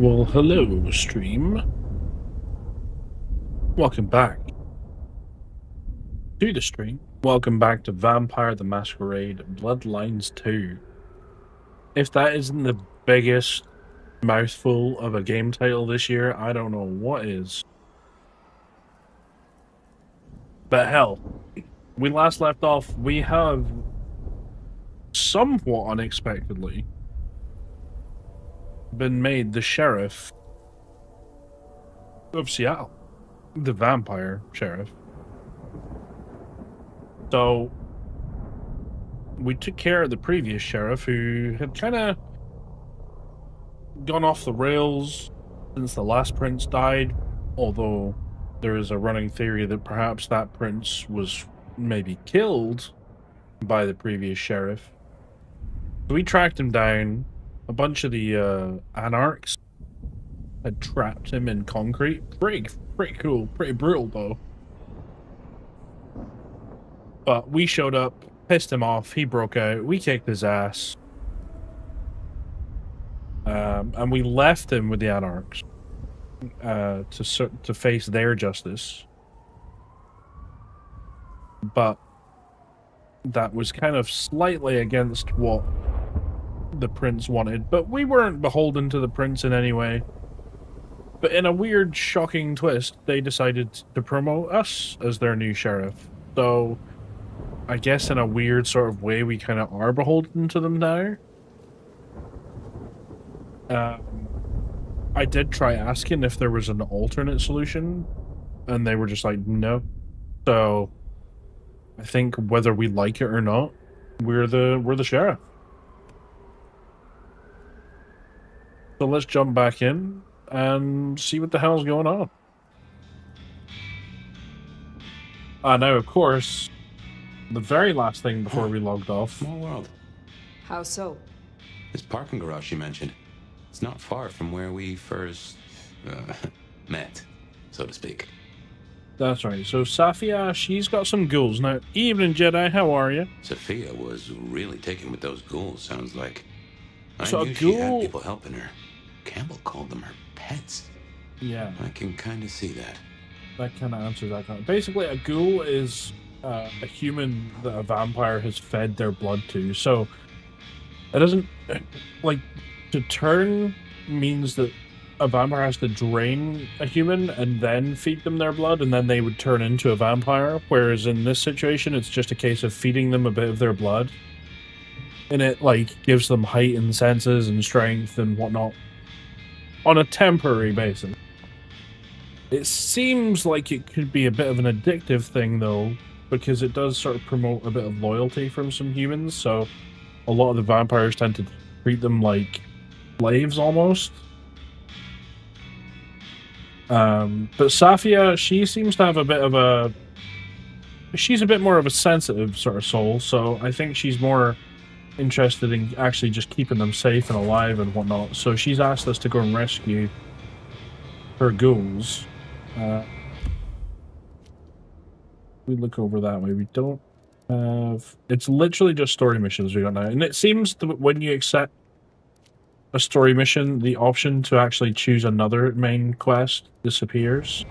Well, hello, stream. Welcome back to the stream. Welcome back to Vampire the Masquerade Bloodlines 2. If that isn't the biggest mouthful of a game title this year, I don't know what is. But hell, we last left off, we have somewhat unexpectedly been made the sheriff of Seattle. The vampire sheriff. So we took care of the previous sheriff who had kind of gone off the rails since the last prince died, although there is a running theory that perhaps that prince was maybe killed by the previous sheriff. So we tracked him down. A bunch of the anarchs had trapped him in concrete. Pretty cool, pretty brutal though. But we showed up, pissed him off, he broke out, we kicked his ass. And we left him with the anarchs to face their justice. But that was kind of slightly against what the prince wanted. But we weren't beholden to the prince in any way. But in a weird, shocking twist, they decided to promote us as their new sheriff. So I guess in a weird sort of way, we kind of are beholden to them now. I did try asking if there was an alternate solution, and they were just like, no. So I think whether we like it or not, we're the sheriff. So let's jump back in and see what the hell's going on. Now, of course, the very last thing before we logged off. Small world. How so? This parking garage you mentioned. It's not far from where we first met, so to speak. That's right. So Safia, she's got some ghouls. Now, evening, Jedi, how are you? Sophia was really taken with those ghouls, sounds like. I So knew she had people helping her. Campbell called them her pets. Yeah. I can kind of see that. That kind of answers that kind of... Basically, a ghoul is a human that a vampire has fed their blood to. So it doesn't... Like, to turn means that a vampire has to drain a human and then feed them their blood, and then they would turn into a vampire. Whereas in this situation, it's just a case of feeding them a bit of their blood. And it, like, gives them heightened senses and strength and whatnot on a temporary basis. It seems like it could be a bit of an addictive thing, though, because it does sort of promote a bit of loyalty from some humans, so a lot of the vampires tend to treat them like slaves, almost. But Safia, she seems to have a bit of a... She's a bit more of a sensitive sort of soul, so I think she's more interested in actually just keeping them safe and alive and whatnot. So she's asked us to go and rescue her ghouls. We look over that way. We don't have... It's literally just story missions we got now. And it seems that when you accept a story mission, the option to actually choose another main quest disappears,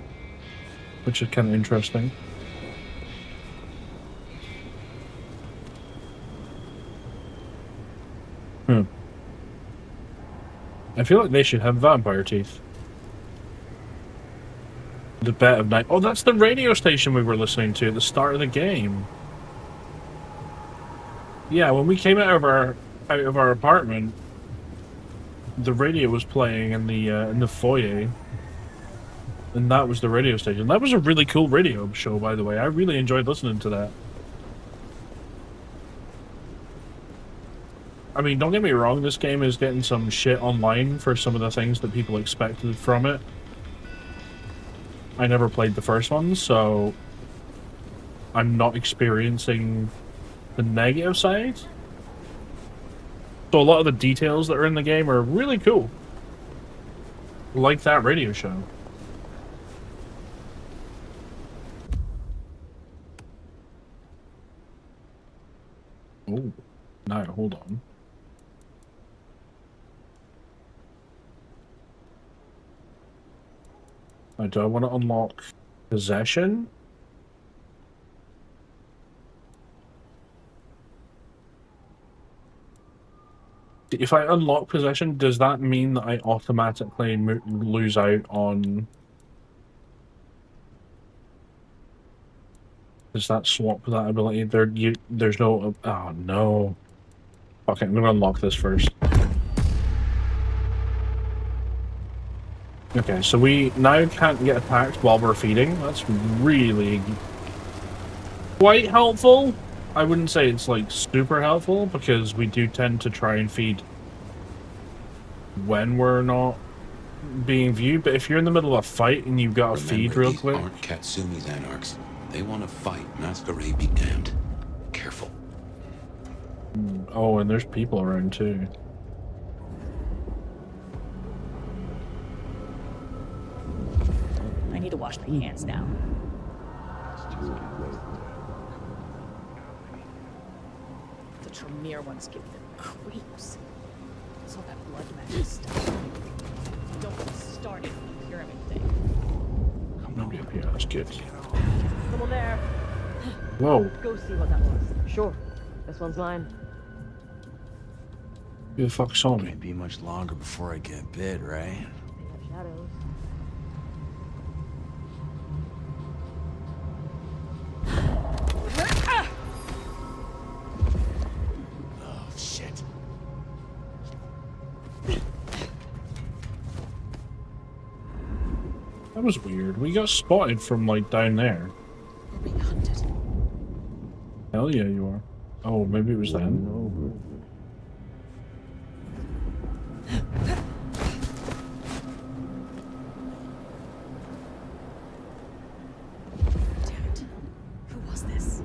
which is kind of interesting. I feel like they should have vampire teeth. The Bet of Night. Oh, that's the radio station we were listening to at the start of the game. Yeah, when we came out of our apartment, the radio was playing in the foyer, and that was the radio station. That was a really cool radio show, by the way. I really enjoyed listening to that. I mean, don't get me wrong, this game is getting some shit online for some of the things that people expected from it. I never played the first one, so I'm not experiencing the negative side. So a lot of the details that are in the game are really cool. Like that radio show. Oh, now hold on. Do I want to unlock possession? If I unlock possession, does that mean that I automatically lose out on... Does that swap that ability? There's no... Oh, no. Okay, I'm going to unlock this first. Okay, so we now can't get attacked while we're feeding. That's really quite helpful. I wouldn't say it's, like, super helpful, because we do tend to try and feed when we're not being viewed, but if you're in the middle of a fight and you've got to feed real quick... These aren't Katsumi's anarchs. They want to fight. Masquerade be damned. Careful. Oh, and there's people around, too. I need to wash my hands now. The Tremere ones give them creeps. It's all that blood magic stuff. Don't get started on the pyramid thing. Come on, yeah, that's good. Someone there. Whoa. Go see what that was. Sure. This one's mine. Who the fuck saw me? Can't be much longer before I get bit, right? They have shadows. Oh, shit. That was weird. We got spotted from, like, down there. We're being hunted. Hell yeah, you are. Oh, maybe it was them. Damn it. Who was this?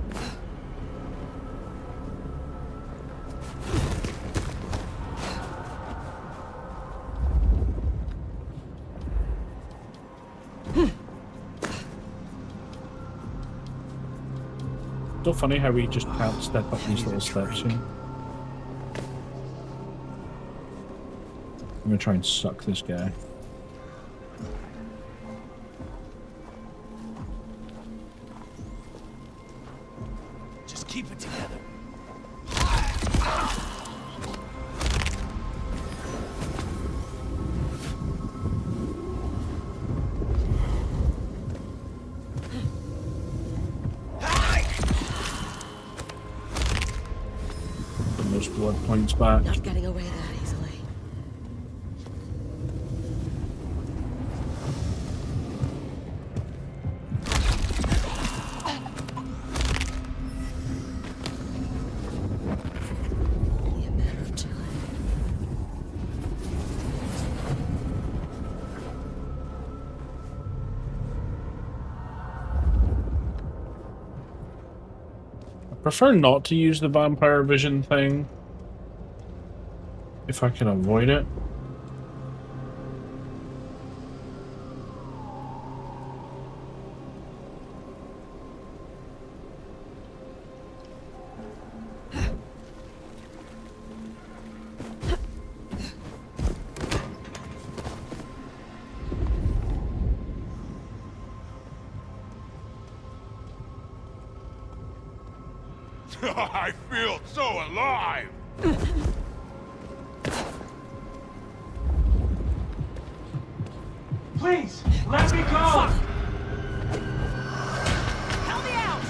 So funny how we just can't step up these little steps here. I'm gonna try and suck this guy. Just keep it together. Put those blood points back. Not getting away that easily. Only a matter of time. I prefer not to use the vampire vision thing. If I can avoid it. I feel so alive! Please, let me go! Help me out!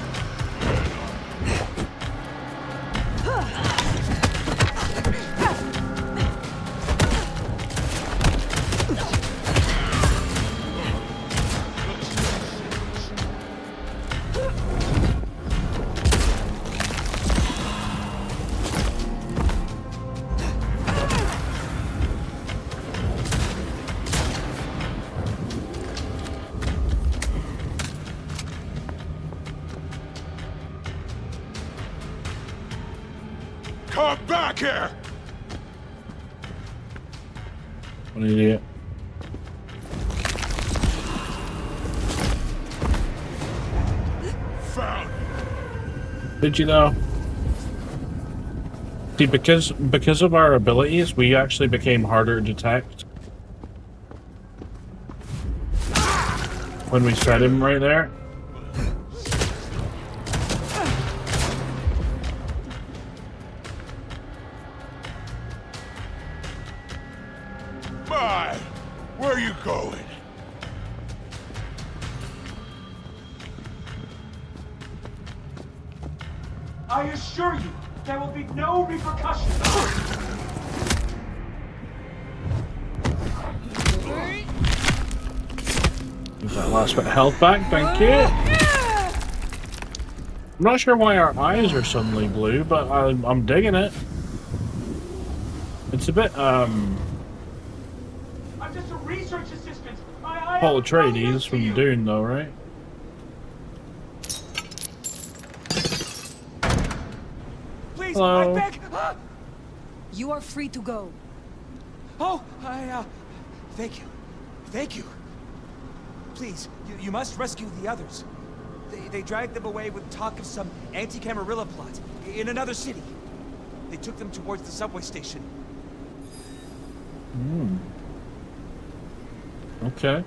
Come back here! What an idiot. Found Did you know? See, because of our abilities, we actually became harder to detect. when we fed him right there. My, where are you going? I assure you, there will be no repercussions. Use that last bit of health back, thank you. I'm not sure why our eyes are suddenly blue, but I'm digging it. It's a bit, I'm just a research assistant. Paul Atreides from Dune, though, right? Please, Hello. I beg. You are free to go. Oh, thank you. Thank you. Please, you must rescue the others. They dragged them away with talk of some anti-Camarilla plot in another city. They took them towards the subway station. Okay.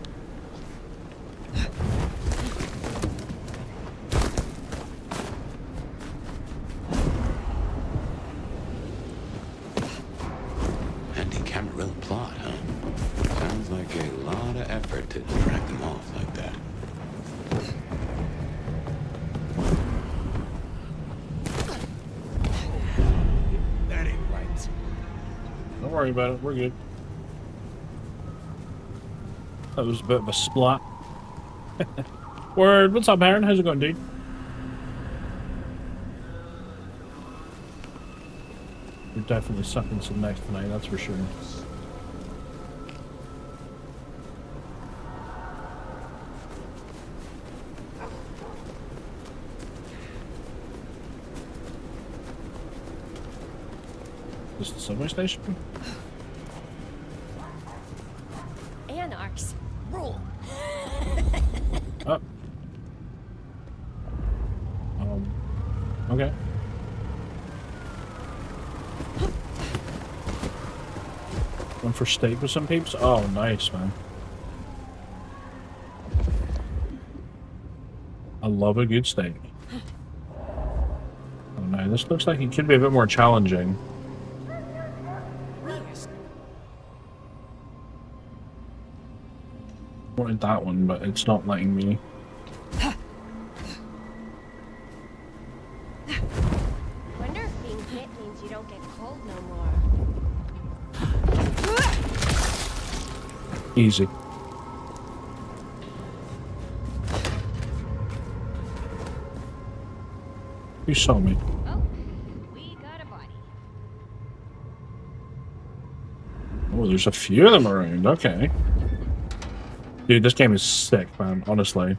Anti-Camarilla plot, huh? Sounds like a lot of effort to drag them off like that. That ain't right. Don't worry about it, we're good. That was a bit of a splat. Word, what's up, Aaron? How's it going, dude? You're definitely sucking some necks tonight, that's for sure. Is this the subway station? Anarchs rule. Oh. Okay. One for steak with some peeps? Oh, nice, man. I love a good steak. Oh, no, this looks like it could be a bit more challenging. Wanted that one, but it's not letting me. Wonder if being hit means you don't get cold no more. Easy. You saw me. Oh, we got a body. Oh, there's a few of them around. Okay. Dude, this game is sick, man. Honestly.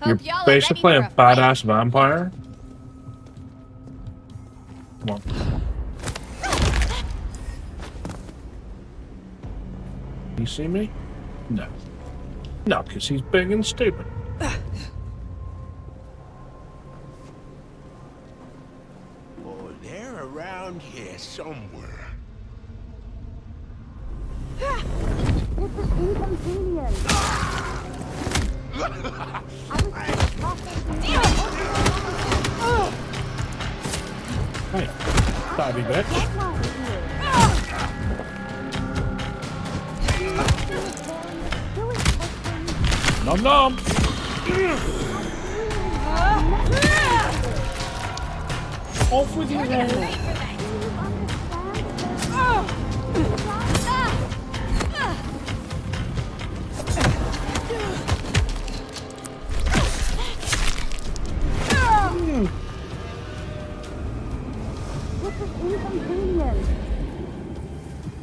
You're Hope y'all are basically ready a for fight. badass vampire. Come on. You see me? No. No, because he's big and stupid. Oh, they're around here somewhere. Hey, savvy bitch. Nom nom. Off with you then.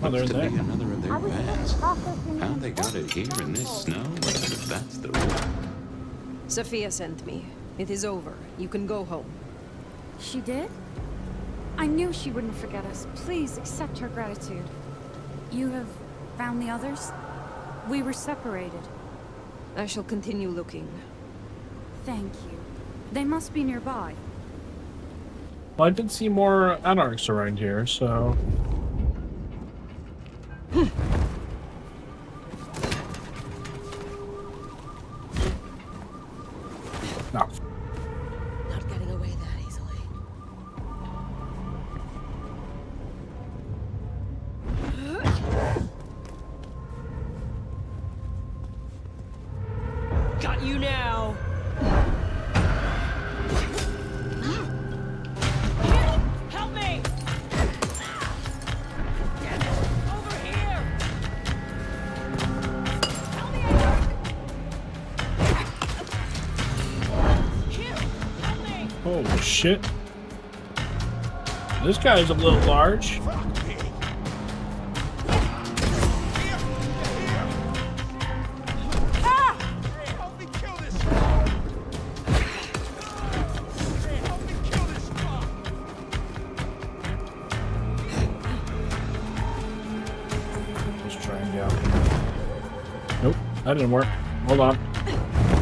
Oh, they're Looks to there. be another of their vans. How they got it here in this snow? That's the risk. Sophia sent me. It is over. You can go home. She did? I knew she wouldn't forget us. Please accept her gratitude. You have found the others? We were separated. I shall continue looking. Thank you. They must be nearby. Well, I did see more anarchs around here, so... Not getting away that easily. Got you now. Help me! Damn it! Over here! Help me! Here! Help me! Holy shit. This guy's a little large. Fuck me. Ah! Hey, help me kill this. Hey, help me kill this fuck. Let's try and get out. Nope, that didn't work. Hold on.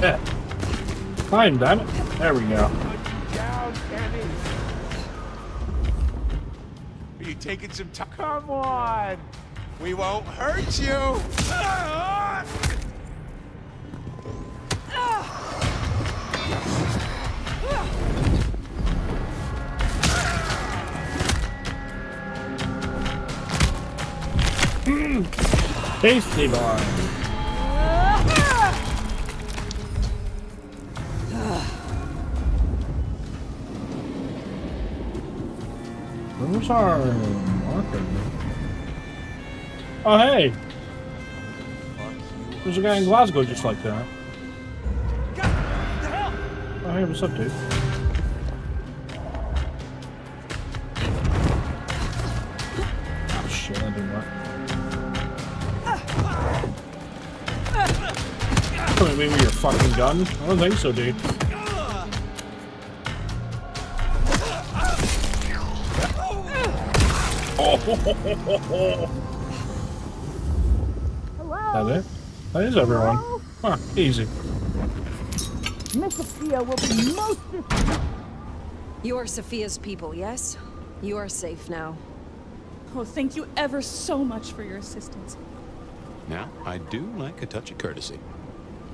Yeah. Climb, damn it. There we go. Down, Kenny. Are you taking some time? Come on. We won't hurt you. Ah! Tasty boy. Where's our marker? Oh, hey. There's a guy in Glasgow just like that. Oh, hey, what's up, dude? Oh, shit, that didn't work. Come at me with your fucking gun? I don't think so, dude. Hello? That it? That is everyone. Huh, easy. Miss Sophia will be most You are Sophia's people, yes? You are safe now. Oh, thank you ever so much for your assistance. Now, I do like a touch of courtesy.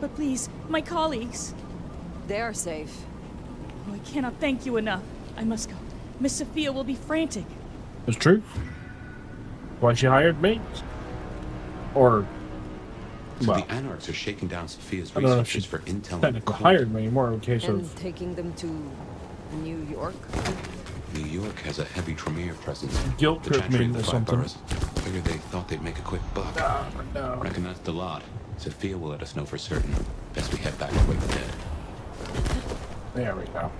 But please, my colleagues. They are safe. Oh, I cannot thank you enough. I must go. Miss Sophia will be frantic. It's true. Why she hired me? Or, So well, the Anarchs are shaking down Sophia's I don't know if researches she for intel and technically code. hired me, more of a case And of taking them to New York? New York has a heavy Tremere presence. guilt The trip chantry me of the or five something. boroughs. Figured they thought they'd make a quick buck. No. Reckon that's the lot. Sophia will let us know for certain. Best we head back and wake the dead. There we go.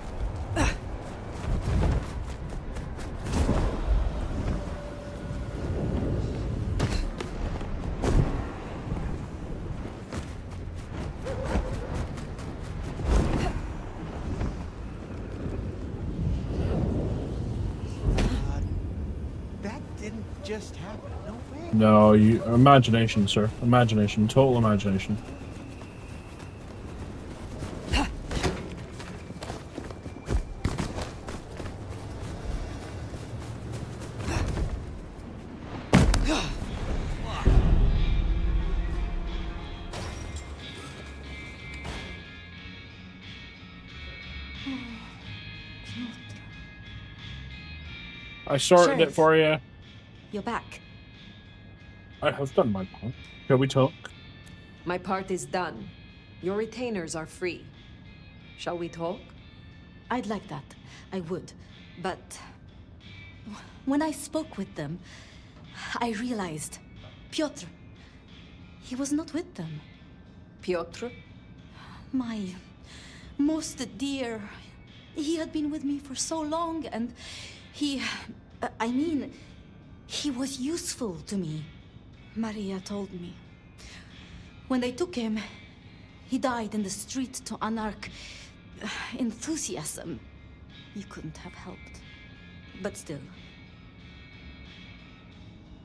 That didn't just happen. No way. No, you imagination, sir. Imagination, total imagination. I sorted it Sheriff. for you. You're back. I have done my part. Shall we talk? My part is done. Your retainers are free. Shall we talk? I'd like that. I would. But when I spoke with them, I realized Piotr, he was not with them. Piotr? My most dear, he had been with me for so long, and he, he was useful to me. Maria told me. When they took him, he died in the street to anarch enthusiasm. You couldn't have helped. But still.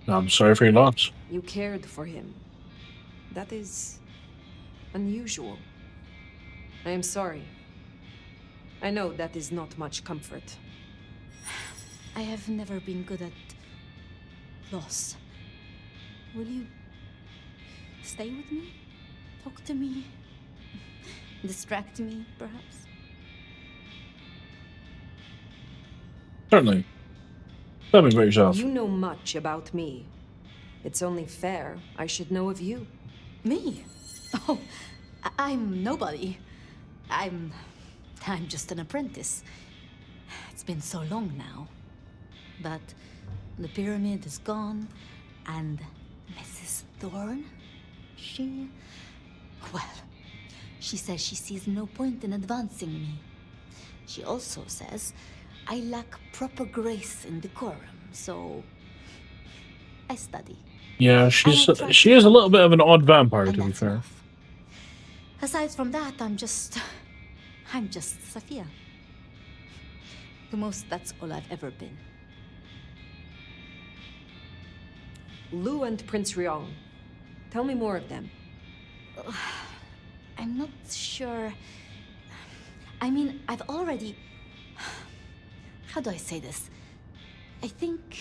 I'm sorry for your loss. You cared for him. That is unusual. I am sorry. I know that is not much comfort. I have never been good at loss. Will you stay with me? Talk to me? Distract me, perhaps? Certainly. Tell me about yourself. You know much about me. It's only fair I should know of you. Me? Oh, I'm nobody. I'm just an apprentice. It's been so long now. But the pyramid is gone, and Mrs. Thorne, well, she says she sees no point in advancing me. She also says I lack proper grace and decorum, so I study. Yeah, she is a little bit of an odd vampire, to be fair. Enough. Aside from that, I'm just Sophia. The most, that's all I've ever been. Lou and Prince Ryong. Tell me more of them. I'm not sure. I mean, I've already... How do I say this? I think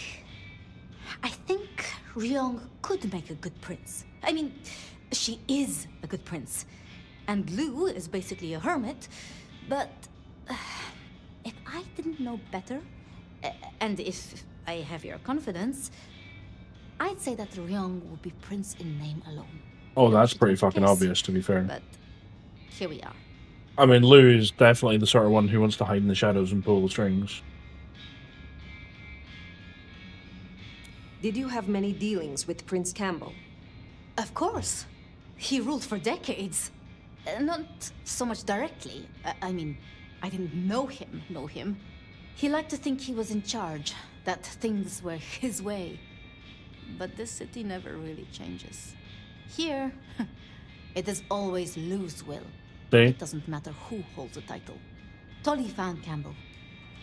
Ryong could make a good prince. I mean, she is a good prince. And Lou is basically a hermit. But if I didn't know better, and if I have your confidence, I'd say that Ryong would be prince in name alone. Oh, that's pretty fucking obvious, to be fair. But here we are. I mean, Lou is definitely the sort of one who wants to hide in the shadows and pull the strings. Did you have many dealings with Prince Campbell? Of course. He ruled for decades. Not so much directly. I mean, I didn't know him. He liked to think he was in charge, that things were his way. But this city never really changes. Here, it is always Lou's will. It doesn't matter who holds the title. Tolly found Campbell,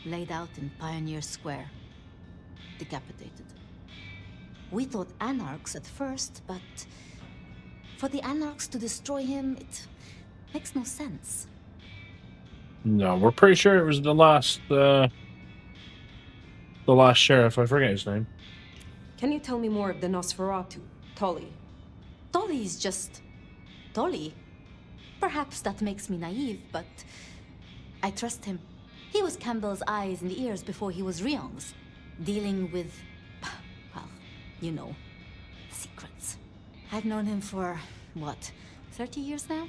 laid out in Pioneer Square, decapitated. We thought anarchs at first, but for the anarchs to destroy him, it makes no sense. No, we're pretty sure it was the last sheriff. I forget his name. Can you tell me more of the Nosferatu, Tolly? Tolly's just Tolly. Perhaps that makes me naive, but I trust him. He was Campbell's eyes and ears before he was Ryong's, dealing with, well, you know, secrets. I've known him for, what, 30 years now?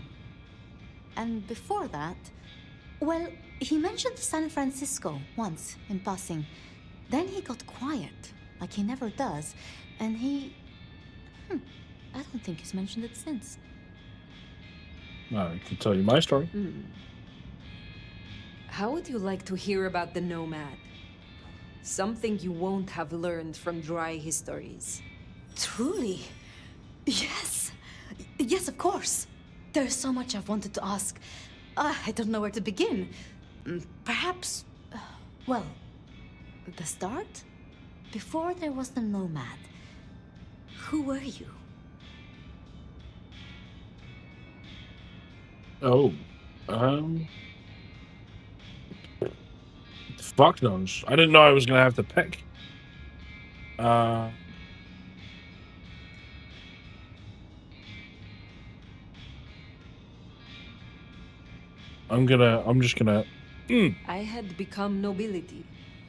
And before that, well, he mentioned San Francisco once, in passing. Then he got quiet, like he never does, and he... I don't think he's mentioned it since. I can tell you my story. How would you like to hear about the Nomad? Something you won't have learned from dry histories. Truly? Yes. Yes, of course. There's so much I've wanted to ask. I don't know where to begin. Perhaps, well, the start? Before there was the Nomad, who were you? Oh, fuck knows. I didn't know I was gonna have to pick. I'm just gonna. I had become nobility.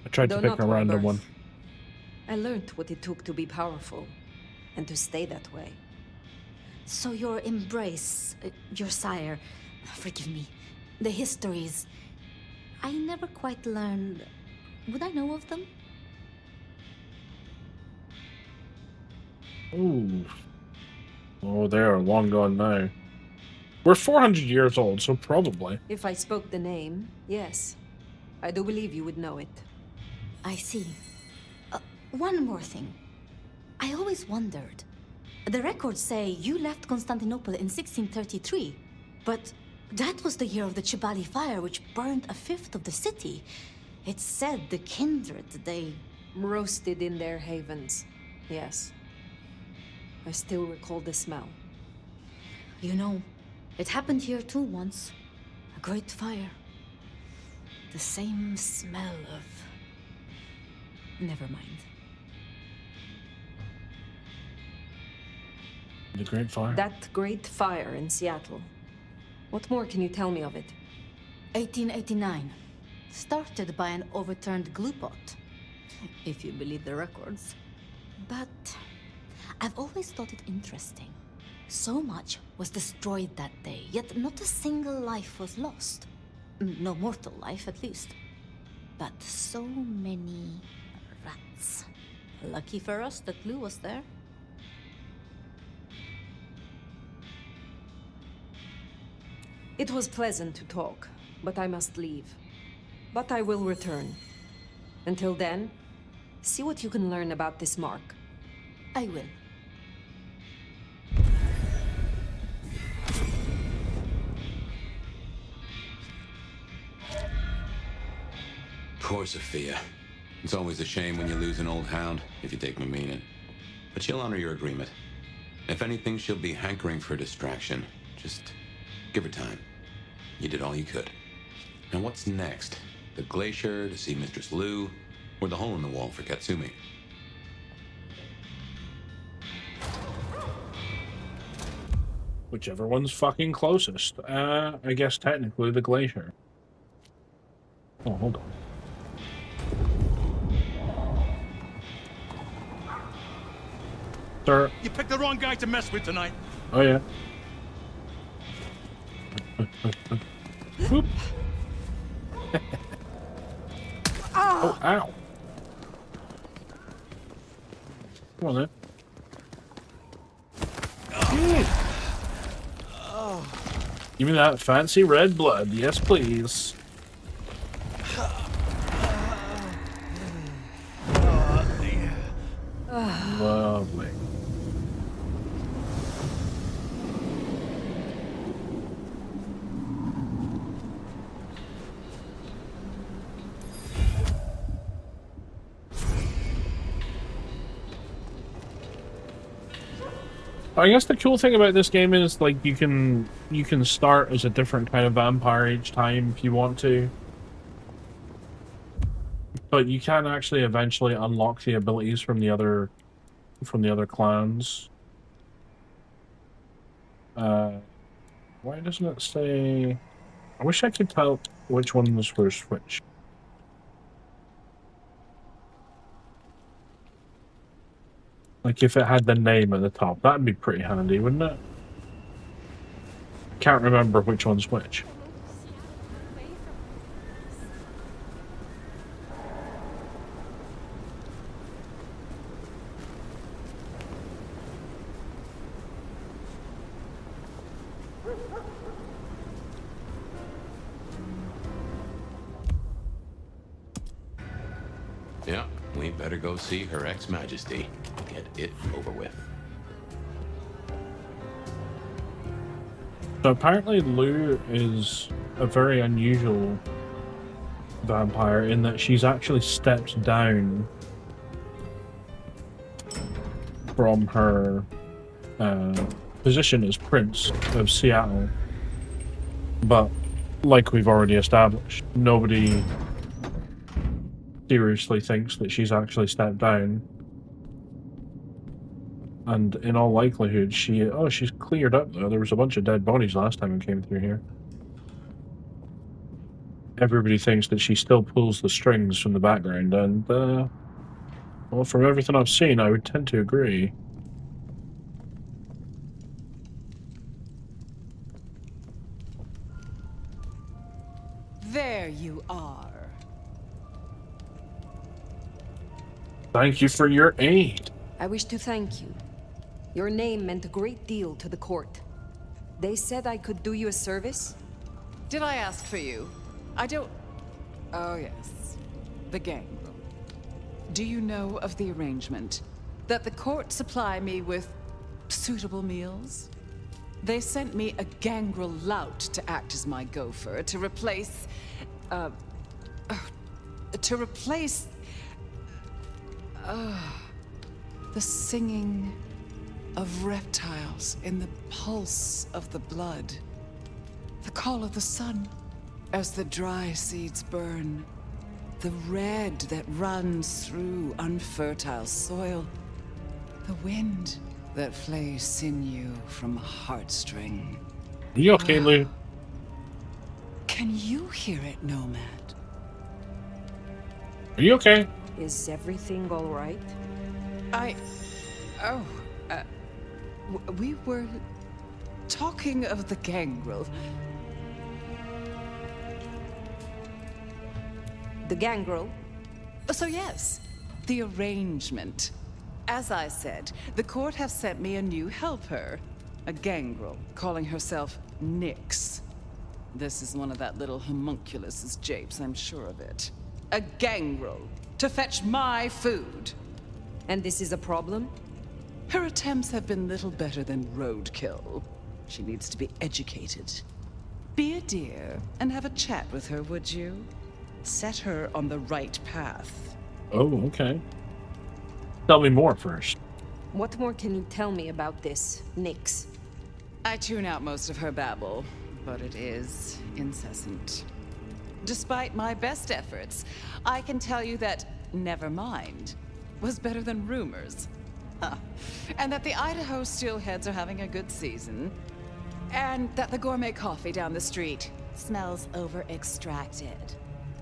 I tried to pick a random one. I learned what it took to be powerful, and to stay that way. So your embrace, your sire, forgive me, the histories, I never quite learned. Would I know of them? Ooh. Oh, they are long gone now. We're 400 years old, so probably. If I spoke the name, yes. I do believe you would know it. I see. One more thing. I always wondered. The records say you left Constantinople in 1633, but that was the year of the Chibali fire, which burned a fifth of the city. It's said the kindred, they... roasted in their havens, yes. I still recall the smell. You know, it happened here too once. A great fire. The same smell of... Never mind. The Great Fire? That great fire in Seattle. What more can you tell me of it? 1889. Started by an overturned glue pot. if you believe the records. But I've always thought it interesting. So much was destroyed that day, yet not a single life was lost. No mortal life, at least. But so many rats. Lucky for us that Lou was there. It was pleasant to talk, but I must leave. But I will return. Until then, see what you can learn about this mark. I will. Poor Sophia. It's always a shame when you lose an old hound, if you take my meaning. But she'll honor your agreement. If anything, she'll be hankering for distraction. Just give her time. You did all you could. Now what's next? The glacier to see Mistress Lou, or the hole in the wall for Katsumi? Whichever one's fucking closest. I guess technically the glacier. Oh, hold on. Sir. You picked the wrong guy to mess with tonight. Oh, yeah. Whoop. Oh, ow. Come on, then. Give me that fancy red blood. Yes, please. Lovely. I guess the cool thing about this game is like you can start as a different kind of vampire each time if you want to. But you can actually eventually unlock the abilities from the other clans. Why doesn't it say? I wish I could tell which ones were which. Like if it had the name at the top, that'd be pretty handy, wouldn't it? Can't remember which one's which. Yeah, we better go see Her Ex-Majesty. Get it over with. So apparently Lou is a very unusual vampire in that she's actually stepped down from her position as Prince of Seattle. But like we've already established, nobody seriously thinks that she's actually stepped down. And in all likelihood, she's cleared up though. There was a bunch of dead bodies last time we came through here. Everybody thinks that she still pulls the strings from the background, and well, from everything I've seen, I would tend to agree. There you are. Thank you for your aid. I wish to thank you. Your name meant a great deal to the court. They said I could do you a service. Did I ask for you? I don't... Oh, yes. The gang room. Do you know of the arrangement that the court supply me with suitable meals? They sent me a gangrel lout to act as my gopher, to replace... the singing of reptiles in the pulse of the blood. The call of the sun as the dry seeds burn. The red that runs through unfertile soil. The wind that flays sinew from a heartstring. Are you okay, Lou? Can you hear it, Nomad? Are you okay? Is everything all right? We were talking of the gangrel. The gangrel? So yes, the arrangement. As I said, the court have sent me a new helper. A gangrel, calling herself Nyx. This is one of that little homunculus's japes, I'm sure of it. A gangrel, to fetch my food. And this is a problem? Her attempts have been little better than roadkill. She needs to be educated. Be a dear and have a chat with her, would you? Set her on the right path. Oh, okay. Tell me more first. What more can you tell me about this, Nyx? I tune out most of her babble, but it is incessant. Despite my best efforts, I can tell you that never mind was better than rumors. Huh. And that the Idaho steelheads are having a good season. And that the gourmet coffee down the street smells over-extracted.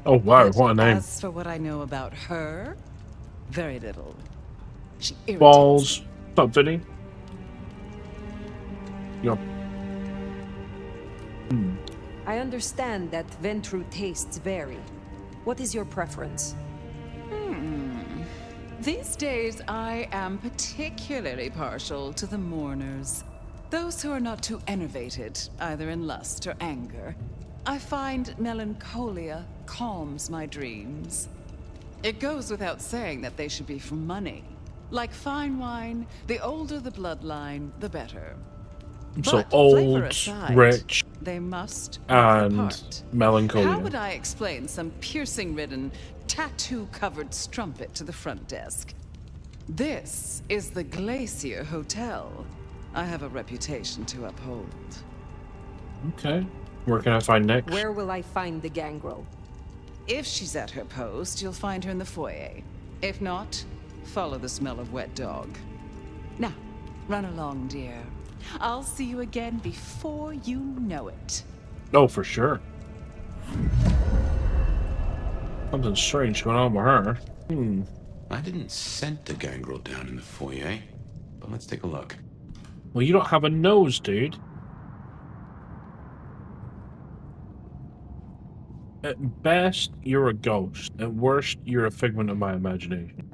Oh, wow, But what a name. as for what I know about her, very little. She irritates Balls. me. Stop, Vinny. Yup. I understand that Ventru tastes vary. What is your preference? These days, I am particularly partial to the mourners. Those who are not too enervated, either in lust or anger. I find melancholia calms my dreams. It goes without saying that they should be for money. Like fine wine, the older the bloodline, the better. So But flavor old, aside, rich, they must and apart. melancholia. How would I explain some piercing-ridden, tattoo-covered strumpet to the front desk? This is the Glacier Hotel. I have a reputation to uphold. Okay. Where can I find Nyx? Where will I find the gangrel? If she's at her post, you'll find her in the foyer. If not, follow the smell of wet dog. Now, run along, dear. I'll see you again before you know it. Oh, for sure. Something strange going on with her. I didn't scent the gangrel down in the foyer, but let's take a look. Well, you don't have a nose, dude. At best, you're a ghost. At worst, you're a figment of my imagination.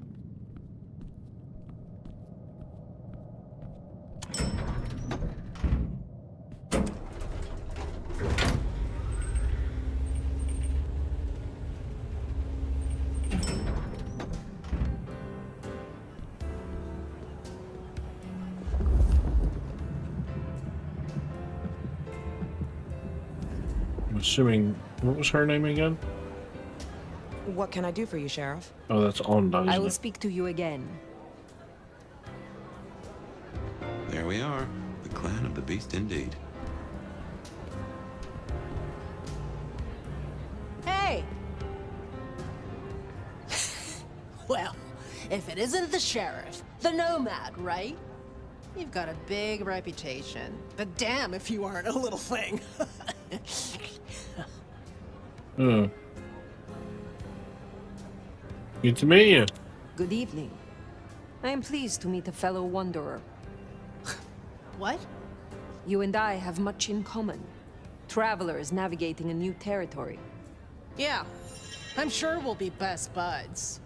I'm assuming... What was her name again? What can I do for you, Sheriff? Oh, that's Onda, I isn't will it? speak to you again. There we are. The clan of the beast indeed. Hey! Well, if it isn't the sheriff, the nomad, right? You've got a big reputation, but damn if you aren't a little thing. Good to meet you. Good evening. I am pleased to meet a fellow wanderer. What? You and I have much in common. Travelers navigating a new territory. Yeah, I'm sure we'll be best buds.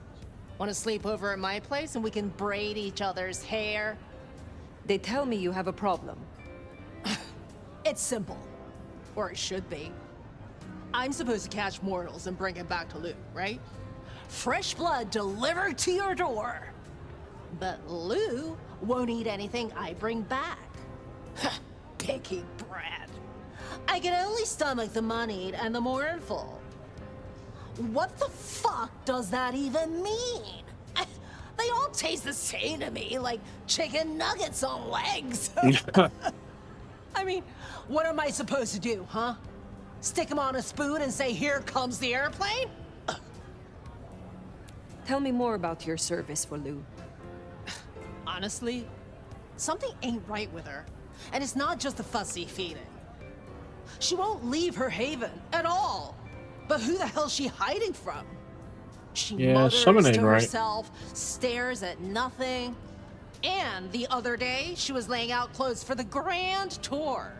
Want to sleep over at my place and we can braid each other's hair? They tell me you have a problem. It's simple. Or it should be. I'm supposed to catch mortals and bring it back to Lou, right? Fresh blood delivered to your door. But Lou won't eat anything I bring back. Picky brat. I can only stomach the moneyed and the mournful. What the fuck does that even mean? They all taste the same to me, like chicken nuggets on legs. I mean, what am I supposed to do, huh? Stick them on a spoon and say, here comes the airplane? Tell me more about your service for Lou. Honestly, something ain't right with her. And it's not just the fussy feeding. She won't leave her haven at all. But who the hell's she hiding from? She Yeah, mutters summoning, to right? herself, stares at nothing. And the other day, she was laying out clothes for the grand tour.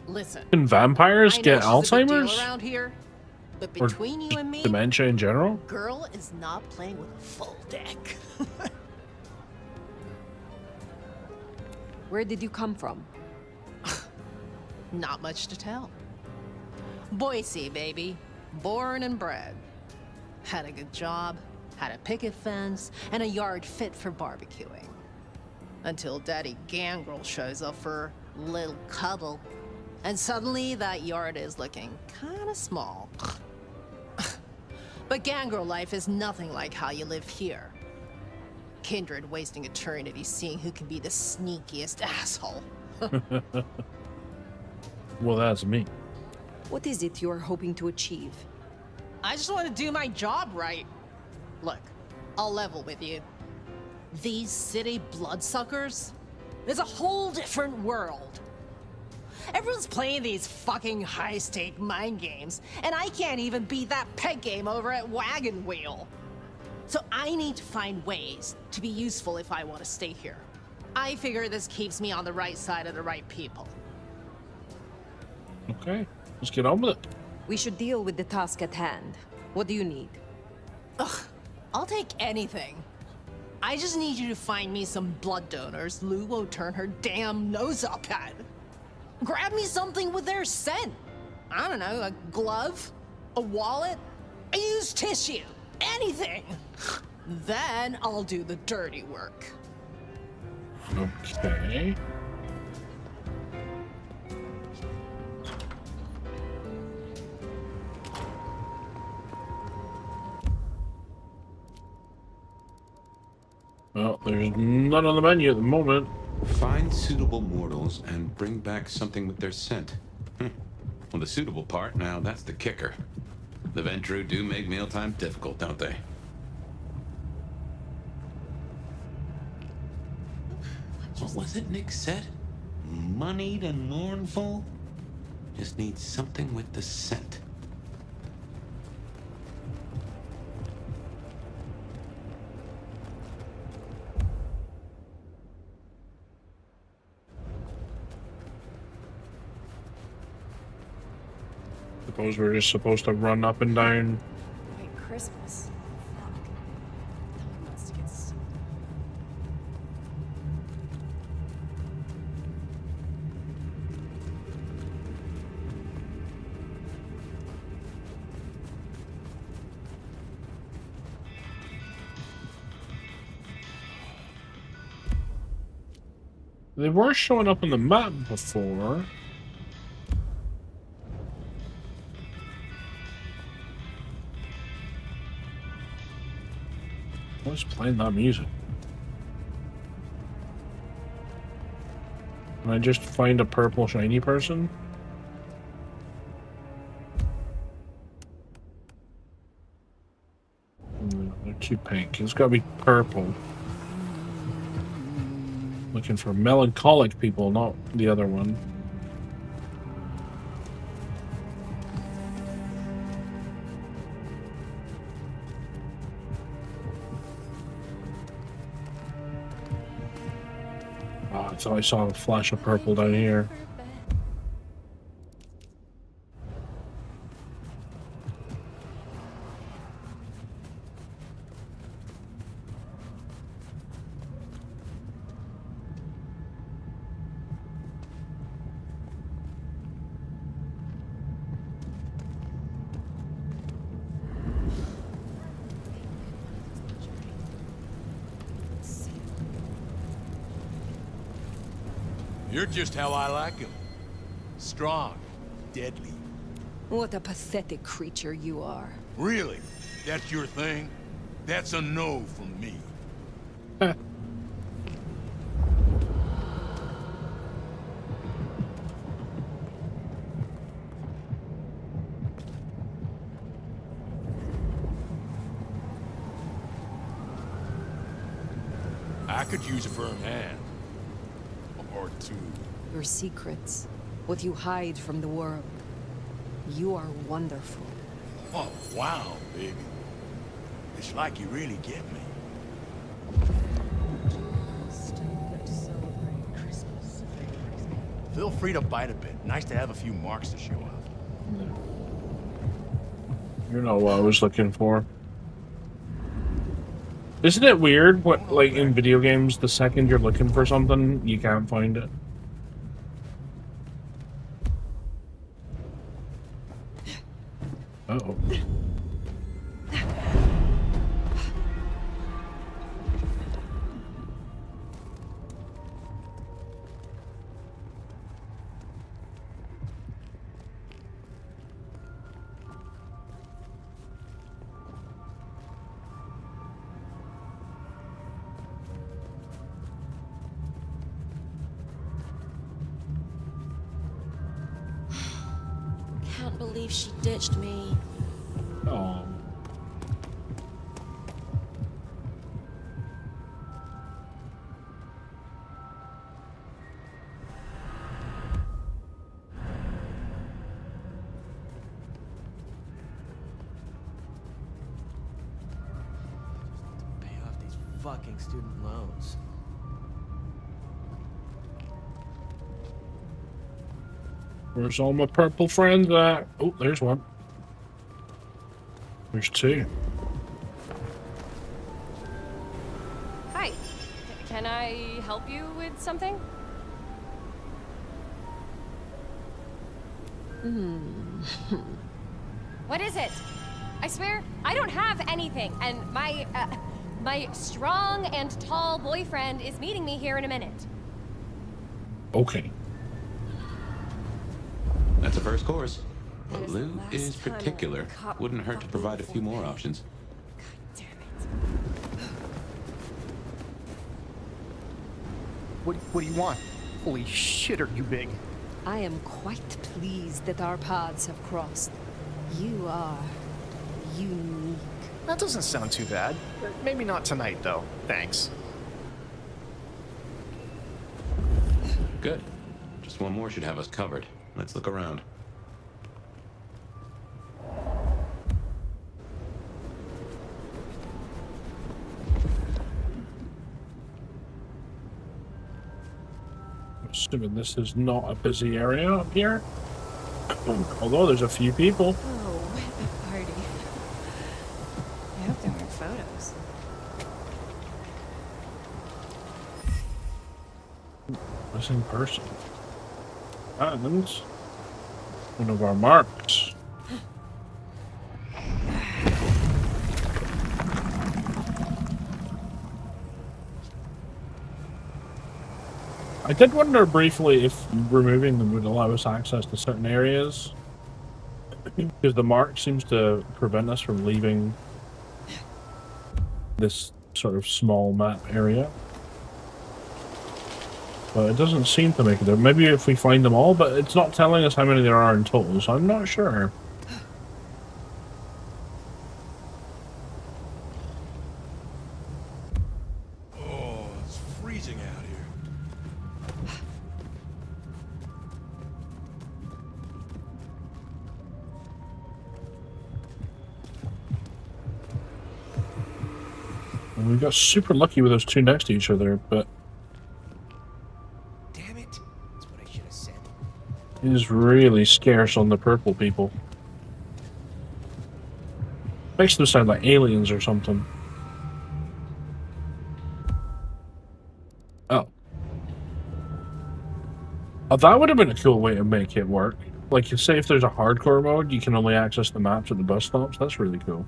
Listen, Can vampires I know get she's a big deal Alzheimer's? around here, but Or between you and me, dementia in general? girl is not playing with a full deck. Where did you come from? Not much to tell. Boise, baby. Born and bred. Had a good job, had a picket fence, and a yard fit for barbecuing. Until Daddy Gangrel shows up for a little cuddle. And suddenly that yard is looking kinda small. But Gangrel life is nothing like how you live here. Kindred wasting eternity seeing who can be the sneakiest asshole. Well, that's me. What is it you're hoping to achieve? I just want to do my job right. Look, I'll level with you. These city bloodsuckers is a whole different world. Everyone's playing these fucking high-stake mind games, and I can't even beat that peg game over at Wagon Wheel. So I need to find ways to be useful if I want to stay here. I figure this keeps me on the right side of the right people. Okay, let's get on with it. We should deal with the task at hand. What do you need? Ugh, I'll take anything. I just need you to find me some blood donors Lou won't turn her damn nose up at. Grab me something with their scent. I don't know, a glove, a wallet, a used tissue, anything. Then I'll do the dirty work. Okay. Well, there's none on the menu at the moment. Find suitable mortals and bring back something with their scent. Well, the suitable part, now that's the kicker. The Ventru do make mealtime difficult, don't they? What was it Nick said? Moneyed and mournful? Just need something with the scent. Suppose we're just supposed to run up and down. Wait, Christmas. Fuck. He wants to get sued. They were showing up on the map before. What's playing that music? Can I just find a purple shiny person? No, they're too pink. It's gotta be purple. Looking for melancholic people, not the other one. Oh, I thought I saw a flash of purple down here. You're just how I like him. Strong, deadly. What a pathetic creature you are. Really? That's your thing? That's a no from me. I could use a firm hand. Or two. Your secrets, what you hide from the world. You are wonderful. Oh, wow, baby. It's like you really get me. Feel free to bite a bit. Nice to have a few marks to show off. You know what I was looking for. Isn't it weird what, like, in video games, the second you're looking for something, you can't find it? Uh-oh. Can't believe she ditched me. Oh. Pay off these fucking student loans. Where's all my purple friends at? Oh, there's one. There's two. Hi. Can I help you with something? What is it? I swear, I don't have anything, and my strong and tall boyfriend is meeting me here in a minute. Okay. That's a first course. But Lou is particular. Wouldn't hurt to provide a few more options. What do you want? Holy shit, are you big? I am quite pleased that our paths have crossed. You are unique. That doesn't sound too bad. Maybe not tonight, though. Thanks. Good. Just one more should have us covered. Let's look around. Assuming this is not a busy area up here. Although there's a few people. Oh, what a party. I hope there were photos. Missing person. And one of our marks. I did wonder briefly if removing them would allow us access to certain areas. Because the mark seems to prevent us from leaving this sort of small map area. But it doesn't seem to make it. Maybe if we find them all, but it's not telling us how many there are in total, so I'm not sure. Oh, it's freezing out here. And we got super lucky with those two next to each other, but Damn it. That's what I should have said. it is really scarce on the purple people. Makes them sound like aliens or something. Oh. Oh, that would have been a cool way to make it work. Like, you say if there's a hardcore mode, you can only access the maps at the bus stops. That's really cool.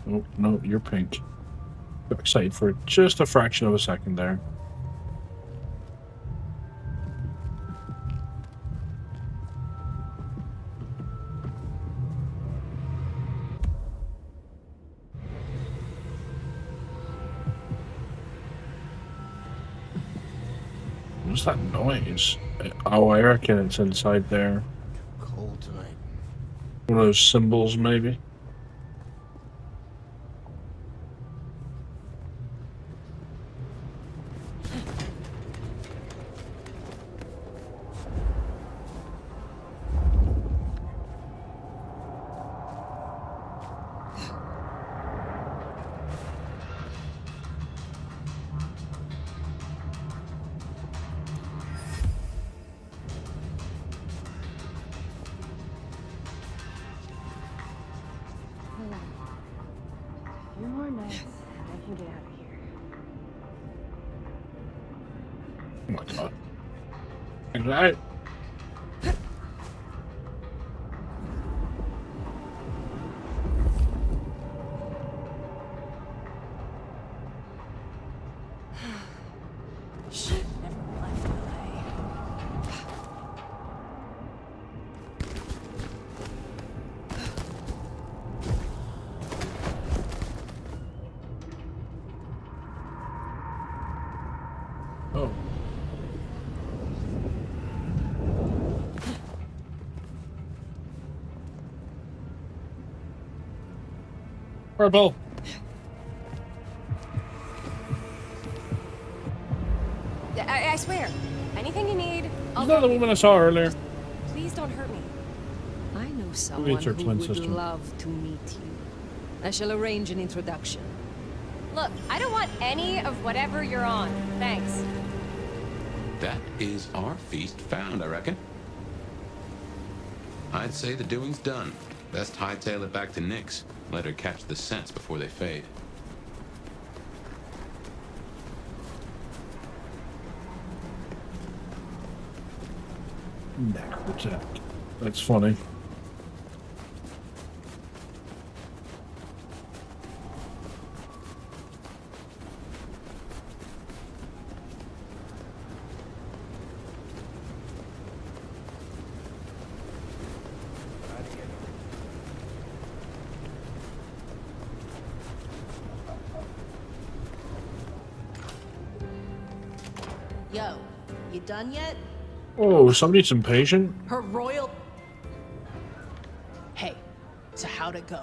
Oh, no, you're pink. Got excited for just a fraction of a second there. What's that noise? Oh, I reckon it's inside there. Cold tonight. One of those symbols, maybe. and get out of here. Oh my god. Right. Shit, never left LA. Oh. Purple. I swear, anything you need, I'll Is that the woman I saw earlier? Please don't hurt me. I know someone It's her who twin would sister. love to meet you. I shall arrange an introduction. Look, I don't want any of whatever you're on. Thanks. That is our feast found, I reckon. I'd say the doing's done. Best hightail it back to Nyx. Let her catch the scents before they fade. Necrojack. That's funny. Yo, you done yet? Oh, somebody's impatient? Her royal... Hey, so how'd it go?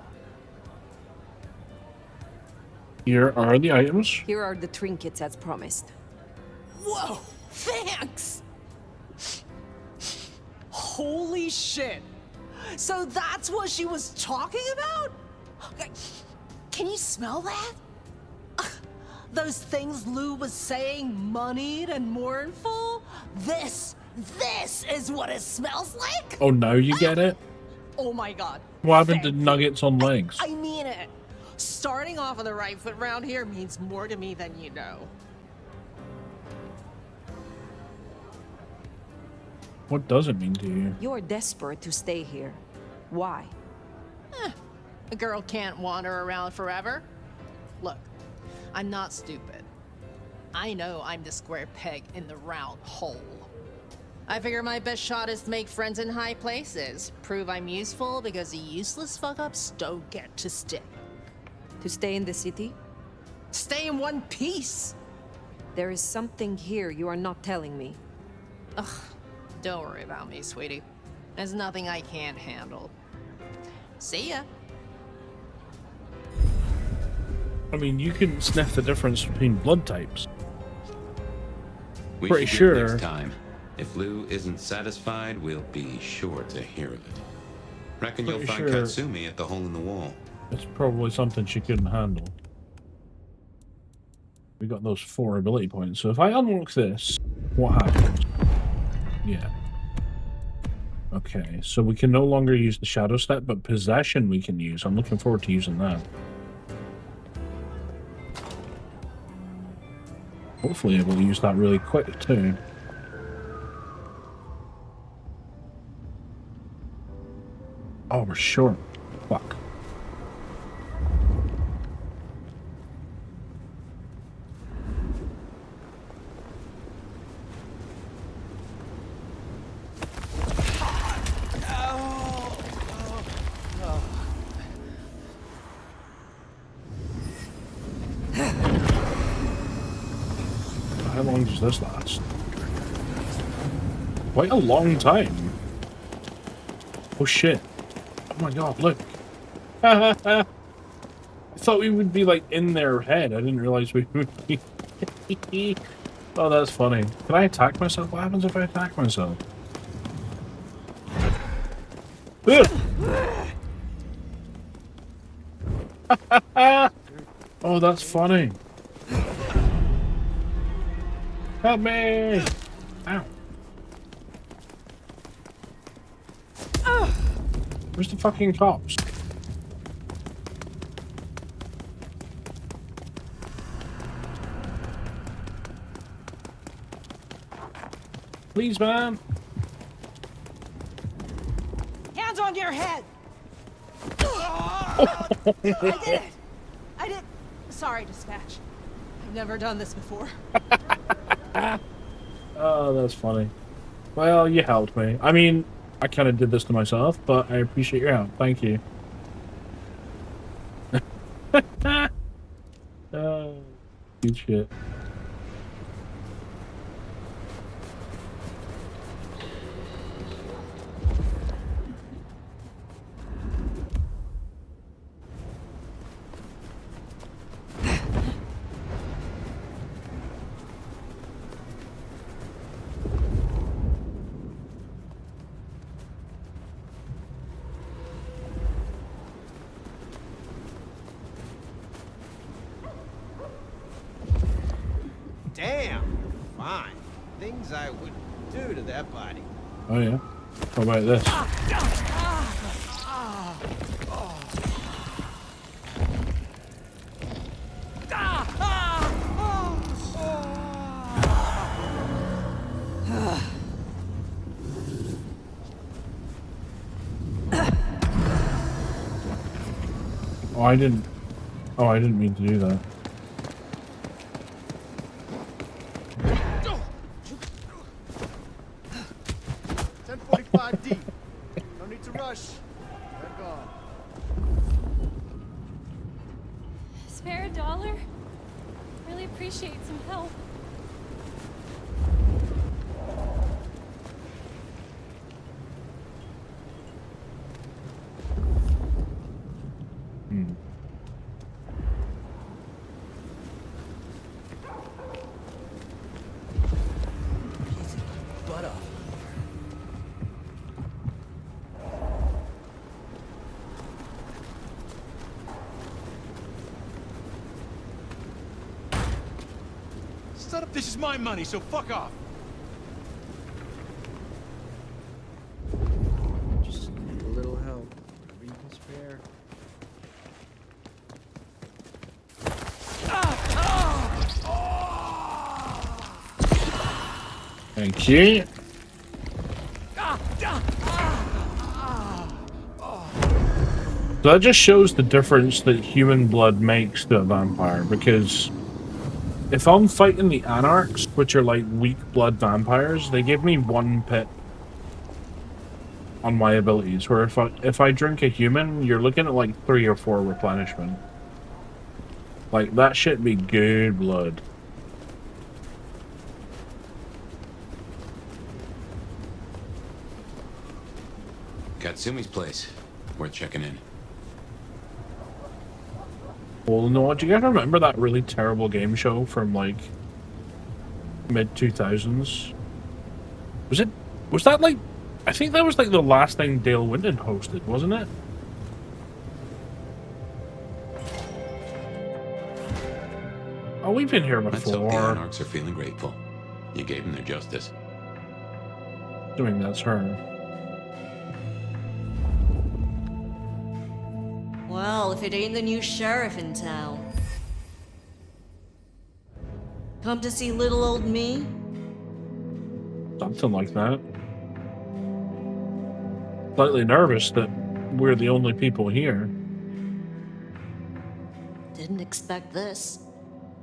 Here are the items. Here are the trinkets as promised. Whoa, thanks! Holy shit! So that's what she was talking about? Can you smell that? Those things Lou was saying, moneyed and mournful? This is what it smells like? Oh, now you get it? Oh my god. What happened to nuggets on legs? I mean it. Starting off on the right foot round here means more to me than you know. What does it mean to you? You're desperate to stay here. Why? A girl can't wander around forever. Look, I'm not stupid. I know I'm the square peg in the round hole. I figure my best shot is to make friends in high places. Prove I'm useful because the useless fuck-ups don't get to stay. To stay in the city? Stay in one piece! There is something here you are not telling me. Ugh, don't worry about me, sweetie. There's nothing I can't handle. See ya. I mean, you can sniff the difference between blood types. We Pretty should sure. give Nyx time. If Lou isn't satisfied, we'll be sure to hear of it. Reckon you'll Pretty find sure. Katsumi at the hole in the wall. It's probably something she couldn't handle. We got those 4 ability points. So if I unlock this, what happens? Yeah. Okay, so we can no longer use the shadow step, but possession we can use. I'm looking forward to using that. Hopefully able to use that really quick too. Oh, we're short. Fuck. How long does this last? Quite a long time. Oh shit. Oh my god, look. I thought we would be like in their head. I didn't realize we would be. Oh, that's funny. Can I attack myself? What happens if I attack myself? Oh, that's funny. Help me! Ow. Where's the fucking cops? Please, man. Hands on your head! I did it! I did. Sorry, Dispatch. I've never done this before. Oh, that's funny. Well, you helped me. I mean, I kind of did this to myself, but I appreciate your help. Thank you. Good shit. Damn, fine. Things I would do to that body. Oh yeah. What about this? Oh, I didn't. Oh, I didn't mean to do that. D. No need to rush. They're gone. Spare a dollar? Really appreciate some help. Butt off. Shut up, this is my money, so fuck off. Just need a little help. Whatever you can spare. Thank you. So that just shows the difference that human blood makes to a vampire, because if I'm fighting the Anarchs, which are like weak blood vampires, they give me 1 pip on my abilities, where if I drink a human, you're looking at like 3 or 4 replenishment. Like, that shit be good blood. Katsumi's place. Worth checking in. Well, no, do you guys remember that really terrible game show from like mid-2000s? Was that like, I think that was like the last thing Dale Winton hosted, wasn't it? Oh, we've been here Let's hope the before. Anarchs are feeling grateful. You gave them their justice. Doing that's her. Well, if it ain't the new sheriff in town. Come to see little old me? Something like that. Slightly nervous that we're the only people here. Didn't expect this.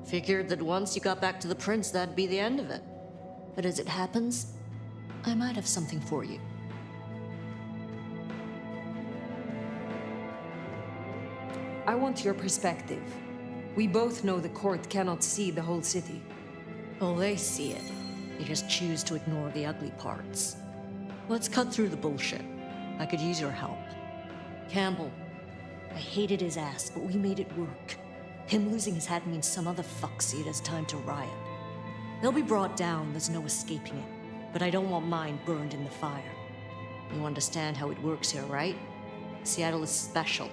Figured that once you got back to the prince, that'd be the end of it. But as it happens, I might have something for you. I want your perspective. We both know the court cannot see the whole city. Oh, they see it. They just choose to ignore the ugly parts. Let's cut through the bullshit. I could use your help. Campbell. I hated his ass, but we made it work. Him losing his hat means some other fuck see it as time to riot. They'll be brought down, there's no escaping it. But I don't want mine burned in the fire. You understand how it works here, right? Seattle is special.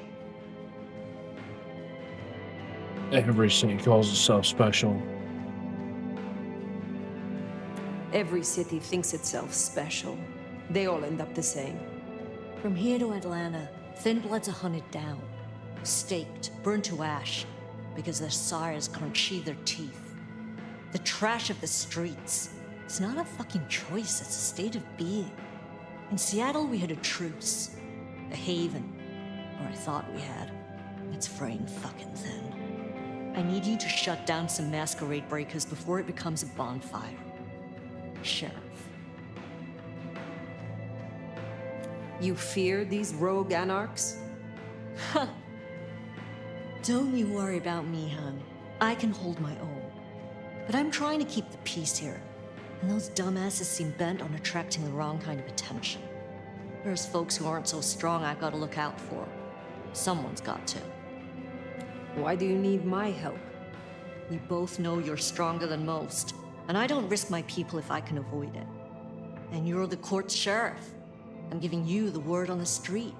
Every city calls itself special. Every city thinks itself special. They all end up the same. From here to Atlanta, thin bloods are hunted down, staked, burned to ash, because their sires can't sheathe their teeth. The trash of the streets, It's not a fucking choice, it's a state of being. In Seattle, we had a truce. A haven. Or I thought we had. It's fraying fucking thin. I need you to shut down some Masquerade breakers before it becomes a bonfire. Sheriff. You fear these rogue anarchs? Huh. Don't you worry about me, hon. I can hold my own. But I'm trying to keep the peace here. And those dumbasses seem bent on attracting the wrong kind of attention. There's folks who aren't so strong I've got to look out for. Someone's got to. Why do you need my help? We both know you're stronger than most, and I don't risk my people if I can avoid it. And you're the court's sheriff. I'm giving you the word on the street.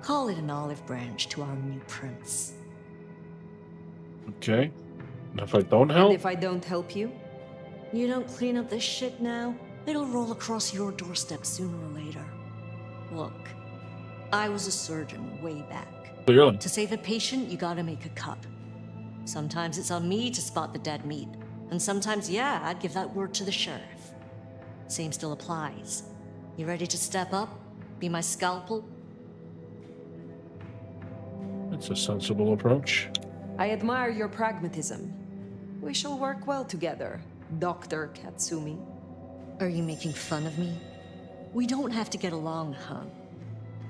Call it an olive branch to our new prince. Okay. And if I don't help? And if I don't help you? You don't clean up this shit now, it'll roll across your doorstep sooner or later. Look, I was a surgeon way back. Clearly. To save a patient, you gotta make a cut. Sometimes it's on me to spot the dead meat. And sometimes, yeah, I'd give that word to the sheriff. Same still applies. You ready to step up? Be my scalpel? It's a sensible approach. I admire your pragmatism. We shall work well together, Dr. Katsumi. Are you making fun of me? We don't have to get along, huh?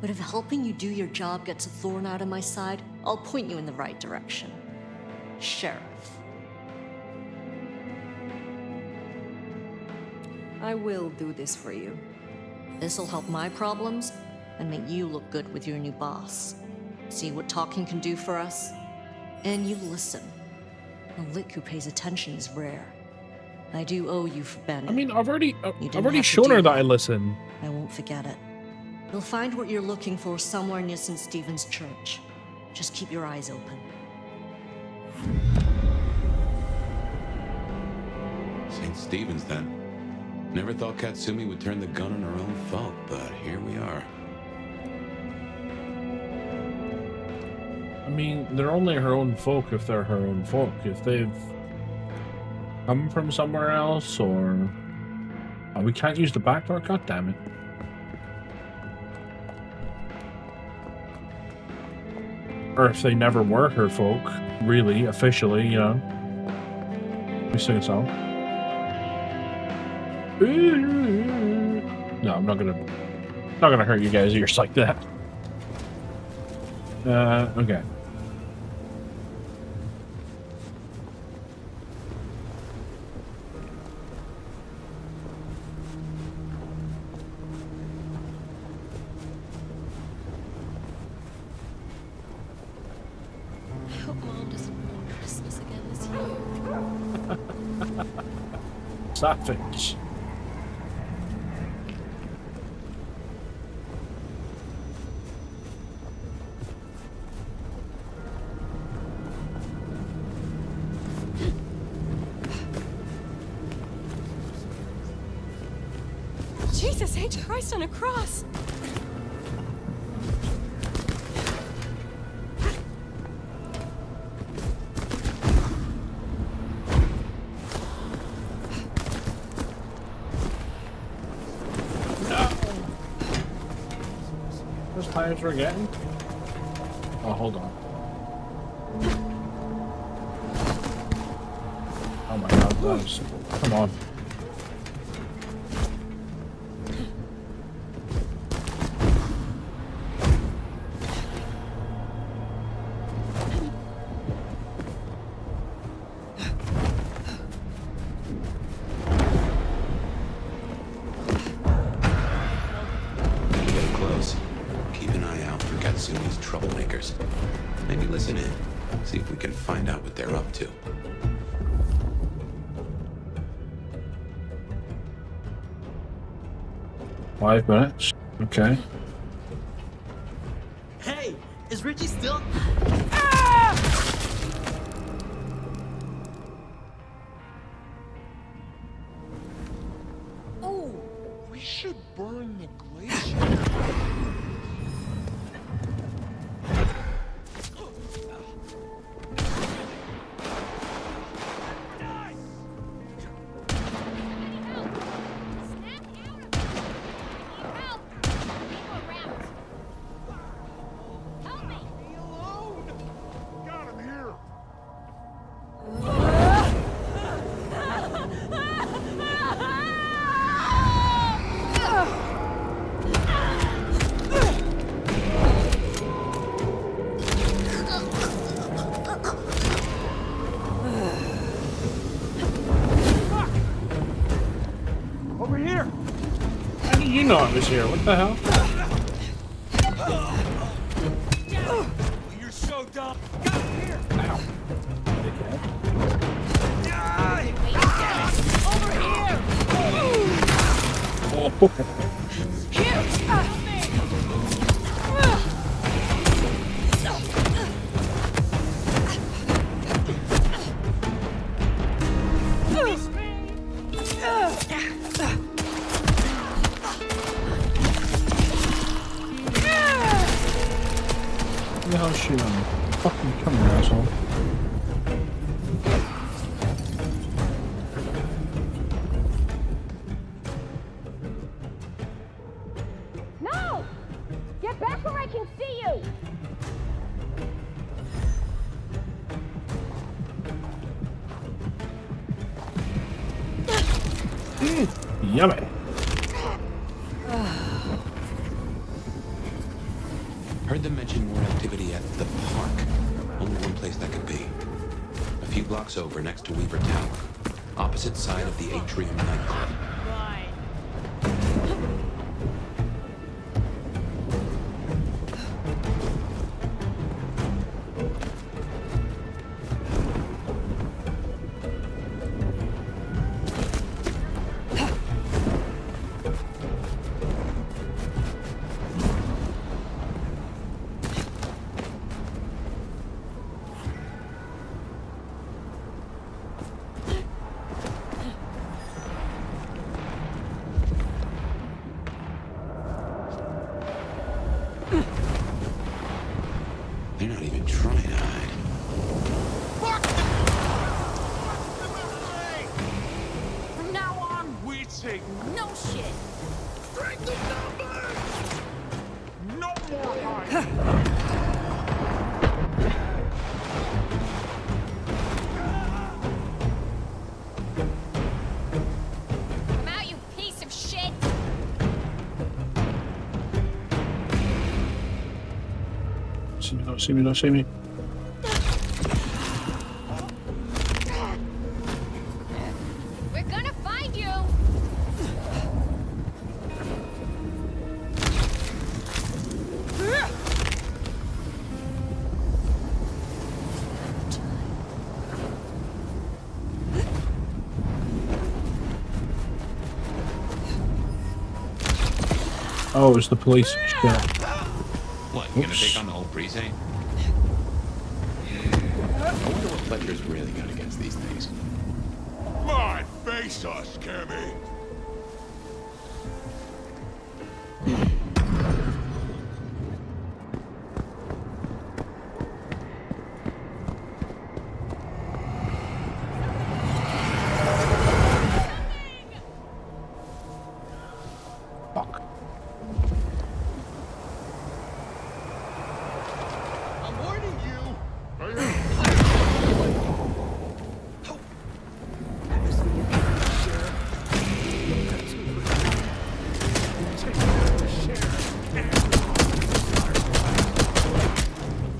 But if helping you do your job gets a thorn out of my side, I'll point you in the right direction. Sheriff. I will do this for you. This'll help my problems and make you look good with your new boss. See what talking can do for us? And you listen. A lick who pays attention is rare. I do owe you for Bennett. I mean, I've already shown her that I listen. I won't forget it. You'll find what you're looking for somewhere near St. Stephen's Church. Just keep your eyes open. St. Stephen's, then. Never thought Katsumi would turn the gun on her own folk, but here we are. I mean, they're only her own folk if they're her own folk. If they've come from somewhere else, or... Oh, we can't use the back door? God damn it. Or if they never were her folk, really, officially, you know. Let me sing a song. No, I'm not gonna hurt you guys' ears like that. Okay. I hope Mom doesn't ruin Christmas again this year. Savage. Jesus H. Christ on a cross! Those tires we're getting? Oh, hold on. Oh my god, those. Come on. Get close. Keep an eye out for Katsumi's troublemakers. Maybe listen in. See if we can find out what they're up to. Five minutes. Okay. Hey, is Richie still? Oh, we should burn the glacier. didn't know I was here. What the hell? You're so dumb. Come here. Ow. Over here. Oh. Where the hell's she on? Fucking come here, asshole. No! Get back where I can see you! Yummy. Heard them mention more activity at the park. Only one place that could be. A few blocks over, next to Weaver Tower. Opposite side of the Atrium nightclub. They're not even trying to hide. From now on, We take no shit. break the numbers. No more hiding. Come out, you piece of shit! See me, don't see me, don't see me. We're gonna find you! Oh, it's the police. Shit. What, you gonna take on the whole precinct? I wonder what Fletcher's really got against these things. Come on, face us, Cammy. Fuck. I'm warning you.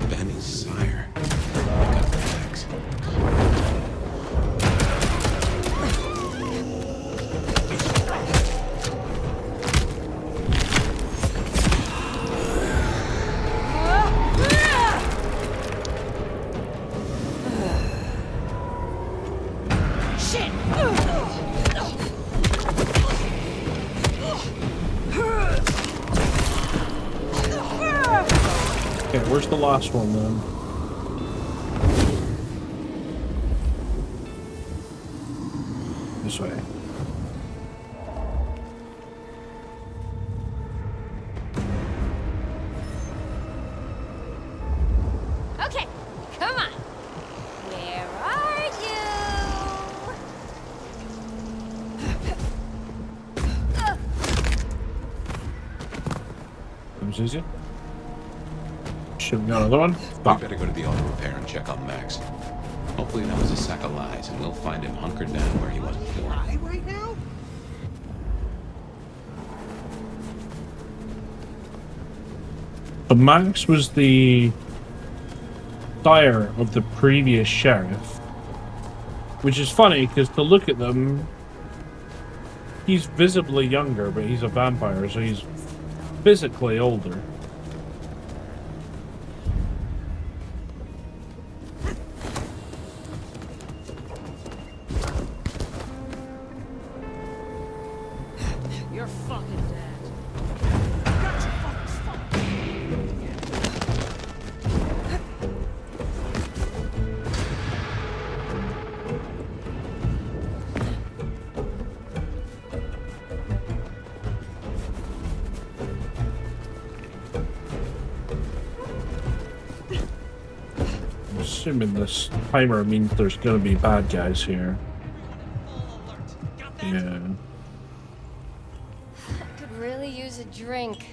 Benny's sire. Got the facts. Shit! Okay, where's the last one then? This way. Okay, come on! Where are you? That was easy. Should we got another one? We Fuck. better go to the auto repair and check on Max. Hopefully that was a sack of lies, and we'll find him hunkered down where he was before. Right now? But Max was the sire of the previous sheriff. Which is funny, because to look at them, he's visibly younger, but he's a vampire, so he's physically older. You're fucking dead. I'm assuming this timer means there's gonna be bad guys here. Yeah. Could really use a drink.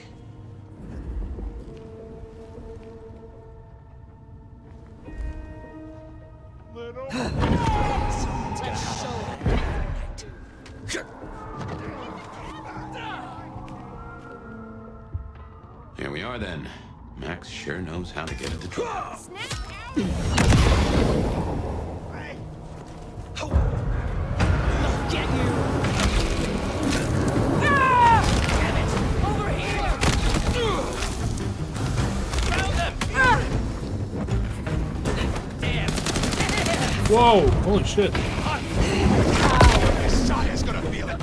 Here we are then. Max sure knows how to get it to drop. Get you! Damn it! Over here! Round them! Damn! Whoa! Holy shit! Messiah's gonna feel it.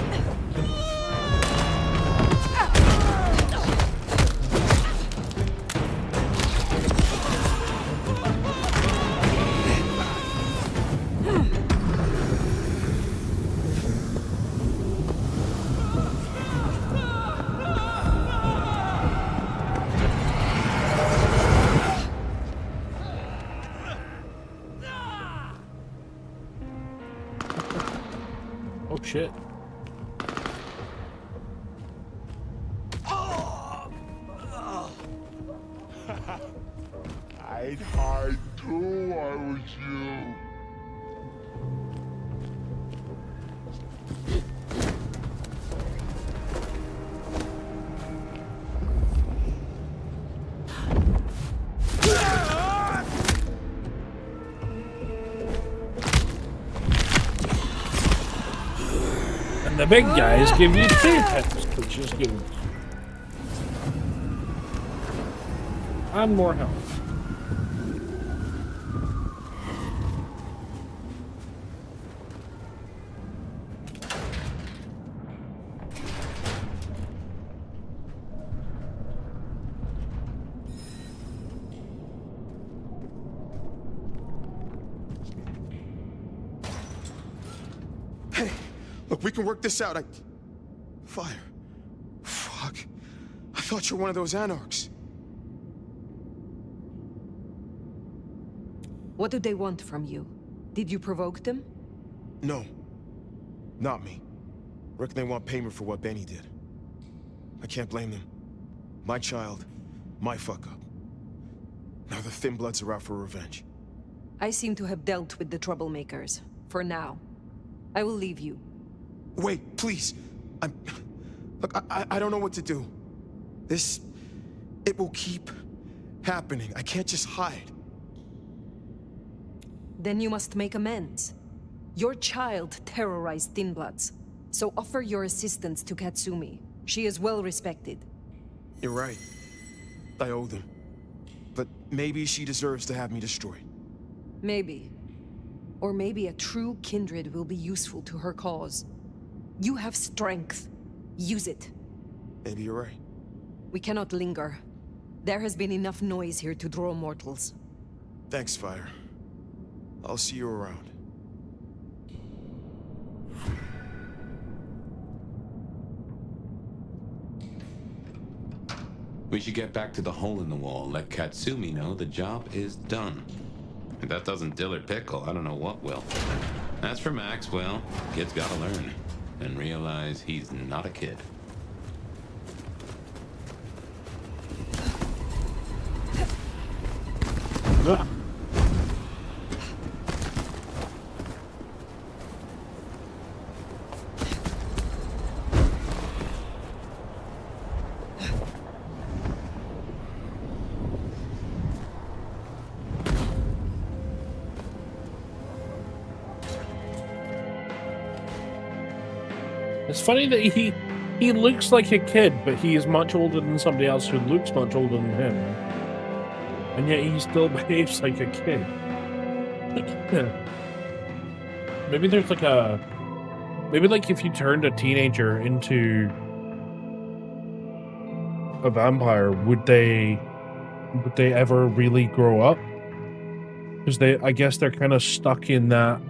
Oh shit. I'd hide too, I was you. And the big guys give you 2 tips, which is good. And more health. Hey, look, we can work this out. Fire. Fuck. I thought you were one of those anarchs. What do they want from you? Did you provoke them? No. Not me. Reckon they want payment for what Benny did. I can't blame them. My child, my fuck up. Now the Thin Bloods are out for revenge. I seem to have dealt with the troublemakers. For now. I will leave you. Wait, please. Look, I don't know what to do. It will keep happening. I can't just hide. Then you must make amends. Your child terrorized Thin Bloods, so offer your assistance to Katsumi. She is well respected. You're right. I owe them. But maybe she deserves to have me destroyed. Maybe. Or maybe a true kindred will be useful to her cause. You have strength. Use it. Maybe you're right. We cannot linger. There has been enough noise here to draw mortals. Thanks, Fire. I'll see you around. We should get back to the hole in the wall. Let Katsumi know the job is done. If that doesn't Dillard pickle, I don't know what will. As for Max, well, kid's gotta learn. And realize he's not a kid. It's funny that he looks like a kid, but he is much older than somebody else who looks much older than him. And yet he still behaves like a kid. Maybe there's like a... Maybe like if you turned a teenager into a vampire, would they ever really grow up? Because I guess they're kind of stuck in that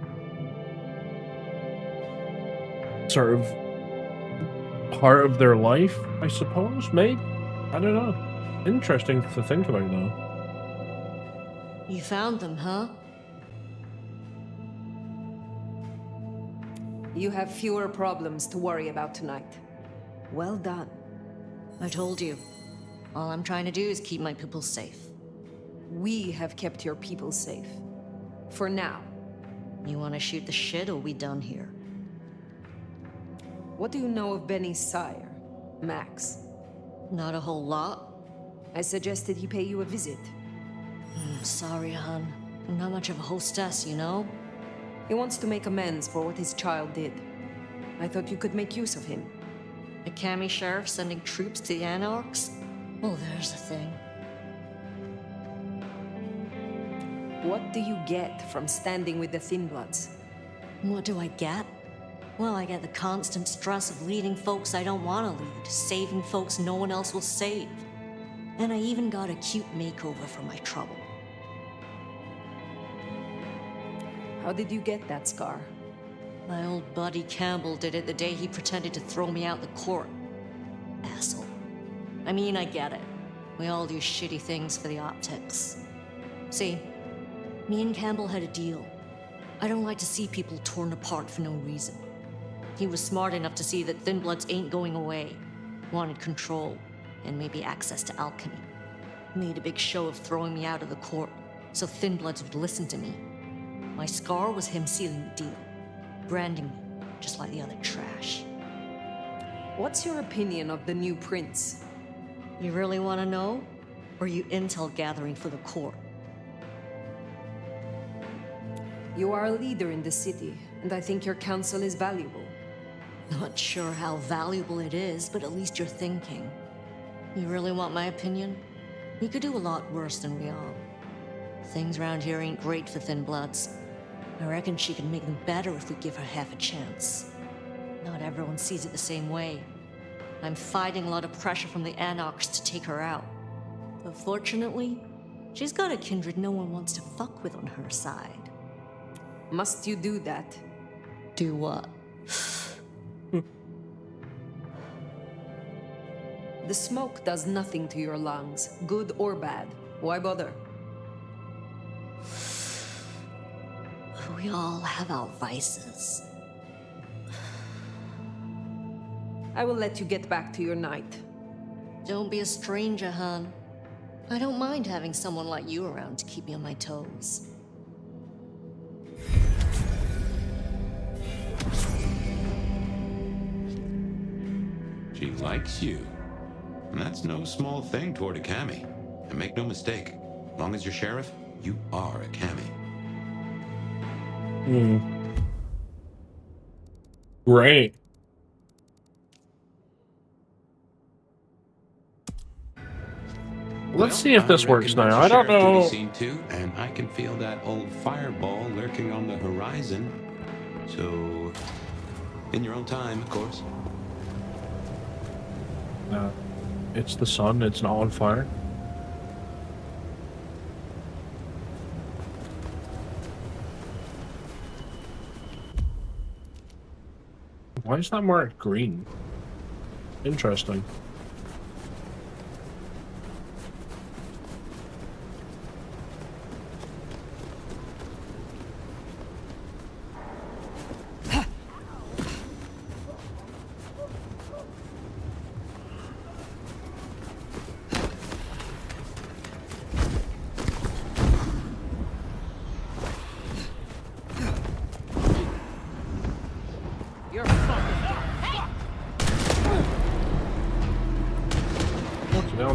sort of part of their life, I suppose, maybe? I don't know. Interesting to think about, though. You found them, huh? You have fewer problems to worry about tonight. Well done. I told you. All I'm trying to do is keep my people safe. We have kept your people safe. For now. You want to shoot the shit, or we done here? What do you know of Benny's sire, Max? Not a whole lot. I suggested he pay you a visit. Sorry, hon. I'm not much of a hostess, you know? He wants to make amends for what his child did. I thought you could make use of him. A Cammy sheriff sending troops to the Anarchs? Well, there's the thing. What do you get from standing with the Thin Bloods? What do I get? Well, I get the constant stress of leading folks I don't want to lead, saving folks no one else will save. And I even got a cute makeover for my trouble. How did you get that scar? My old buddy Campbell did it the day he pretended to throw me out the court. Asshole. I mean, I get it. We all do shitty things for the optics. See, me and Campbell had a deal. I don't like to see people torn apart for no reason. He was smart enough to see that Thin Bloods ain't going away. Wanted control, and maybe access to alchemy. Made a big show of throwing me out of the court, so Thin Bloods would listen to me. My scar was him sealing the deal. Branding me, just like the other trash. What's your opinion of the new prince? You really want to know? Or are you intel gathering for the court? You are a leader in the city, and I think your counsel is valuable. Not sure how valuable it is, but at least you're thinking. You really want my opinion? We could do a lot worse than we are. Things around here ain't great for Thin Bloods. I reckon she can make them better if we give her half a chance. Not everyone sees it the same way. I'm fighting a lot of pressure from the Anarchs to take her out. But fortunately, she's got a kindred no one wants to fuck with on her side. Must you do that? Do what? The smoke does nothing to your lungs, good or bad. Why bother? We all have our vices. I will let you get back to your night. Don't be a stranger, hon. I don't mind having someone like you around to keep me on my toes. She likes you. And that's no small thing toward a Cammy. And make no mistake, as long as you're sheriff, you are a Cammy. Great. Let's see if this works now. I don't know. Scene 2, and I can feel that old fireball lurking on the horizon. So, in your own time, of course. It's the sun. It's not on fire. Why is that marked green? Interesting.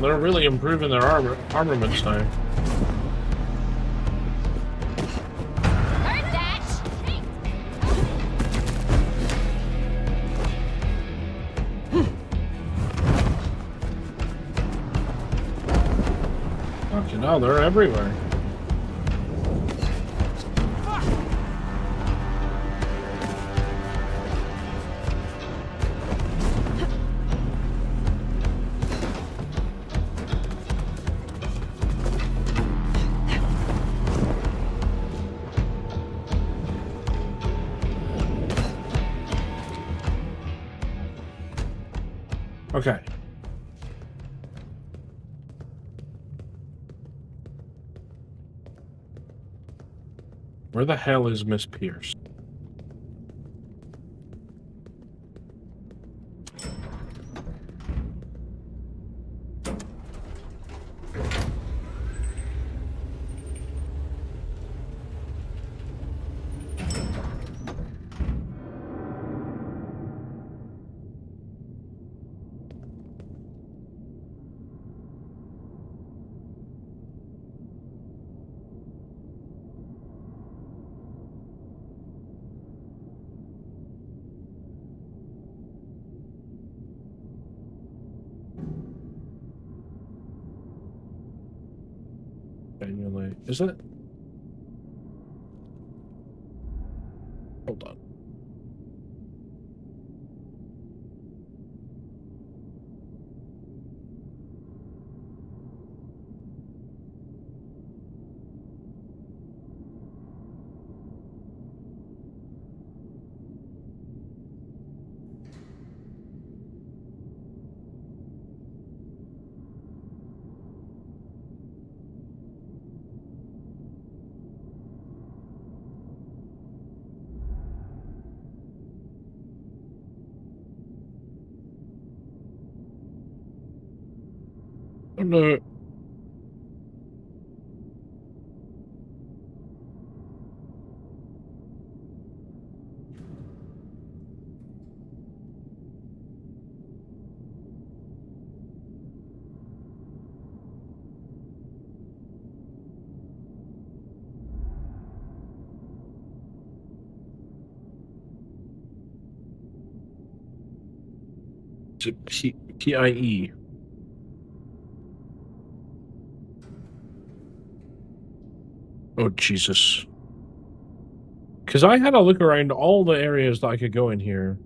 They're really improving their armaments now. No, they're everywhere. Okay. Where the hell is Miss Pierce? Genuinely, is it? Hold on. Oh no. PIE. Oh, Jesus. Because I had to look around all the areas that I could go in here.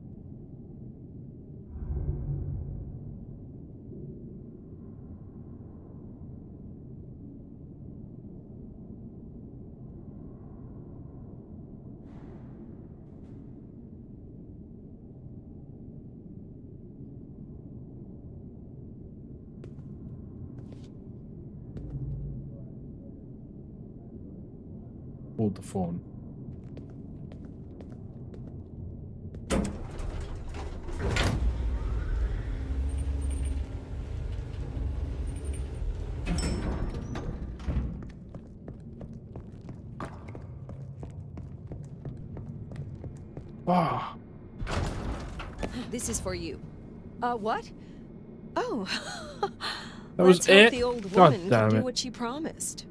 Hold the phone. Ah. This is for you. What? Oh. That was Let's hope it? the old God woman damn can it. do what she promised.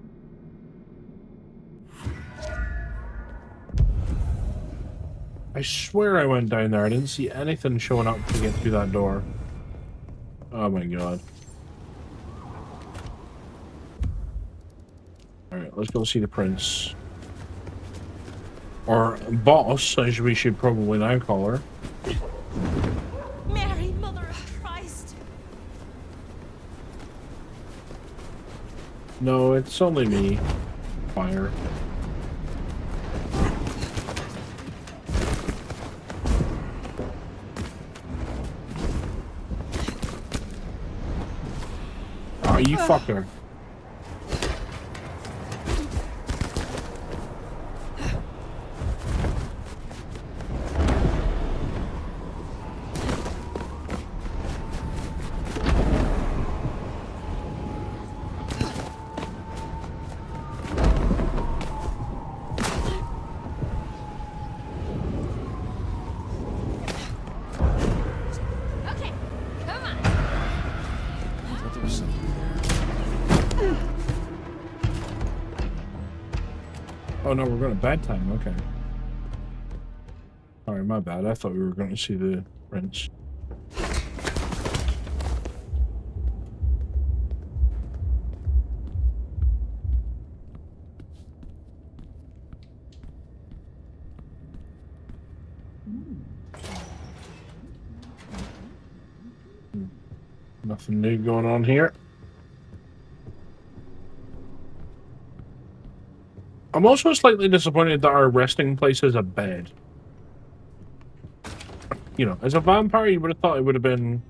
I swear I went down there. I didn't see anything showing up to get through that door. Oh my god. Alright, let's go see the prince. Or boss, as we should probably now call her. Mary, Mother of Christ! No, it's only me. Fire. Oh, you fucker. Okay, come on. Oh no, we're going to bad time. Okay. Alright, my bad. I thought we were going to see the prince. Nothing new going on here. I'm also slightly disappointed that our resting place is a bed. You know, as a vampire, you would have thought it would have been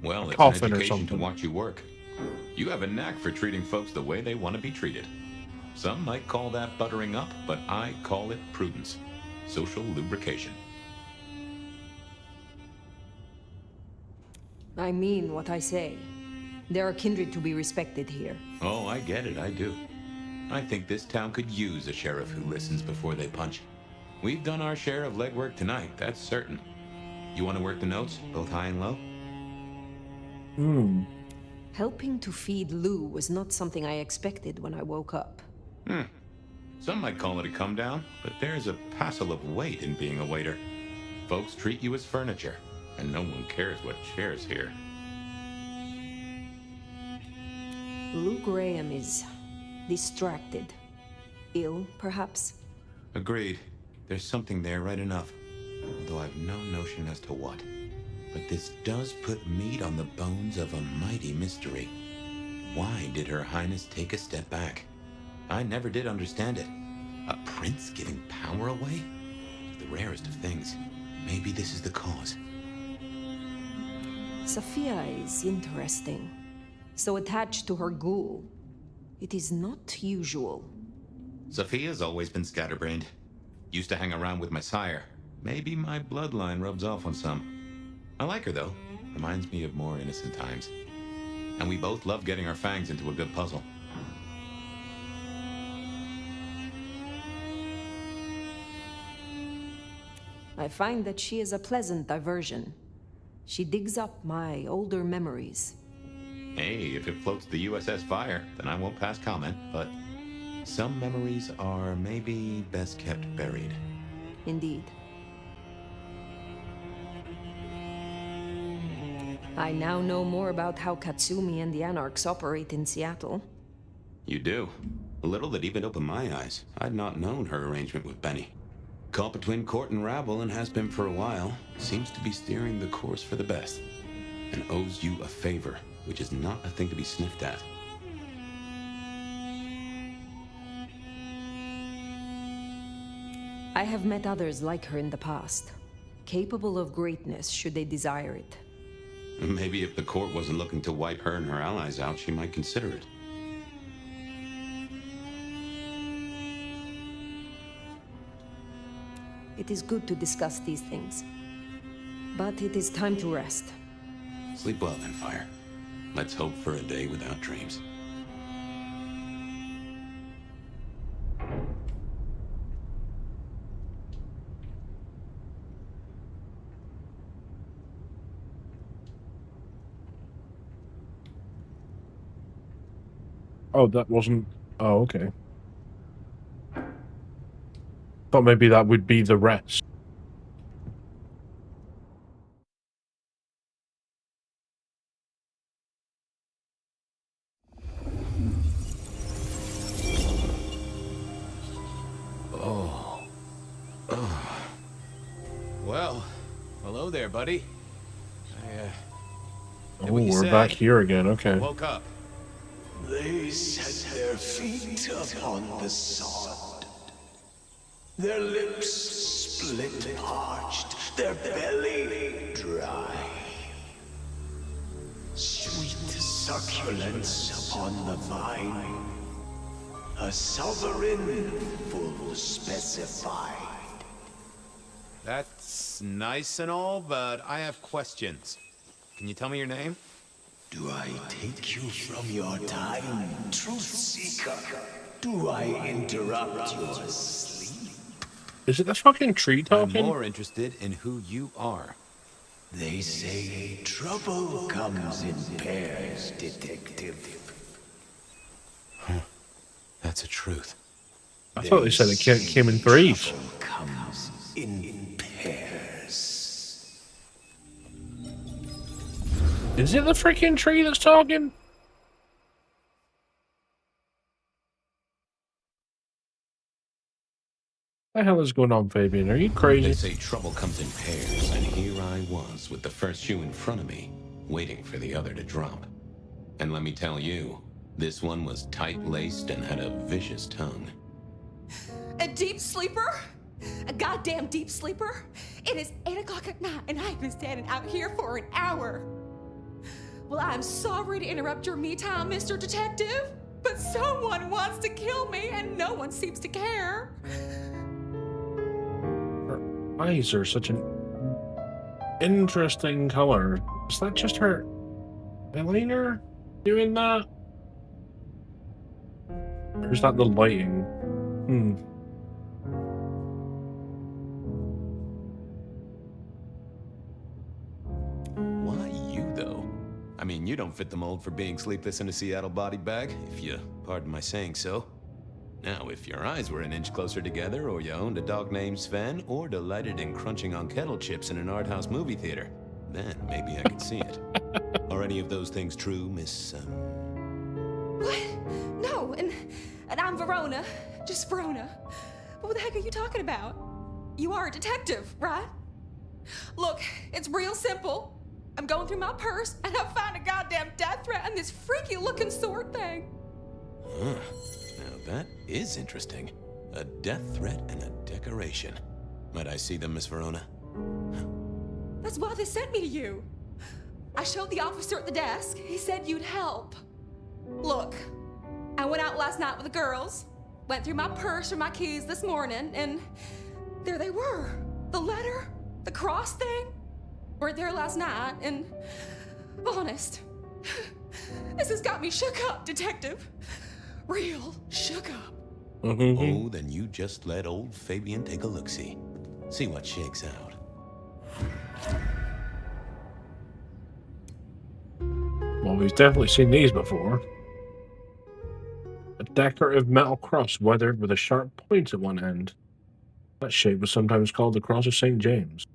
Well, a it's an coffin or education to something. watch you work. You have a knack for treating folks the way they want to be treated. Some might call that buttering up, but I call it prudence. Social lubrication. I mean what I say. There are kindred to be respected here. Oh, I get it, I do. I think this town could use a sheriff who listens before they punch. We've done our share of legwork tonight, that's certain. You want to work the notes, both high and low? Helping to feed Lou was not something I expected when I woke up. Some might call it a come down, but there's a passel of weight in being a waiter. Folks treat you as furniture, and no one cares what shares here. Lou Graham is distracted. Ill, perhaps? Agreed. There's something there right enough, although I've no notion as to what. But this does put meat on the bones of a mighty mystery. Why did Her Highness take a step back? I never did understand it. A prince giving power away? The rarest of things. Maybe this is the cause. Sophia is interesting. So attached to her ghoul. It is not usual. Sophia's always been scatterbrained. Used to hang around with my sire. Maybe my bloodline rubs off on some. I like her, though. Reminds me of more innocent times. And we both love getting our fangs into a good puzzle. I find that she is a pleasant diversion. She digs up my older memories. Hey, if it floats the USS Fire, then I won't pass comment, but some memories are maybe best kept buried. Indeed. I now know more about how Katsumi and the Anarchs operate in Seattle. You do. A little that even opened my eyes. I'd not known her arrangement with Benny. Caught between court and rabble and has been for a while. Seems to be steering the course for the best. And owes you a favor, which is not a thing to be sniffed at. I have met others like her in the past. Capable of greatness should they desire it. Maybe if the court wasn't looking to wipe her and her allies out, she might consider it. It is good to discuss these things. But it is time to rest. Sleep well then, Fire. Let's hope for a day without dreams. Oh, that wasn't... Oh, okay. Thought maybe that would be the rest. Well, hello there, buddy. Oh, we're back here again, okay. Woke up. They set their feet upon the sod. Their lips split parched, their belly dry. Sweet succulence upon the vine. A sovereign full specified. That's nice and all, but I have questions. Can you tell me your name? Do I take you from your time, truth seeker? Do I interrupt your sleep? Is it the fucking tree talking? I'm more interested in who you are. They say trouble comes in pairs, detective. Huh. That's a truth. I thought they said it came in threes. Trouble comes in pairs. Is it the freaking tree that's talking? What the hell is going on, Fabian? Are you crazy? They say trouble comes in pairs, and here I was with the first shoe in front of me, waiting for the other to drop. And let me tell you, this one was tight-laced and had a vicious tongue. A deep sleeper? A goddamn deep sleeper? It is 8 o'clock at night and I've been standing out here for an hour. Well, I'm sorry to interrupt your me time, Mr. Detective, but someone wants to kill me and no one seems to care. Her eyes are such an interesting color. Is that just her eyeliner doing that? Or is that the lighting? Why you, though? I mean, you don't fit the mold for being sleepless in a Seattle body bag, if you pardon my saying so. Now, if your eyes were an inch closer together, or you owned a dog named Sven, or delighted in crunching on kettle chips in an art house movie theater, then maybe I could see it. Are any of those things true, Miss, What? No, and I'm Verona. Just Verona. What the heck are you talking about? You are a detective, right? Look, it's real simple. I'm going through my purse and I find a goddamn death threat and this freaky looking sword thing. Huh. Now that is interesting. A death threat and a decoration. Might I see them, Miss Verona? That's why they sent me to you. I showed the officer at the desk. He said you'd help. Look, I went out last night with the girls, went through my purse for my keys this morning, and there they were. The letter, the cross thing, were there last night, and honest, this has got me shook up, Detective. Real shook up. Oh, then you just let old Fabian take a look-see. See what shakes out. Well, we've definitely seen these before. A decorative metal cross weathered with a sharp point at one end. That shape was sometimes called the Cross of St. James.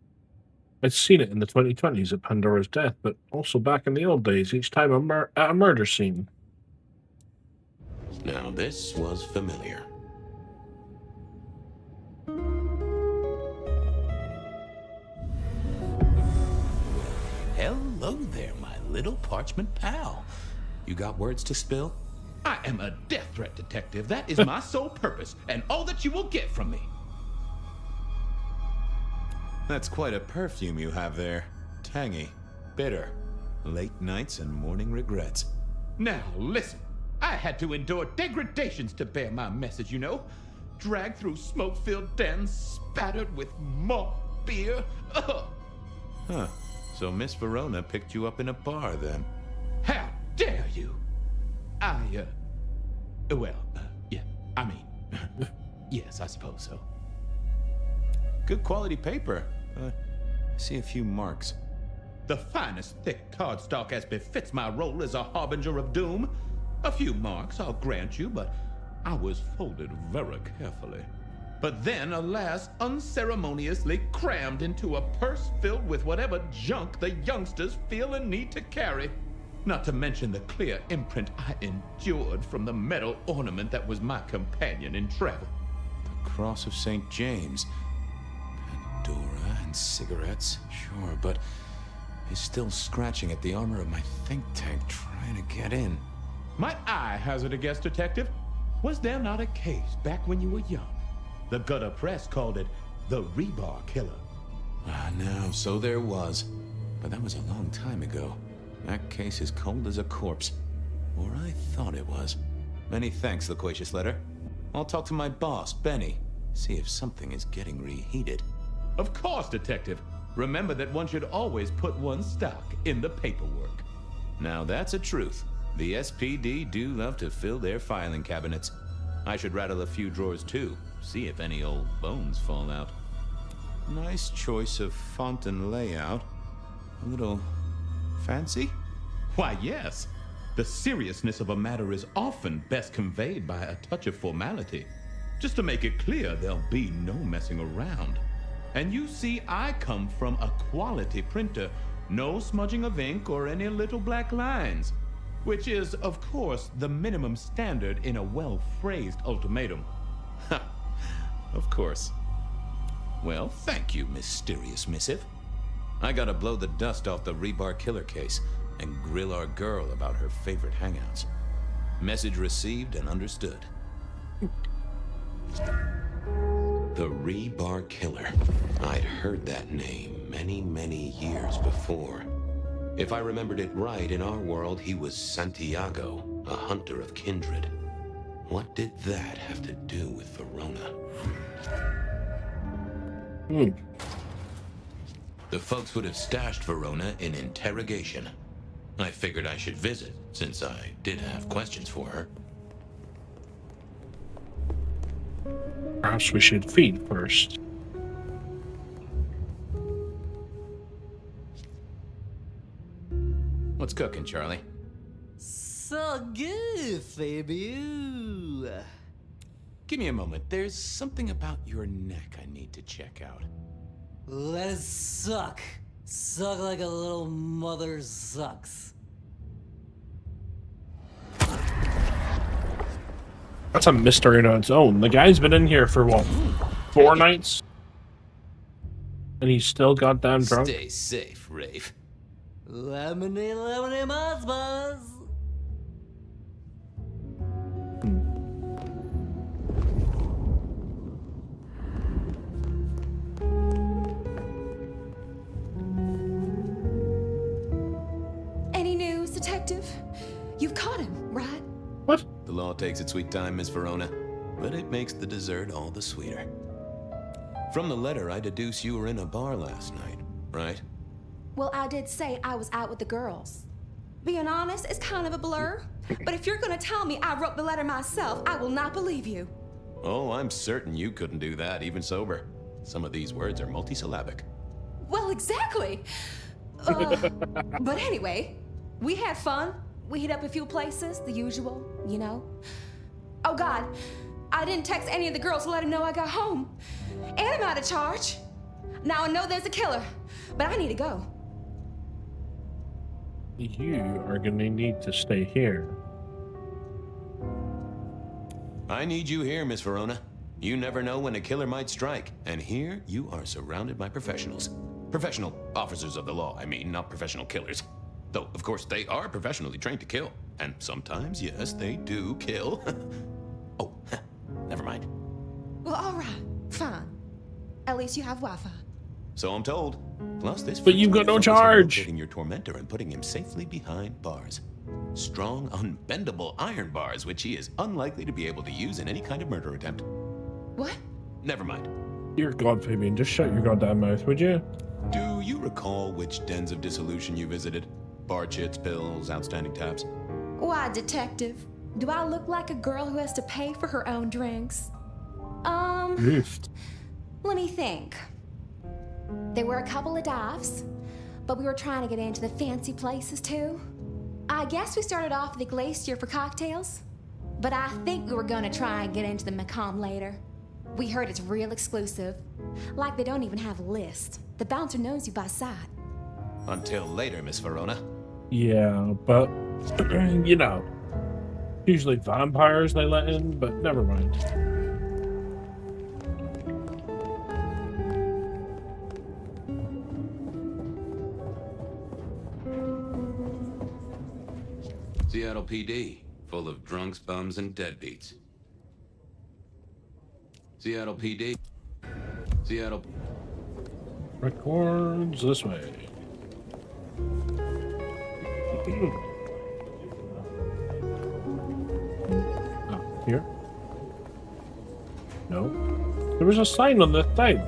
I'd seen it in the 2020s at Pandora's death, but also back in the old days, each time at a murder scene. Now this was familiar. Hello there, my little parchment pal. You got words to spill? I am a death threat detective. That is my sole purpose, and all that you will get from me. That's quite a perfume you have there. Tangy, bitter, late nights and morning regrets. Now, listen. I had to endure degradations to bear my message, you know. Dragged through smoke-filled dens, spattered with malt beer. Ugh. Huh. So Miss Verona picked you up in a bar, then? How dare you? Yeah, I mean, yes, I suppose so. Good quality paper. I see a few marks. The finest thick cardstock as befits my role as a harbinger of doom. A few marks, I'll grant you, but I was folded very carefully. But then, alas, unceremoniously crammed into a purse filled with whatever junk the youngsters feel a need to carry. Not to mention the clear imprint I endured from the metal ornament that was my companion in travel. The Cross of St. James. Pandora and cigarettes, sure, but he's still scratching at the armor of my think tank trying to get in. Might I hazard a guess, Detective? Was there not a case back when you were young? The gutter press called it the Rebar Killer. No, so there was. But that was a long time ago. That case is cold as a corpse. Or I thought it was. Many thanks, loquacious letter. I'll talk to my boss, Benny. See if something is getting reheated. Of course, Detective. Remember that one should always put one's stock in the paperwork. Now that's a truth. The SPD do love to fill their filing cabinets. I should rattle a few drawers too, see if any old bones fall out. Nice choice of font and layout. A little fancy? Why, yes. The seriousness of a matter is often best conveyed by a touch of formality. Just to make it clear, there'll be no messing around. And you see, I come from a quality printer. No smudging of ink or any little black lines. Which is, of course, the minimum standard in a well-phrased ultimatum. Ha! Of course. Well, thank you, mysterious missive. I gotta blow the dust off the rebar killer case and grill our girl about her favorite hangouts. Message received and understood. The Rebar Killer. I'd heard that name many, many years before. If I remembered it right, in our world, he was Santiago, a hunter of kindred. What did that have to do with Verona? The folks would have stashed Verona in interrogation. I figured I should visit, since I did have questions for her. Perhaps we should feed first. What's cooking, Charlie? So good, Fabiu. Give me a moment. There's something about your neck I need to check out. Let it suck. Suck like a little mother sucks. That's a mystery on its own. The guy's been in here for what, 4 nights? And he's still goddamn drunk? Stay safe, Rafe. Lemonade, lemonade, buzz, buzz. Any news, detective? You've caught him, right? What? The law takes its sweet time, Miss Verona, but it makes the dessert all the sweeter. From the letter, I deduce you were in a bar last night, right? Well, I did say I was out with the girls. Being honest, it's kind of a blur. But if you're gonna tell me I wrote the letter myself, I will not believe you. Oh, I'm certain you couldn't do that, even sober. Some of these words are multisyllabic. Well, exactly. But anyway, we had fun. We hit up a few places, the usual, you know. Oh God, I didn't text any of the girls to let them know I got home. And I'm out of charge. Now I know there's a killer, but I need to go. You are gonna need to stay here. I need you here, Miss Verona. You never know when a killer might strike, and here you are surrounded by professionals. Professional officers of the law, I mean, not professional killers. Though, of course, they are professionally trained to kill. And sometimes, yes, they do kill. Oh, never mind. Well, all right, fine. At least you have Wi-Fi. So I'm told. Plus, this. But you've got no charge. Getting your tormentor and putting him safely behind bars. Strong, unbendable iron bars, which he is unlikely to be able to use in any kind of murder attempt. What? Never mind. Dear God, Fabian, just shut your goddamn mouth, would you? Do you recall which dens of dissolution you visited? Bar chits, pills, outstanding taps? Why, detective? Do I look like a girl who has to pay for her own drinks? Let me think. There were a couple of dives, but we were trying to get into the fancy places too. I guess we started off at the Glacier for cocktails, but I think we were gonna try and get into the Macomb later. We heard it's real exclusive. Like they don't even have a list. The bouncer knows you by sight. Until later, Miss Verona. Yeah, but, you know, usually vampires they let in, but never mind. Seattle PD, full of drunks, bums, and deadbeats. Seattle PD. Seattle. Records this way. Oh, here? No. There was a sign on the thing.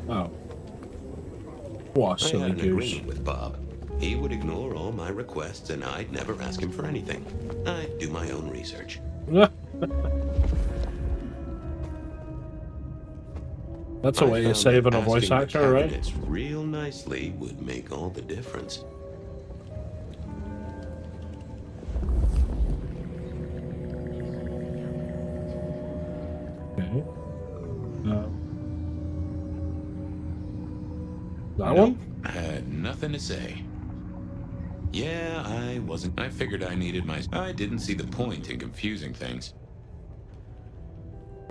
Oh. What, I silly had an goose. agreement with Bob. He would ignore all my requests, and I'd never ask him for anything. I'd do my own research. That's a way of saving a voice actor, right? It's real nicely would make all the difference. Okay. That one? I had nothing to say. Yeah, I figured I needed I didn't see the point in confusing things.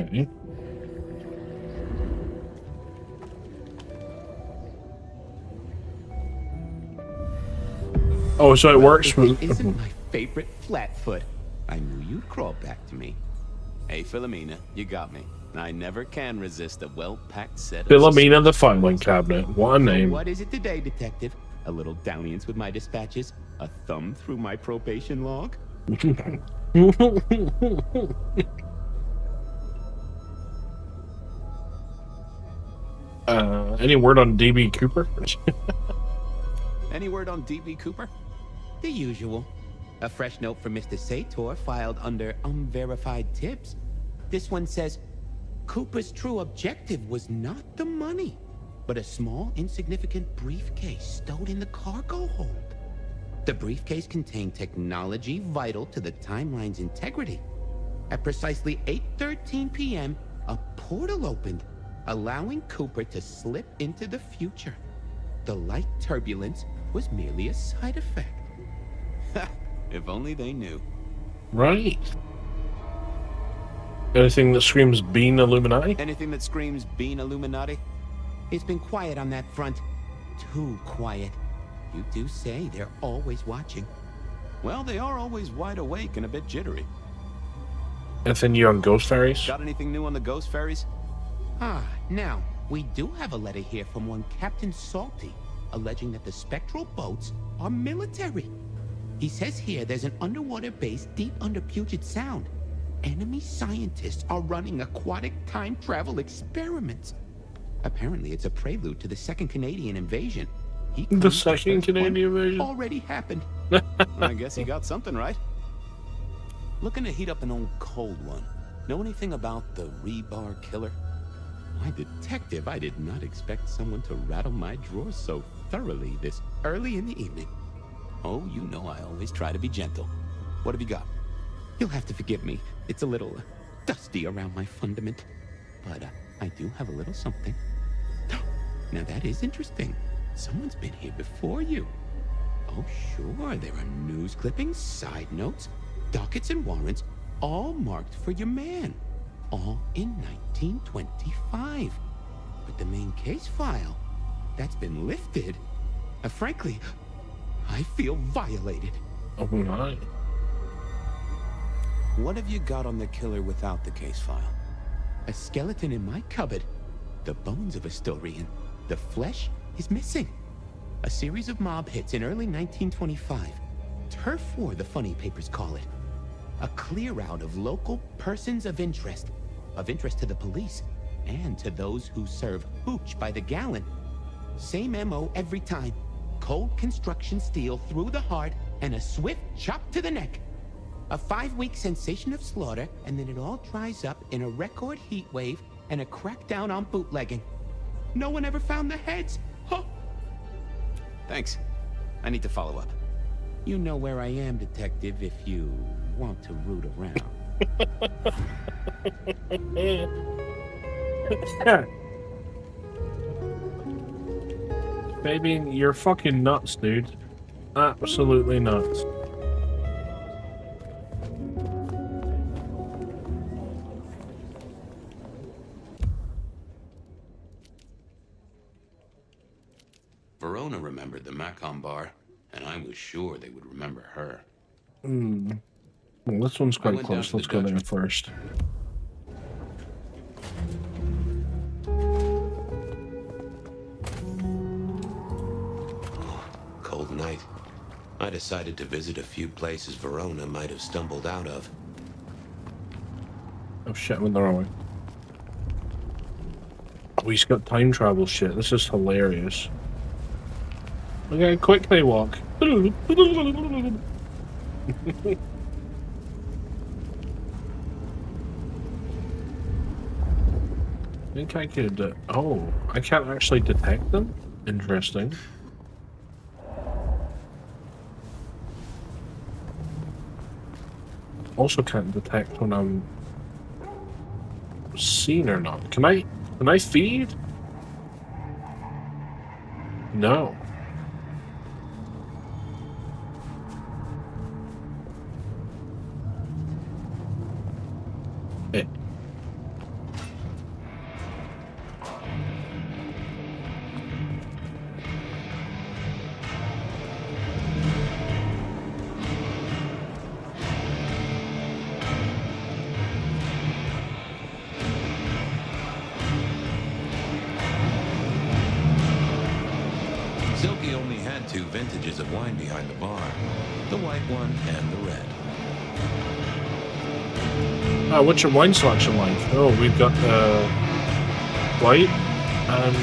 Okay. Oh, so it works with... Isn't my favorite Flatfoot. I knew you'd crawl back to me. Hey, Philomena, you got me. I never can resist a well-packed set of... Philomena the filing cabinet. What a name. What is it today, detective? A little dalliance with my dispatches? A thumb through my probation log? Any word on DB Cooper? Any word on DB Cooper? The usual. A fresh note from Mr. Sator filed under unverified tips. This one says, Cooper's true objective was not the money, but a small, insignificant briefcase stowed in the cargo hold. The briefcase contained technology vital to the timeline's integrity. At precisely 8:13 p.m., a portal opened, allowing Cooper to slip into the future. The light turbulence was merely a side effect. If only they knew. Right. Anything that screams Bean Illuminati? Anything that screams Bean Illuminati? It's been quiet on that front. Too quiet. You do say they're always watching. Well, they are always wide awake and a bit jittery. Anything new on Ghost Fairies? Got anything new on the Ghost Fairies? Now, we do have a letter here from one Captain Salty, alleging that the spectral boats are military. He says here there's an underwater base deep under Puget Sound. Enemy scientists are running aquatic time travel experiments. Apparently, it's a prelude to the second Canadian invasion. The second Canadian invasion? Already happened. I guess he got something right. Looking to heat up an old cold one. Know anything about the rebar killer? Why, detective, I did not expect someone to rattle my drawers so thoroughly this early in the evening. Oh, you know I always try to be gentle. What have you got? You'll have to forgive me. It's a little dusty around my fundament. But I do have a little something. Now that is interesting. Someone's been here before you. Oh, sure, there are news clippings, side notes, dockets and warrants, all marked for your man. All in 1925. But the main case file, that's been lifted. Frankly, I feel violated. Oh my. What have you got on the killer without the case file? A skeleton in my cupboard. The bones of a Storian. The flesh is missing. A series of mob hits in early 1925. Turf war, the funny papers call it. A clear out of local persons of interest to the police, and to those who serve hooch by the gallon. Same MO every time. Cold construction steel through the heart, and a swift chop to the neck. A 5-week sensation of slaughter, and then it all dries up in a record heat wave and a crackdown on bootlegging. No one ever found the heads. Huh. Thanks. I need to follow up. You know where I am, detective, if you want to root around. Baby, you're fucking nuts, dude. Absolutely nuts. Verona remembered the Macon bar, and I was sure they would remember her. Well, this one's quite close. Let's go there first. Cold night. I decided to visit a few places Verona might have stumbled out of. Oh shit, I went the wrong way. Oh, he's got time travel shit. This is hilarious. Okay, quickly walk. I think I could, oh, I can't actually detect them? Interesting. Also can't detect when I'm seen or not. Can I feed? No. had 2 vintages of wine behind the bar. The white one and the red. What's your wine selection like? Oh, we've got white and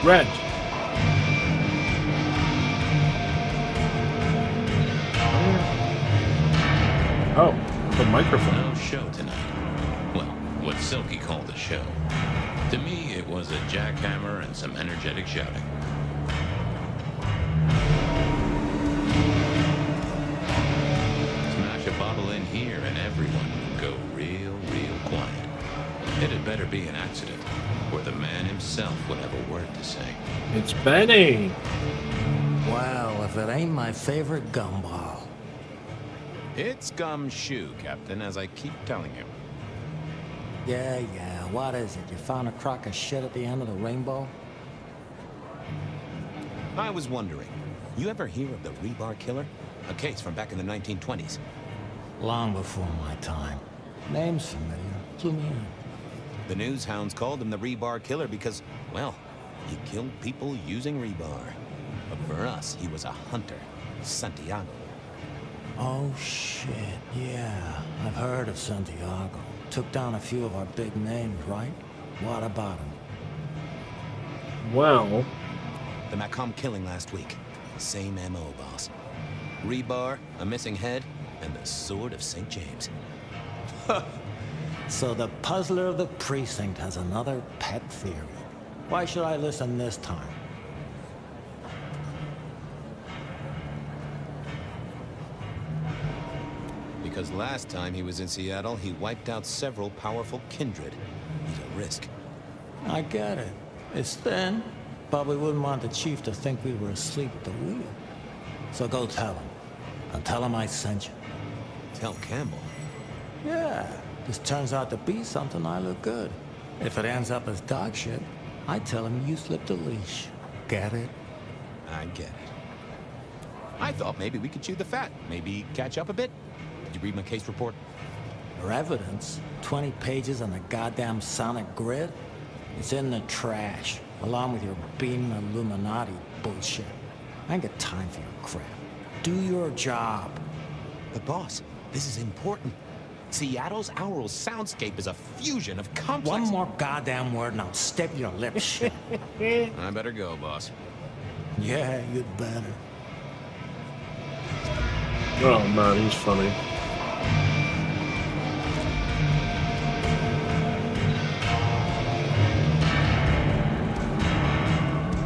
red. Oh, the microphone. No show tonight. Well, what Silky called a show. To me, it was a jackhammer and some energetic shouting. Smash a bottle in here and everyone would go real quiet. It had better be an accident, or the man himself would have a word to say. It's Benny. Well, if it ain't my favorite gumball. It's gumshoe, Captain, as I keep telling you. Yeah, what is it? You found a crock of shit at the end of the rainbow? I was wondering, you ever hear of the rebar killer? A case from back in the 1920s. Long before my time. Name's familiar. Clue me in. The news hounds called him the rebar killer because, well, he killed people using rebar. But for us, he was a hunter. Santiago. Oh, shit. Yeah, I've heard of Santiago. Took down a few of our big names, right? What about him? Well... The Macomb killing last week. Same M.O., boss. Rebar, a missing head, and the Sword of St. James. So the puzzler of the precinct has another pet theory. Why should I listen this time? Because last time he was in Seattle, he wiped out several powerful kindred. He's a risk. I get it. It's thin. Probably wouldn't want the chief to think we were asleep at the wheel. So go tell him. And tell him I sent you. Tell Campbell? Yeah. This turns out to be something I look good. If it ends up as dog shit, I tell him you slipped a leash. Get it? I get it. I thought maybe we could chew the fat. Maybe catch up a bit. Did you read my case report? Your evidence? 20 pages on a goddamn sonic grid? It's in the trash, along with your beam Illuminati bullshit. I ain't got time for your crap. Do your job. But boss, this is important. Seattle's aural soundscape is a fusion of complex... One more goddamn word and I'll step your lips shut. I better go, boss. Yeah, you'd better. Oh man, he's funny.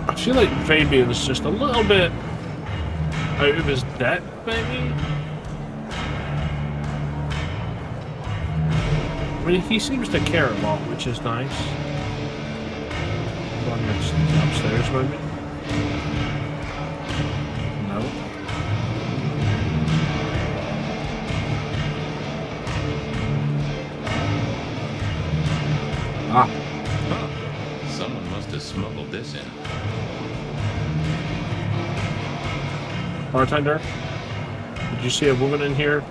I feel like Fabian's just a little bit out of his depth, maybe? I mean, he seems to care a lot, which is nice. One next upstairs, maybe? No. Ah. Huh. Someone must have smuggled this in. Bartender, did you see a woman in here?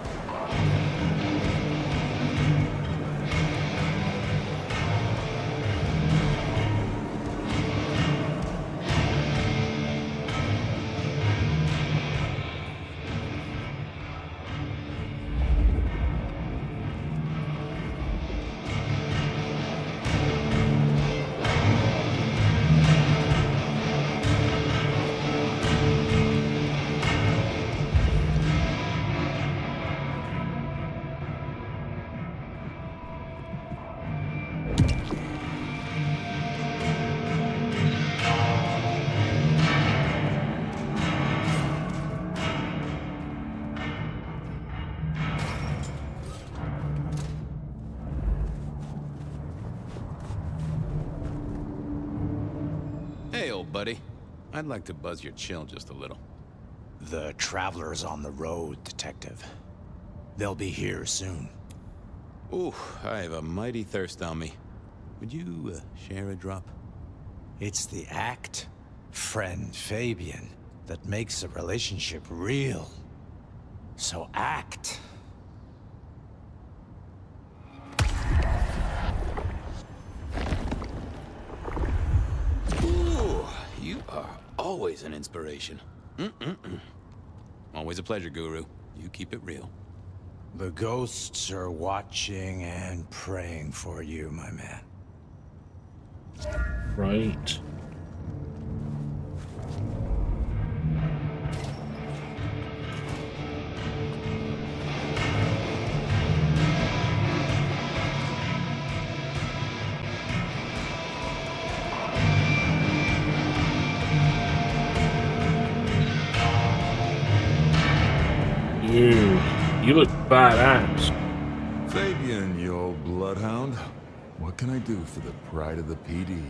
Hey, old buddy. I'd like to buzz your chill just a little. The Traveler's on the road, Detective. They'll be here soon. Ooh, I have a mighty thirst on me. Would you share a drop? It's the act, friend Fabian, that makes a relationship real. So act. Ooh, you are always always an inspiration. Always a pleasure, Guru. You keep it real. The ghosts are watching and praying for you, my man. Right. You look badass. Fabian, you old bloodhound. What can I do for the pride of the PD?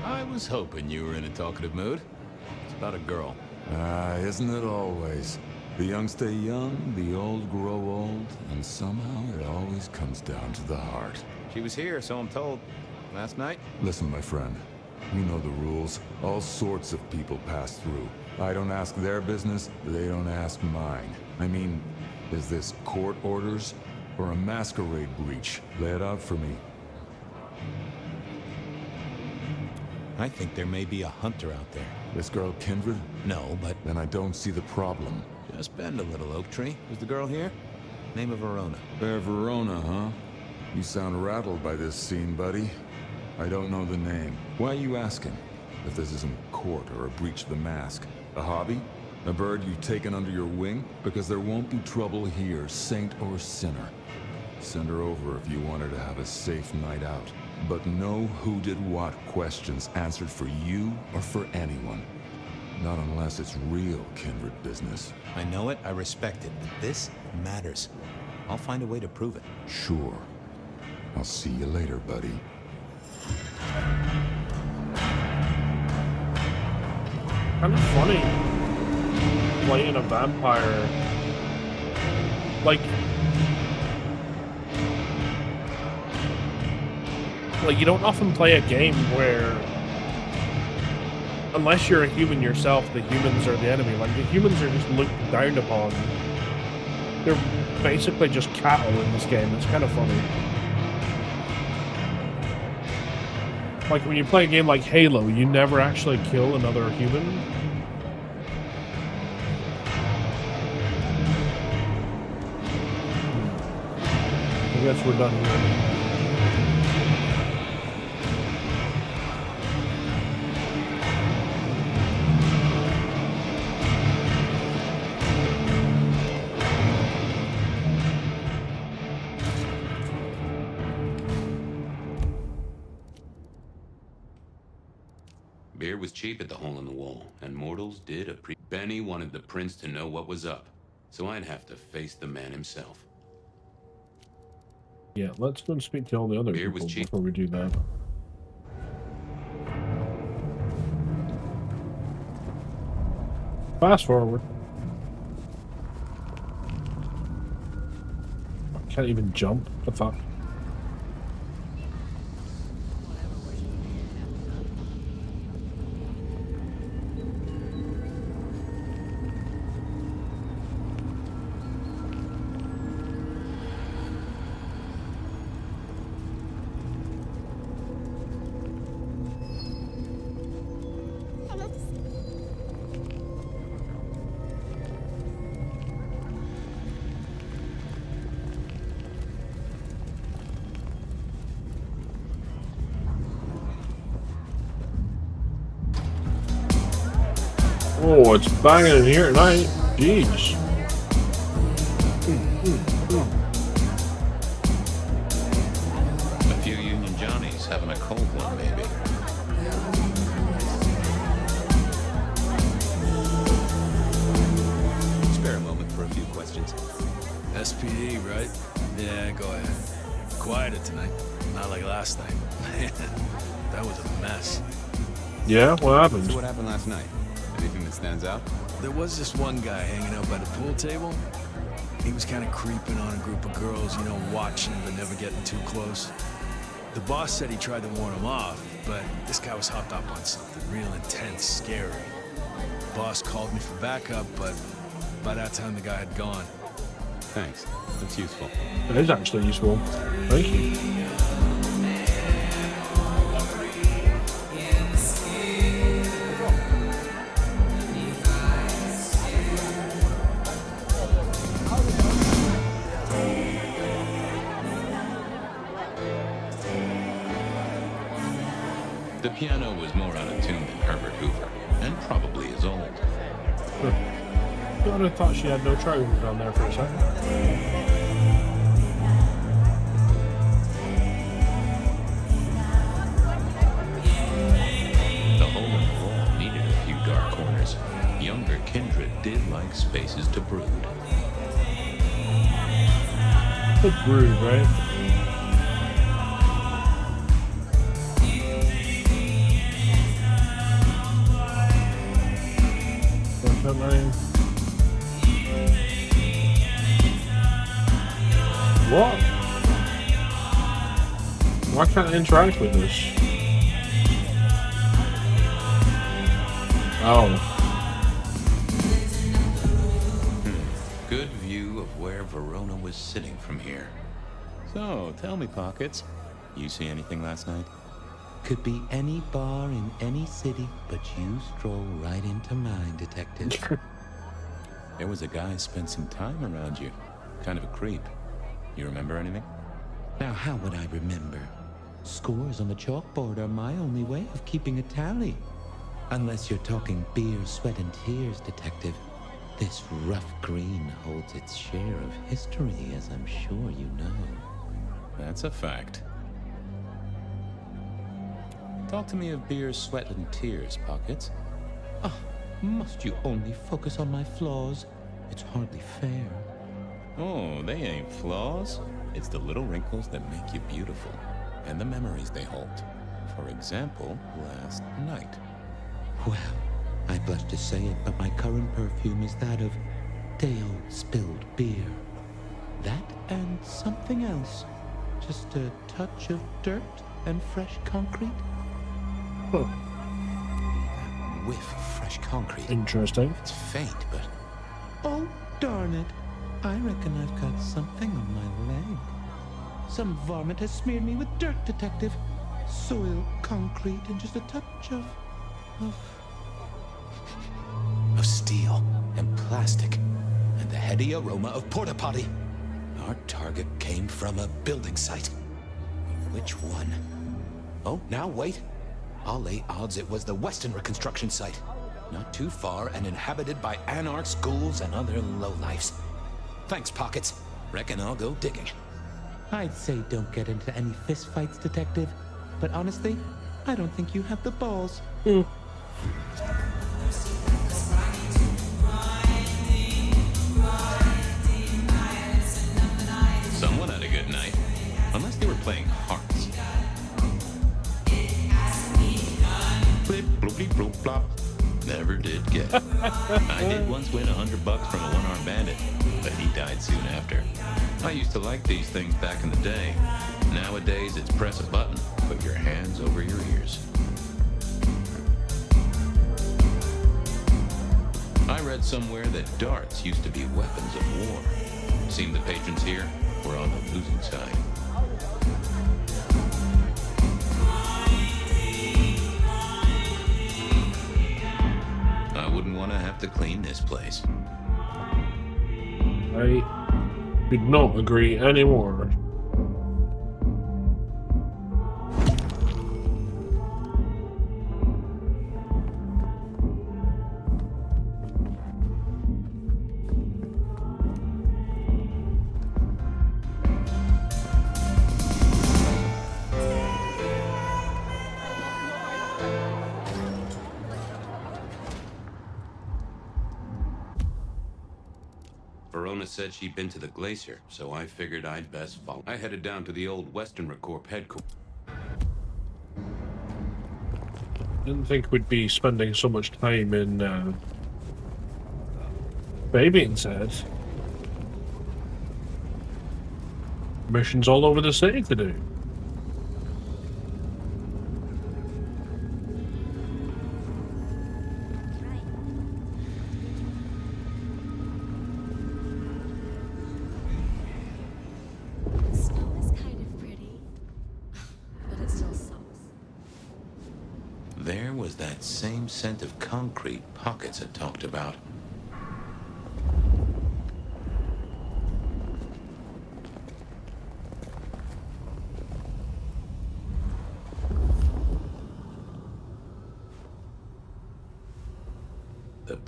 I was hoping you were in a talkative mood. It's about a girl. Isn't it always? The young stay young, the old grow old, and somehow it always comes down to the heart. She was here, so I'm told. Last night? Listen, my friend. You know the rules. All sorts of people pass through. I don't ask their business, they don't ask mine. I mean, is this court orders or a masquerade breach? Lay it out for me. I think there may be a hunter out there. This girl Kindred? No, but... Then I don't see the problem. Just bend a little, Oak Tree. Is the girl here? Name of Verona. Fair Verona, huh? You sound rattled by this scene, buddy. I don't know the name. Why are you asking? If this isn't court or a breach of the mask. A hobby? A bird you've taken under your wing? Because there won't be trouble here, saint or sinner. Send her over if you want her to have a safe night out. But no who did what questions answered for you or for anyone. Not unless it's real kindred business. I know it, I respect it, but this matters. I'll find a way to prove it. Sure. I'll see you later, buddy. Kind of funny playing a vampire. Like you don't often play a game where, unless you're a human yourself, the humans are the enemy. Like, the humans are just looked down upon. They're basically just cattle in this game. It's kind of funny. Like, when you play a game like Halo, you never actually kill another human. I guess we're done here. Beer was cheap at the hole in the wall, and mortals did Benny wanted the prince to know what was up, so I'd have to face the man himself. Yeah, let's go and speak to all the other people before we do that. Fast forward. I can't even jump. What the fuck? Oh, it's banging in here tonight. Jeez. A few Union Johnnies having a cold one, maybe. Spare a moment for a few questions. SPD, right? Yeah, go ahead. Quieter tonight. Not like last night. That was a mess. Yeah, what happened? So what happened last night? Anything that stands out? There was this one guy hanging out by the pool table. He was kind of creeping on a group of girls, you know, watching but never getting too close. The boss said he tried to warn him off, but this guy was hopped up on something real intense, scary. The boss called me for backup, but by that time the guy had gone. Thanks. That's useful. It is actually useful. Thank you. The piano was more out of tune than Herbert Hoover, and probably is old. I would have thought she had no trousers on there for a second. The hole in the wall needed a few dark corners. Younger kindred did like spaces to brood. The brood, right? What? Why can't I interact with this? Oh. Good view of where Verona was sitting from here. So, tell me, Pockets, you see anything last night? Could be any bar in any city, but you stroll right into mine, detective. There was a guy spent some time around you. Kind of a creep. You remember anything? Now, how would I remember? Scores on the chalkboard are my only way of keeping a tally. Unless you're talking beer, sweat, and tears, detective. This rough green holds its share of history, as I'm sure you know. That's a fact. Talk to me of beer, sweat, and tears, Pockets. Ah, must you only focus on my flaws? It's hardly fair. Oh, they ain't flaws. It's the little wrinkles that make you beautiful, and the memories they hold. For example, last night. Well, I blush to say it, but my current perfume is that of day-old spilled beer. That and something else. Just a touch of dirt and fresh concrete. Huh. That whiff of fresh concrete. Interesting. It's faint, but... Oh, darn it. I reckon I've got something on my leg. Some varmint has smeared me with dirt, detective. Soil, concrete, and just a touch of steel and plastic, and the heady aroma of porta potty. Our target came from a building site. Which one? Oh, now wait. I'll lay odds it was the Western reconstruction site. Not too far and inhabited by anarchs, ghouls, and other lowlifes. Thanks, Pockets. Reckon I'll go digging. I'd say don't get into any fistfights, detective. But honestly, I don't think you have the balls. Someone had a good night. Unless they were playing hearts. Flip, bloopy, bloop, flop. Never did get it. I did once win $100 from a one-armed bandit, but he died soon after. I used to like these things back in the day. Nowadays, it's press a button, put your hands over your ears. I read somewhere that darts used to be weapons of war. Seemed the patrons here were on the losing side. I wouldn't want to have to clean this place. I could not agree anymore. Verona said she'd been to the glacier, so I figured I'd best follow. I headed down to the old Western Recorp headquarters. Didn't think we'd be spending so much time in Fabian said. Missions all over the city to do. There was that same scent of concrete Pockets had talked about.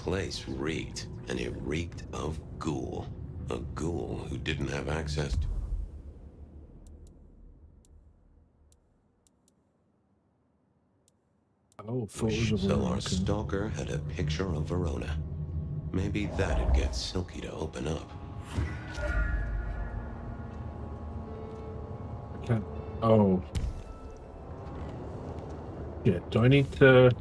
place reeked, and it reeked of ghoul. A ghoul who didn't have access to... Oh, photos of So our Verona. stalker had a picture of Verona. Maybe that'd get Silky to open up. Okay. Oh. Yeah, do I need to...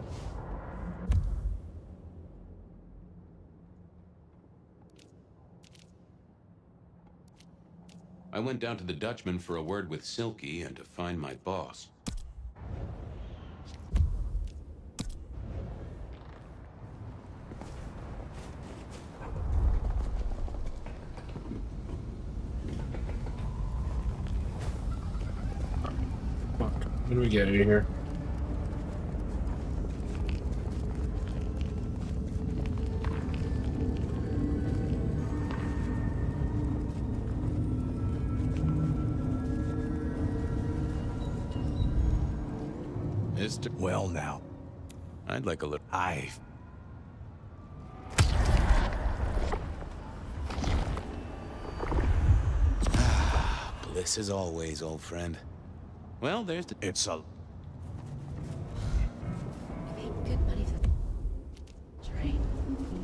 I went down to the Dutchman for a word with Silky and to find my boss. Fuck. How do we get out of here? Well, now. I'd like a little... Bliss as always, old friend. Well, there's the... It's a... I paid good money for that's right.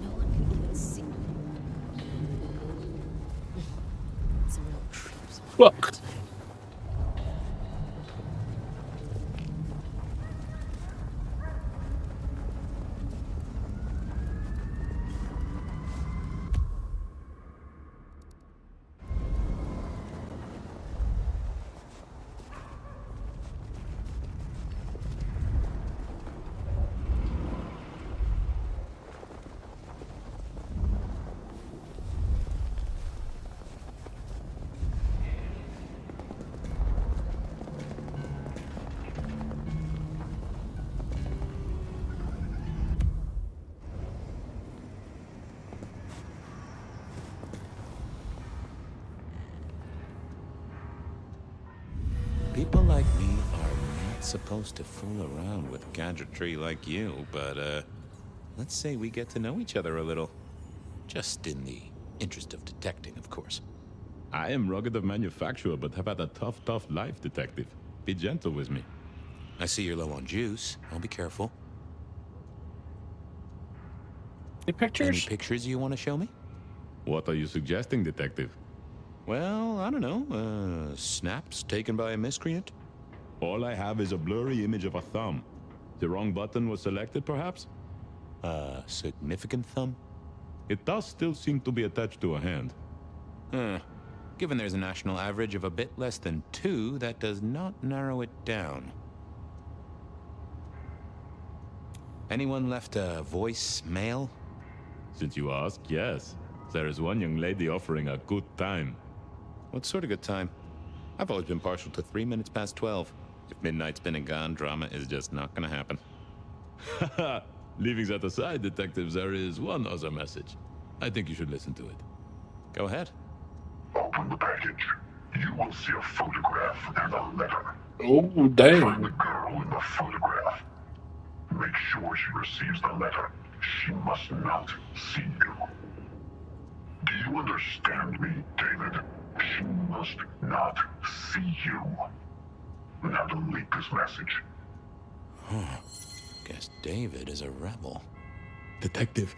No one can even see. Some real creeps. Fuck. People like me are not supposed to fool around with gadgetry like you, but, let's say we get to know each other a little. Just in the interest of detecting, of course. I am rugged of manufacture, but have had a tough life, detective. Be gentle with me. I see you're low on juice. I'll be careful. Any pictures? Any pictures you want to show me? What are you suggesting, detective? Well, I don't know. Snaps taken by a miscreant? All I have is a blurry image of a thumb. The wrong button was selected, perhaps? Significant thumb? It does still seem to be attached to a hand. Given there's a national average of a bit less than 2, that does not narrow it down. Anyone left a voicemail? Since you ask, yes. There is one young lady offering a good time. What sort of good time? I've always been partial to 3 minutes past 12. If midnight's been and gone, drama is just not gonna happen. Haha! Leaving that aside, detectives, there is one other message. I think you should listen to it. Go ahead. Open the package. You will see a photograph and a letter. Oh, dang. Find the girl in the photograph. Make sure she receives the letter. She must not see you. Do you understand me, David? She must not see you. Now delete this message. Guess David is a rebel. Detective,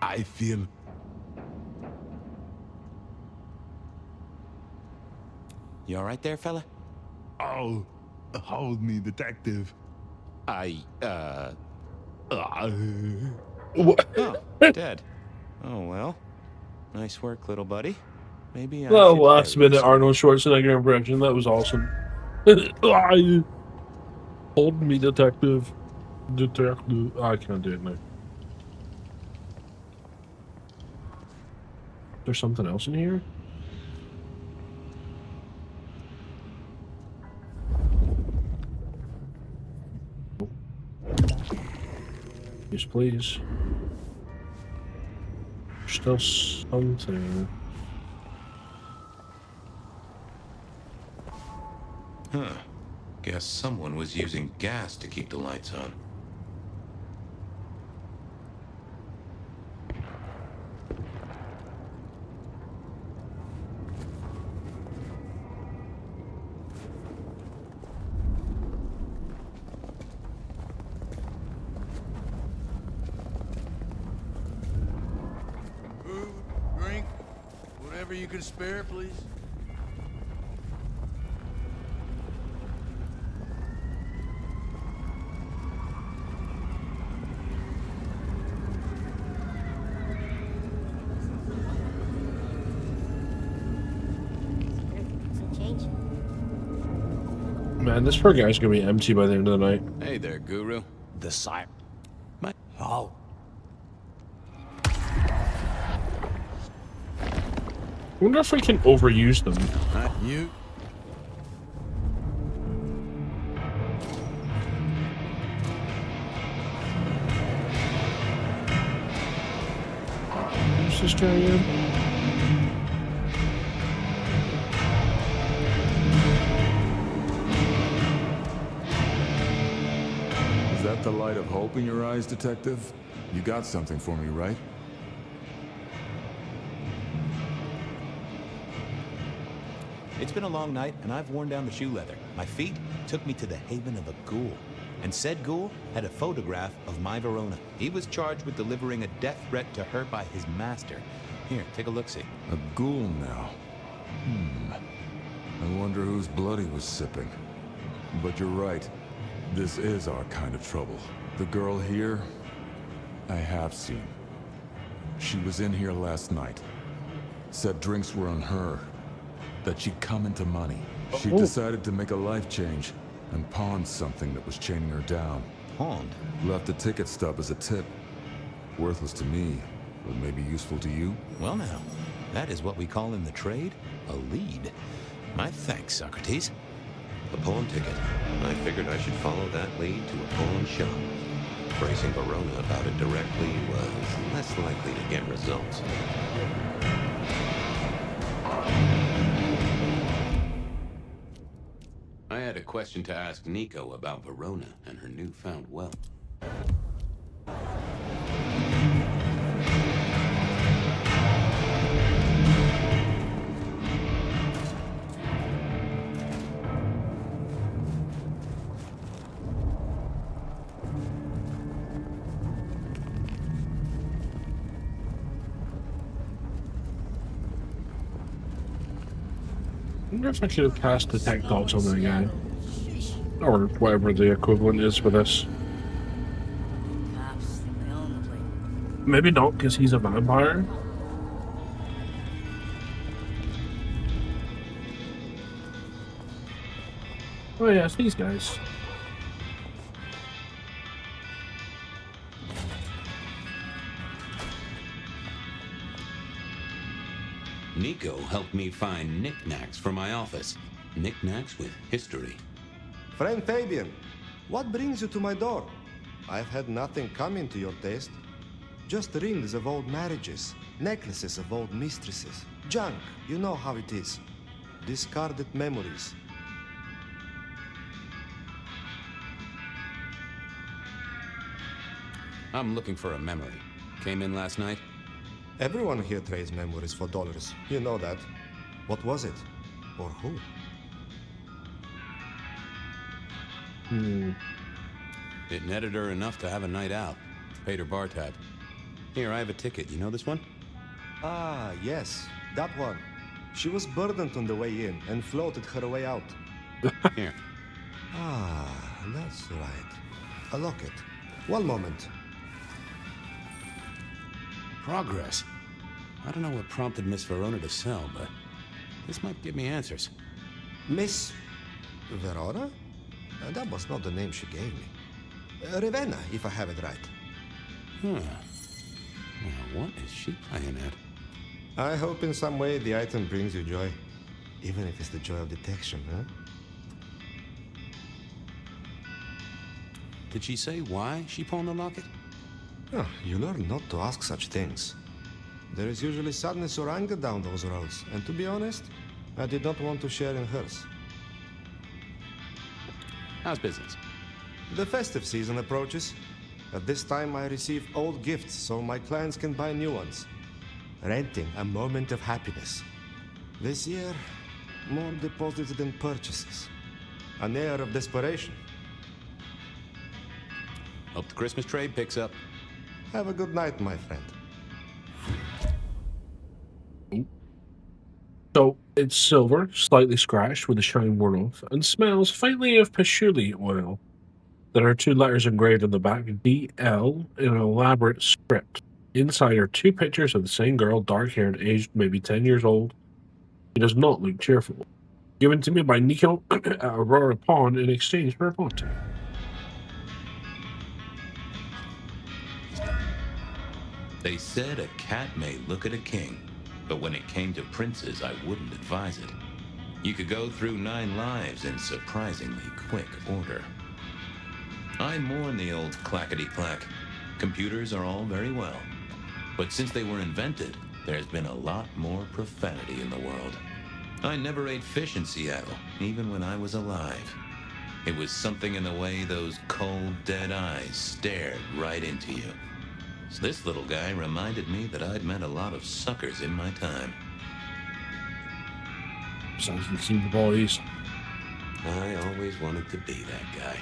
I feel... You all right there, fella? Oh, hold me, detective. What? What? Oh, dead. Oh, well. Nice work, little buddy. Maybe I Oh, should last carry minute this. Arnold Schwarzenegger impression. That was awesome. Hold me, detective. Detective. I can't do it now. There's something else in here? Yes, please. Still something. Huh. Guess someone was using gas to keep the lights on. Whatever you can spare, please. Man, this poor guy's gonna be empty by the end of the night. Hey there, Guru. The sire. Oh. I wonder if we can overuse them. You. Who's this guy again? Is that the light of hope in your eyes, Detective? You got something for me, right? It's been a long night, and I've worn down the shoe leather. My feet took me to the haven of a ghoul. And said ghoul had a photograph of my Verona. He was charged with delivering a death threat to her by his master. Here, take a look-see. A ghoul now. I wonder whose blood he was sipping. But you're right. This is our kind of trouble. The girl here, I have seen. She was in here last night. Said drinks were on her. That she'd come into money. She decided to make a life change and pawned something that was chaining her down. Pawned? Left a ticket stub as a tip. Worthless to me, but maybe useful to you? Well now, that is what we call in the trade a lead. My thanks, Socrates. A pawn ticket. I figured I should follow that lead to a pawn shop. Bracing Verona about it directly was less likely to get results. I had a question to ask Nico about Verona and her newfound wealth. I wonder if I should have cast Detect Thoughts on the guy. Or whatever the equivalent is for this. Maybe not, because he's a vampire. Oh yeah, it's these guys. Nico helped me find knickknacks for my office. Knickknacks with history. Friend Fabian, what brings you to my door? I've had nothing coming to your taste. Just rings of old marriages, necklaces of old mistresses, junk, you know how it is. Discarded memories. I'm looking for a memory. Came in last night? Everyone here trades memories for dollars. You know that. What was it? Or who? It netted her enough to have a night out. Paid her bar tab. Here, I have a ticket. You know this one? Ah, yes. That one. She was burdened on the way in and floated her way out. Here. Ah, that's right. A locket. One moment. Progress. I don't know what prompted Miss Verona to sell, but this might give me answers. Miss Verona? That was not the name she gave me. Ravenna, if I have it right. Huh. Now, what is she playing at? I hope in some way the item brings you joy. Even if it's the joy of detection, huh? Did she say why she pawned the locket? Oh, you learn not to ask such things. There is usually sadness or anger down those roads, and to be honest, I did not want to share in hers. How's business? The festive season approaches. At this time, I receive old gifts so my clients can buy new ones. Renting a moment of happiness. This year, more deposited in purchases. An air of desperation. Hope the Christmas trade picks up. Have a good night, my friend. It's silver, slightly scratched with the shine worn off, and smells faintly of patchouli oil. There are two letters engraved on the back, DL, in an elaborate script. Inside are two pictures of the same girl, dark-haired, aged maybe 10 years old. She does not look cheerful. Given to me by Nico at Aurora Pawn in exchange for a pawn. They said a cat may look at a king, but when it came to princes, I wouldn't advise it. You could go through 9 lives in surprisingly quick order. I mourn the old clackety-clack. Computers are all very well, but since they were invented, there's been a lot more profanity in the world. I never ate fish in Seattle, even when I was alive. It was something in the way those cold, dead eyes stared right into you. So this little guy reminded me that I'd met a lot of suckers in my time. Sounds like the boys. I always wanted to be that guy.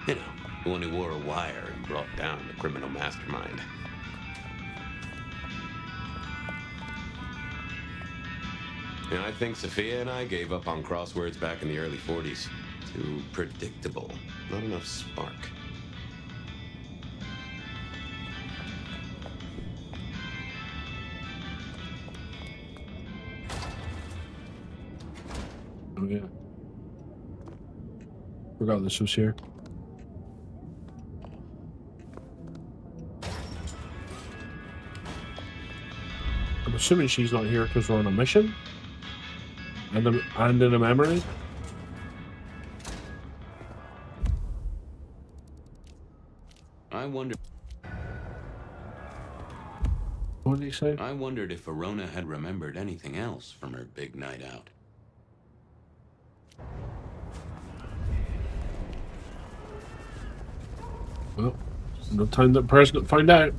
You know, the one who wore a wire and brought down the criminal mastermind. You know, I think Sophia and I gave up on crosswords back in the early 40s. Too predictable. Not enough spark. Oh, yeah. Forgot this was here. I'm assuming she's not here because we're on a mission? And in a memory? I wonder... What did he say? I wondered if Verona had remembered anything else from her big night out. Well, no time that president find out.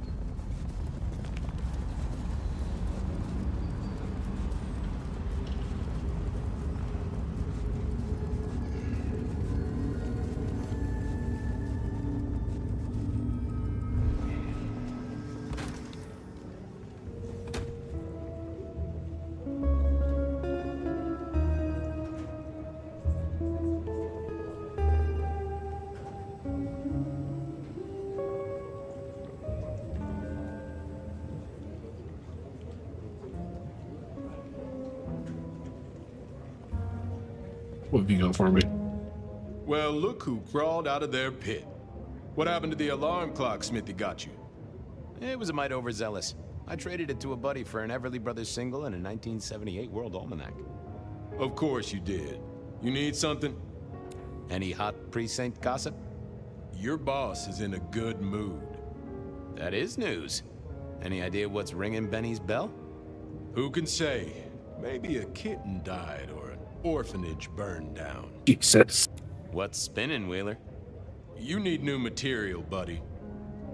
What have you got for me? Well, look who crawled out of their pit. What happened to the alarm clock Smithy got you? It was a mite overzealous. I traded it to a buddy for an Everly Brothers single and a 1978 World Almanac. Of course you did. You need something? Any hot precinct gossip? Your boss is in a good mood. That is news. Any idea what's ringing Benny's bell? Who can say? Maybe a kitten died or an orphanage burned down. Jesus. What's spinning, Wheeler? You need new material, buddy.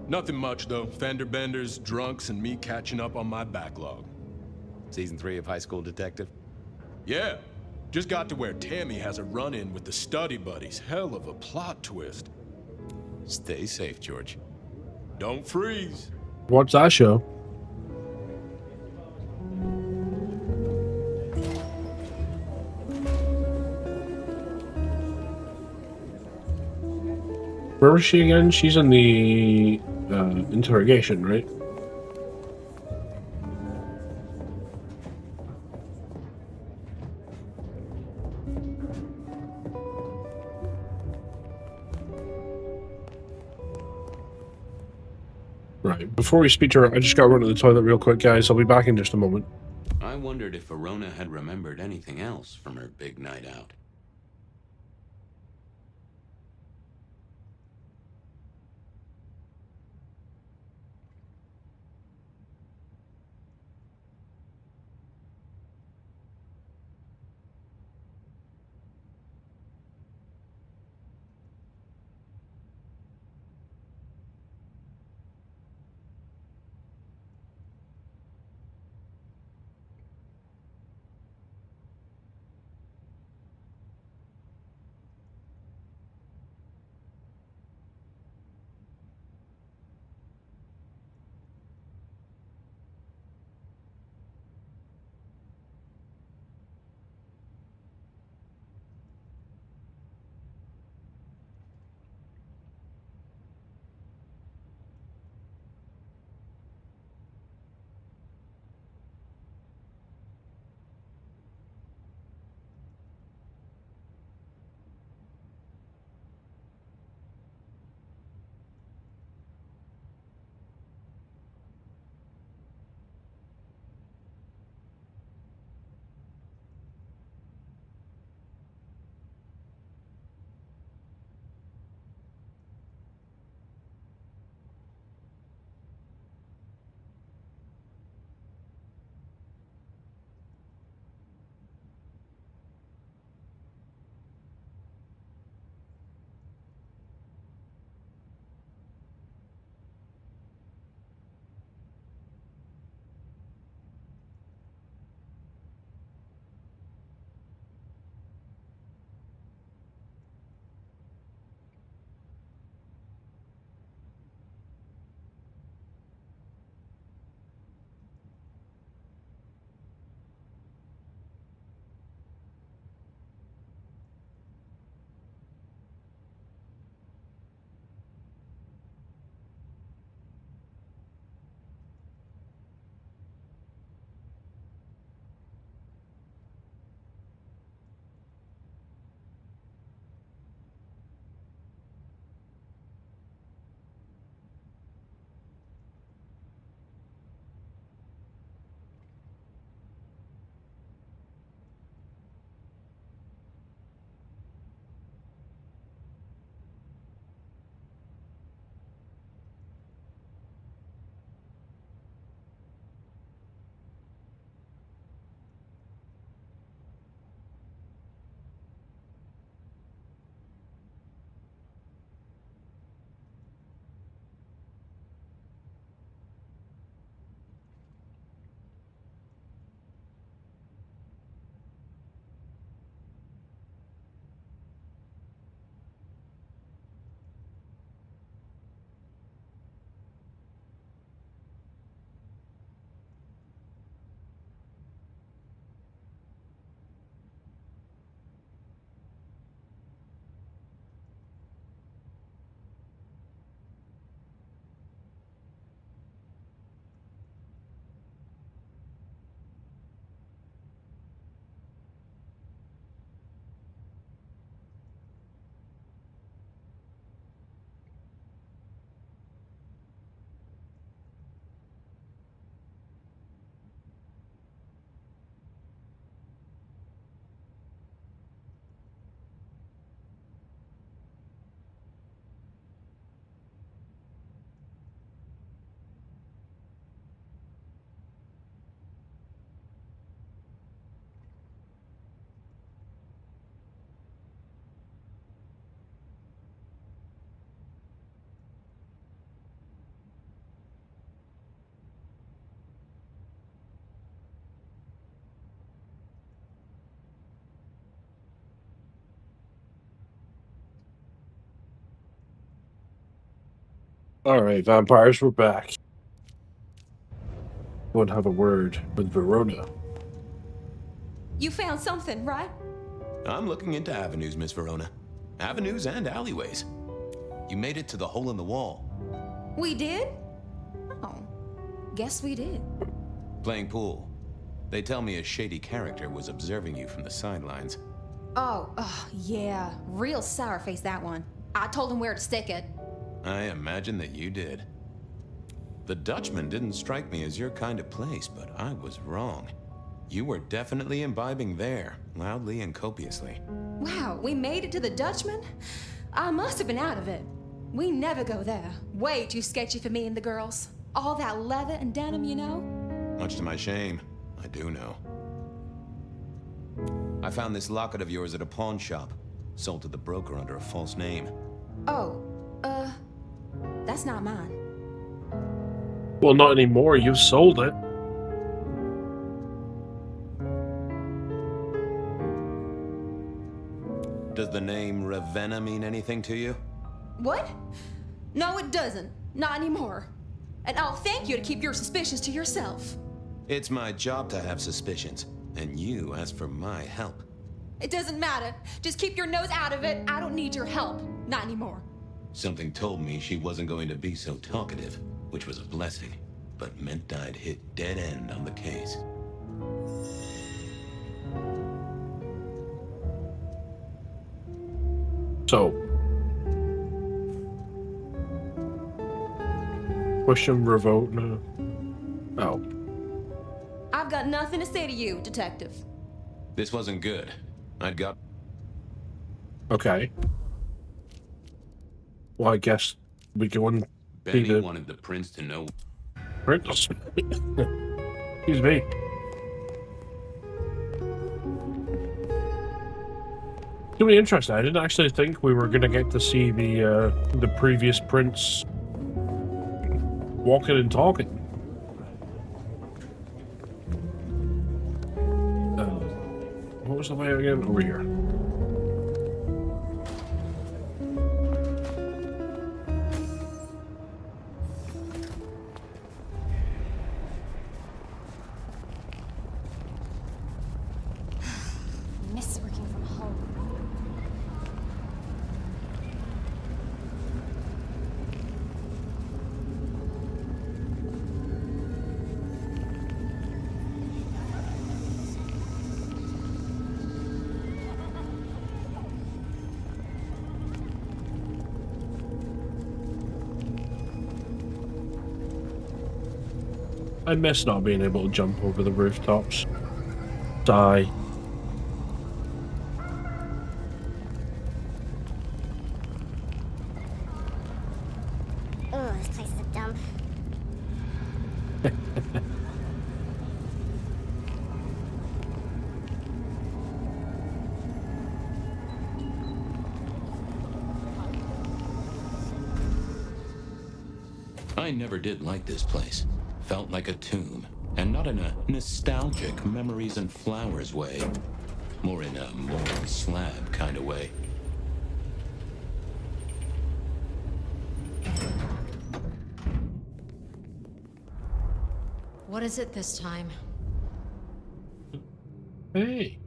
Nothing much, though. Fender benders, drunks, and me catching up on my backlog. Season 3 of High School Detective? Yeah. Just got to where Tammy has a run-in with the study buddies. Hell of a plot twist. Stay safe, George. Don't freeze. Watch that show. Where was she again? She's in the interrogation, right? Right. Before we speak to her, I just got to run to the toilet real quick, guys. I'll be back in just a moment. I wondered if Verona had remembered anything else from her big night out. Alright, vampires, we're back. We'll have a word with Verona. You found something, right? I'm looking into avenues, Miss Verona. Avenues and alleyways. You made it to the hole in the wall. We did? Oh, guess we did. Playing pool. They tell me a shady character was observing you from the sidelines. Oh, yeah. Real sour face, that one. I told him where to stick it. I imagine that you did. The Dutchman didn't strike me as your kind of place, but I was wrong. You were definitely imbibing there, loudly and copiously. Wow, we made it to the Dutchman? I must have been out of it. We never go there. Way too sketchy for me and the girls. All that leather and denim, you know? Much to my shame, I do know. I found this locket of yours at a pawn shop, sold to the broker under a false name. Oh, that's not mine. Well, not anymore. You've sold it. Does the name Ravenna mean anything to you? What? No, it doesn't. Not anymore. And I'll thank you to keep your suspicions to yourself. It's my job to have suspicions, and you asked for my help. It doesn't matter. Just keep your nose out of it. I don't need your help. Not anymore. Something told me she wasn't going to be so talkative, which was a blessing, but meant I'd hit dead end on the case. So, question revolt now. Oh. I've got nothing to say to you, detective. This wasn't good. I'd got... Okay. Well, I guess we go and Benny wanted the prince to know... Prince? Excuse me. It's really interesting. I didn't actually think we were going to get to see the previous prince walking and talking. What was the way again? Over here. Miss working from home. I miss not being able to jump over the rooftops. Die. Oh, this place is a dump. I never did like this place. Felt like a tomb, and not in a nostalgic memories and flowers way. More in a moral slab kind of way. What is it this time? Hey.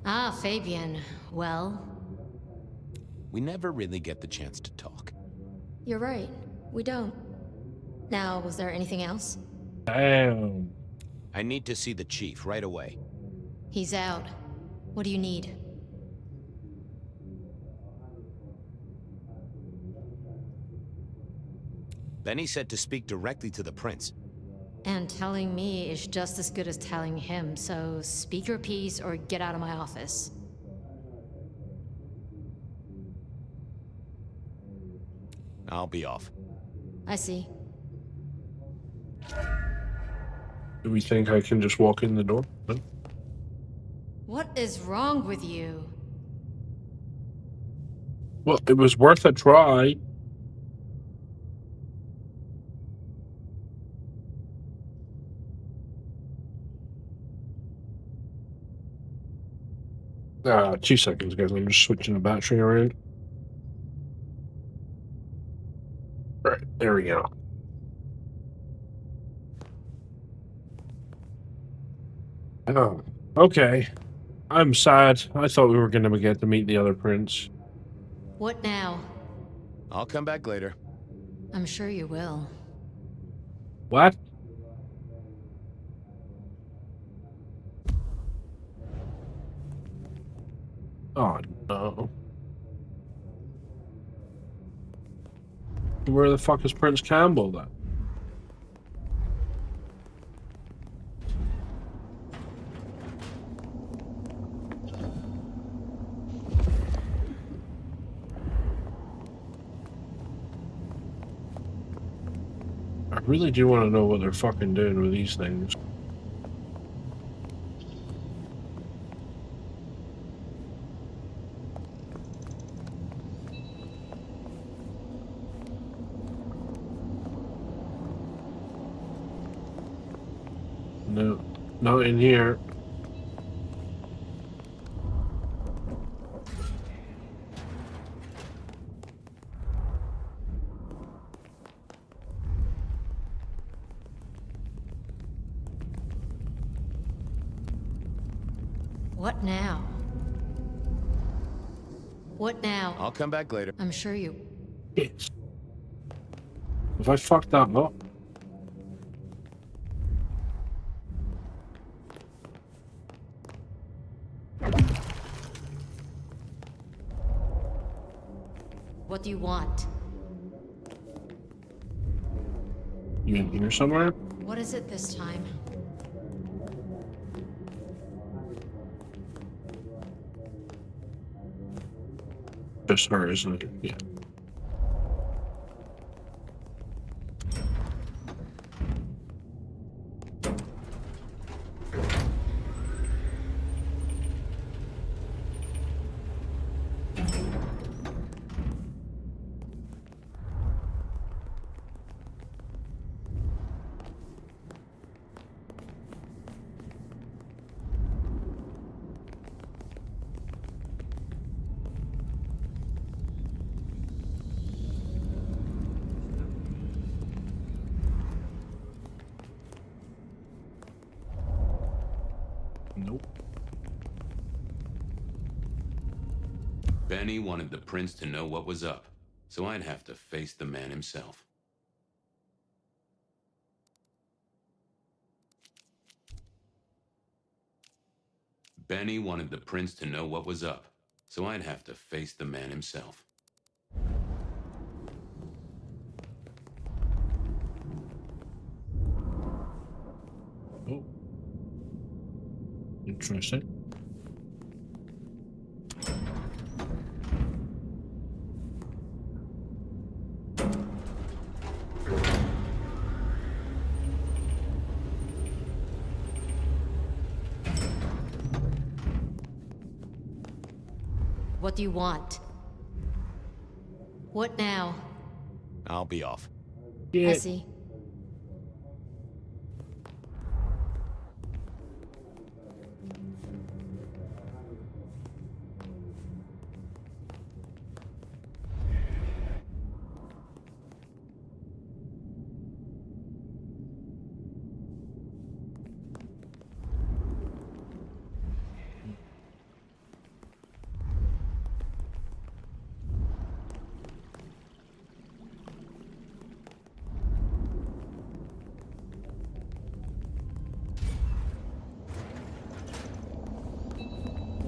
Ah, Fabian. Well? We never really get the chance to talk. You're right. We don't. Now, was there anything else? Damn. I need to see the chief right away. He's out. What do you need? Benny said to speak directly to the prince. And telling me is just as good as telling him, so speak your piece or get out of my office. I'll be off. I see. Do we think I can just walk in the door? No? What is wrong with you? Well, it was worth a try. Ah, 2 seconds, guys. I'm just switching the battery around. There we go. Oh, okay. I'm sad. I thought we were going to get to meet the other prince. What now? I'll come back later. I'm sure you will. What? Oh, no. Where the fuck is Prince Campbell, then? I really do want to know what they're fucking doing with these things. No, not in here. What now? What now? I'll come back later. I'm sure you... Yes. Have I fucked that up? What do you want? You in here somewhere? What is it this time? Just her, isn't it? Yeah. Nope. Benny wanted the prince to know what was up, so I'd have to face the man himself. Benny wanted the prince to know what was up, so I'd have to face the man himself. Oh. Interesting. What do you want? What now? I'll be off. Yeah. I see.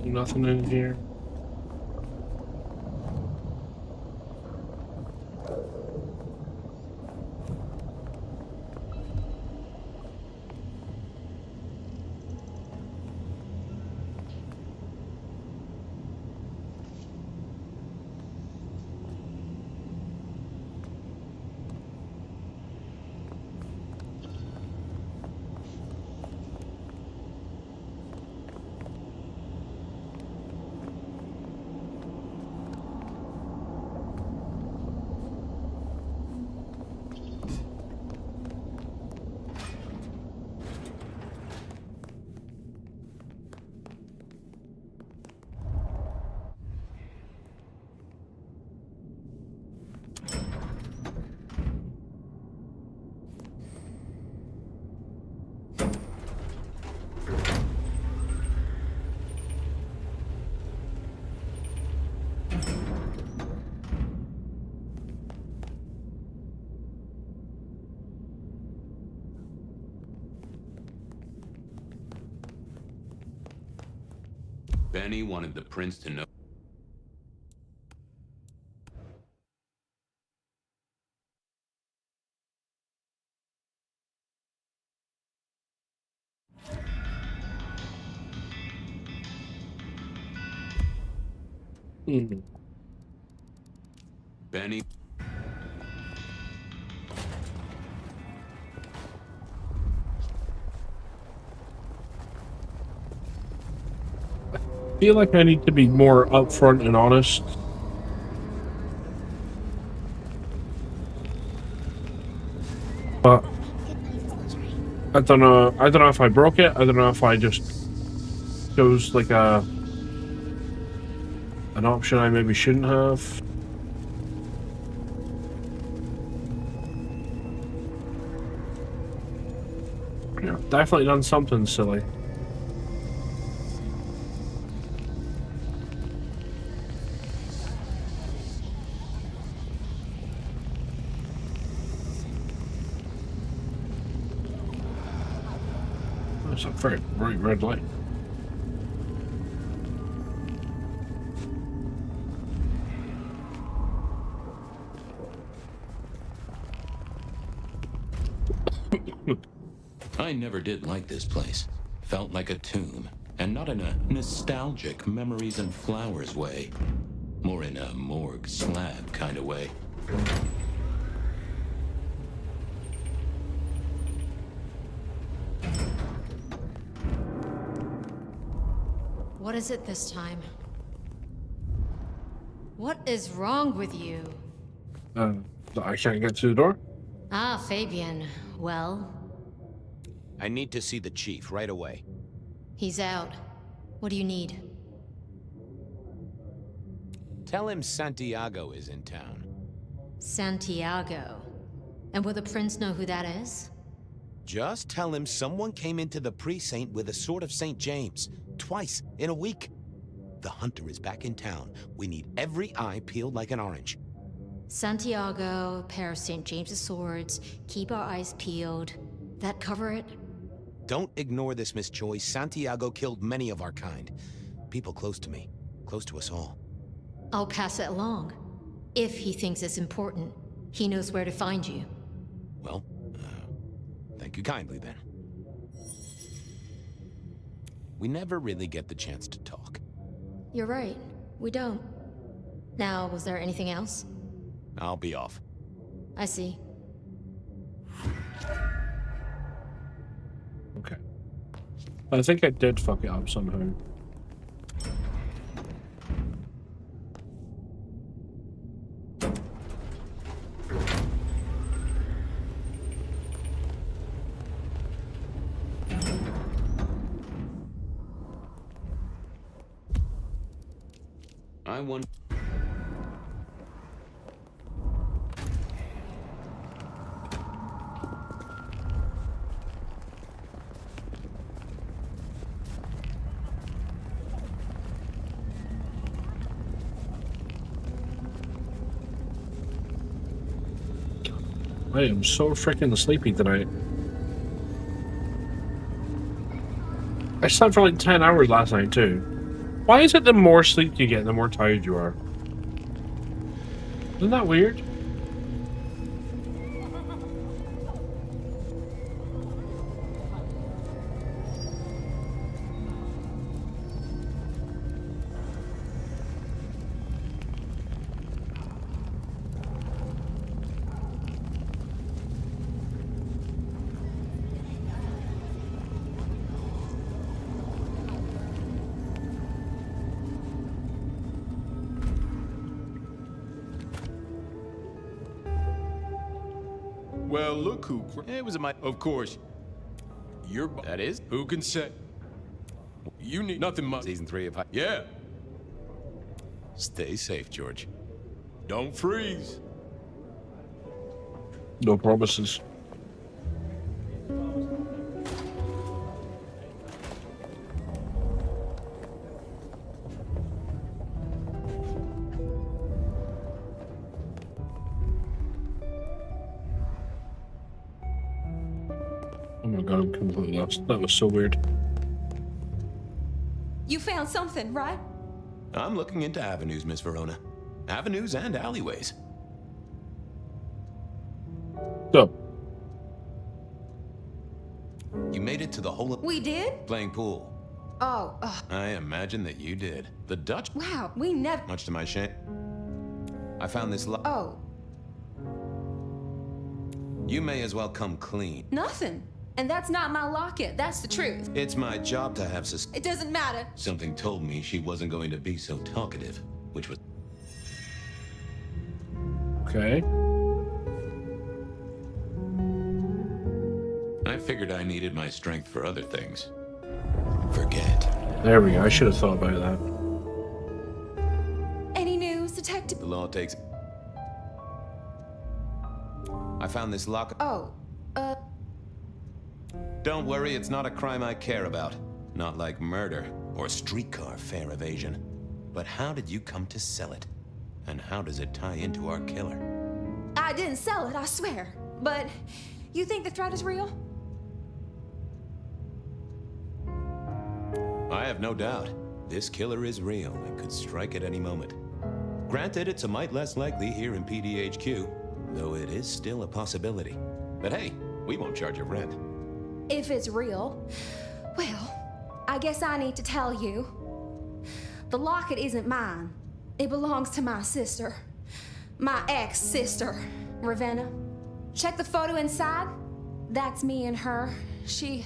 Nothing in here. Benny wanted the prince to know. Benny. I feel like I need to be more upfront and honest. But I don't know. I don't know if I broke it. I don't know if I just chose like an option I maybe shouldn't have. Yeah, definitely done something silly. That's a very bright red light. I never did like this place. Felt like a tomb, and not in a nostalgic memories and flowers way. More in a morgue slab kind of way. What is it this time? What is wrong with you? I can't get through the door? Ah, Fabian. Well? I need to see the chief right away. He's out. What do you need? Tell him Santiago is in town. Santiago. And will the prince know who that is? Just tell him someone came into the precinct with a sword of St. James. Twice in a week. The hunter is back in town. We need every eye peeled like an orange. Santiago, pair of St. James's swords, keep our eyes peeled. That cover it? Don't ignore this, Miss Choi. Santiago killed many of our kind. People close to me. Close to us all. I'll pass it along. If he thinks it's important, he knows where to find you. Well, thank you kindly then. We never really get the chance to talk. You're right. We don't. Now, was there anything else? I'll be off. I see. Okay. I think I did fuck it up somehow. I won. I am so freaking sleepy tonight. I slept for like 10 hours last night too. Why is it the more sleep you get, the more tired you are? Isn't that weird? Well, look who... It was my... Of course. That is? Who can say? You need nothing much. Season 3 of... Yeah. Stay safe, George. Don't freeze. No promises. Oh my god, I'm completely lost. That was so weird. You found something, right? I'm looking into avenues, Miss Verona. Avenues and alleyways. So. You made it to the hole. We did? Playing pool. Oh, I imagine that you did. The Dutch. wow, we never. Much to my shame. I found this lock. Oh. You may as well come clean. Nothing. And that's not my locket. That's the truth. It's my job to have It doesn't matter. Something told me she wasn't going to be so talkative, which was. Okay. I figured I needed my strength for other things. Forget. There we go. I should have thought about that. Any news, Detective? The law takes. I found this lock. Oh, Don't worry, it's not a crime I care about. Not like murder or streetcar fare evasion. But how did you come to sell it? And how does it tie into our killer? I didn't sell it, I swear. But you think the threat is real? I have no doubt. This killer is real and could strike at any moment. Granted, it's a mite less likely here in PDHQ, though it is still a possibility. But hey, we won't charge you rent. If it's real, well, I guess I need to tell you. The locket isn't mine. It belongs to my sister. My ex-sister, Ravenna. Check the photo inside. That's me and her. She,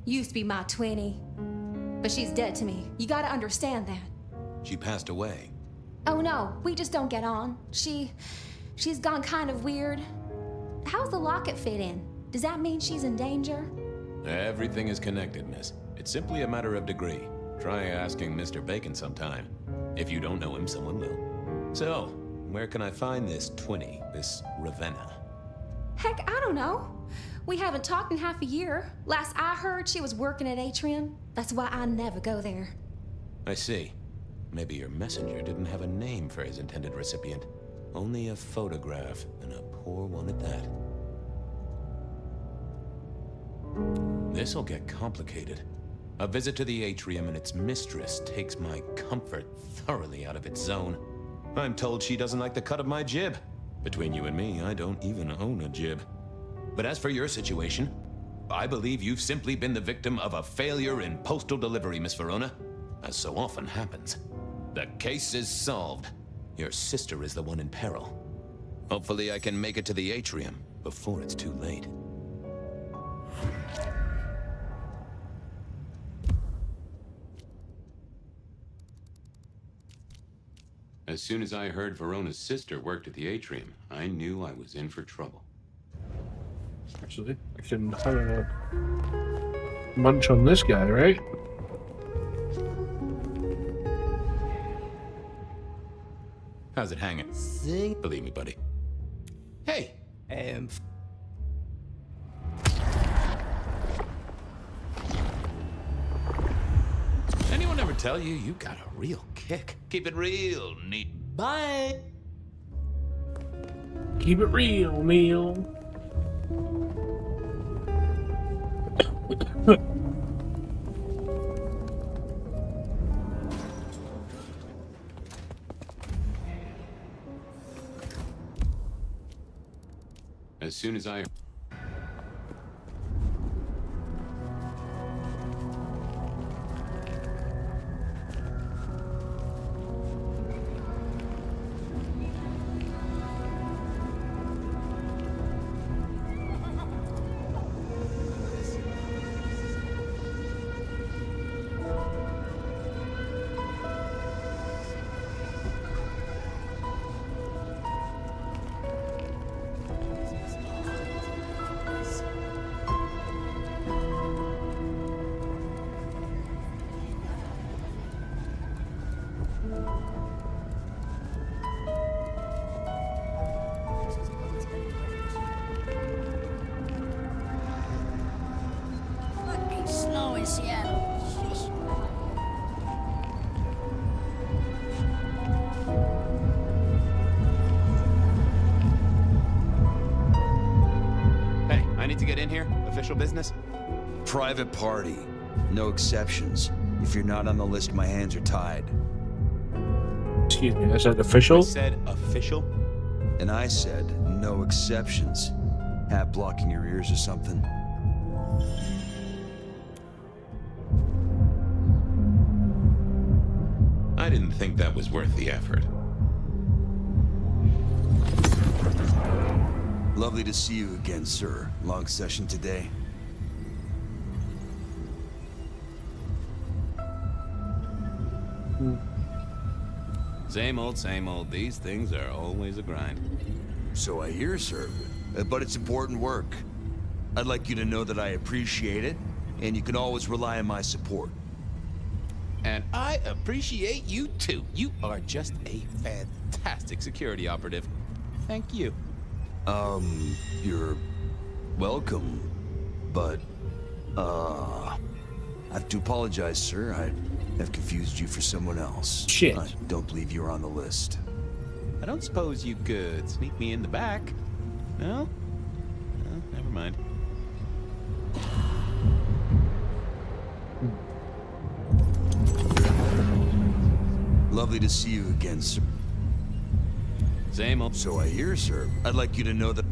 used to be my twinnie. But she's dead to me. You gotta understand that. She passed away. Oh no, we just don't get on. She's gone kind of weird. How's the locket fit in? Does that mean she's in danger? Everything is connected, miss. It's simply a matter of degree. Try asking Mr. Bacon sometime. If you don't know him, someone will. So, where can I find this twinnie, this Ravenna? Heck, I don't know. We haven't talked in half a year. Last I heard, she was working at Atrium. That's why I never go there. I see. Maybe your messenger didn't have a name for his intended recipient. Only a photograph, and a poor one at that. This'll get complicated. A visit to the Atrium and its mistress takes my comfort thoroughly out of its zone. I'm told she doesn't like the cut of my jib. Between you and me, I don't even own a jib. But as for your situation, I believe you've simply been the victim of a failure in postal delivery, Miss Verona, as so often happens. The case is solved. Your sister is the one in peril. Hopefully I can make it to the Atrium before it's too late. As soon as I heard Verona's sister worked at the Atrium, I knew I was in for trouble. Actually, I can munch on this guy, right? How's it hanging? Sing. Believe me, buddy. Hey! Anyone ever tell you you got a real kick? Keep it real, neat. Bye! Keep it real, Neil. As soon as I... Fucking snow in Seattle. Hey, I need to get in here. Official business? Private party. No exceptions. If you're not on the list, my hands are tied. Excuse me, is that official? I said official? And I said no exceptions. Hat blocking your ears or something? I didn't think that was worth the effort. Lovely to see you again, sir. Long session today. Same old, same old. These things are always a grind. So I hear, sir. But it's important work. I'd like you to know that I appreciate it, and you can always rely on my support. And I appreciate you too. You are just a fantastic security operative. Thank you. You're welcome, but, I have to apologize, sir. I have confused you for someone else. Shit. I don't believe you're on the list. I don't suppose you could sneak me in the back? No? No, never mind. Lovely to see you again, sir. Same old. So I hear, sir. I'd like you to know that...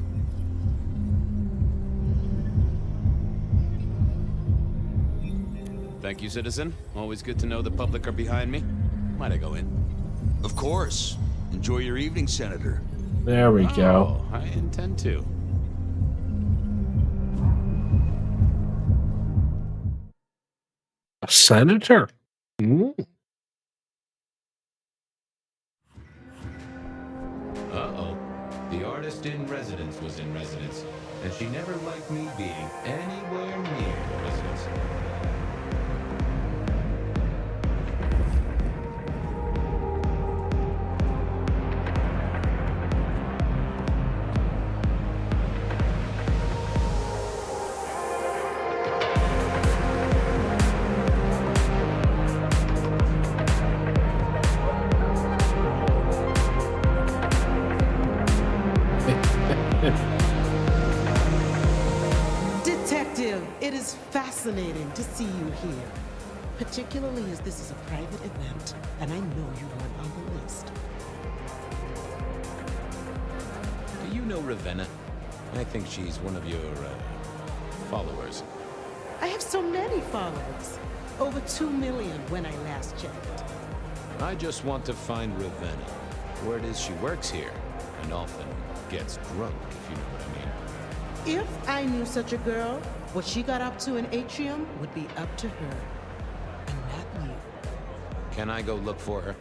Thank you, citizen. Always good to know the public are behind me. Might I go in? Of course. Enjoy your evening, Senator. There we go. I intend to. A senator? Uh-oh. The artist in residence was in residence, and she never liked me being anywhere near residence. Detective, it is fascinating to see you here. Particularly as this is a private event, and I know you weren't on the list. Do you know Ravenna? I think she's one of your, followers. I have so many followers. Over 2 million when I last checked. I just want to find Ravenna. Word is she works here, and often gets drunk, if you know what I mean. If I knew such a girl, what she got up to in Atrium would be up to her. And not you. Can I go look for her?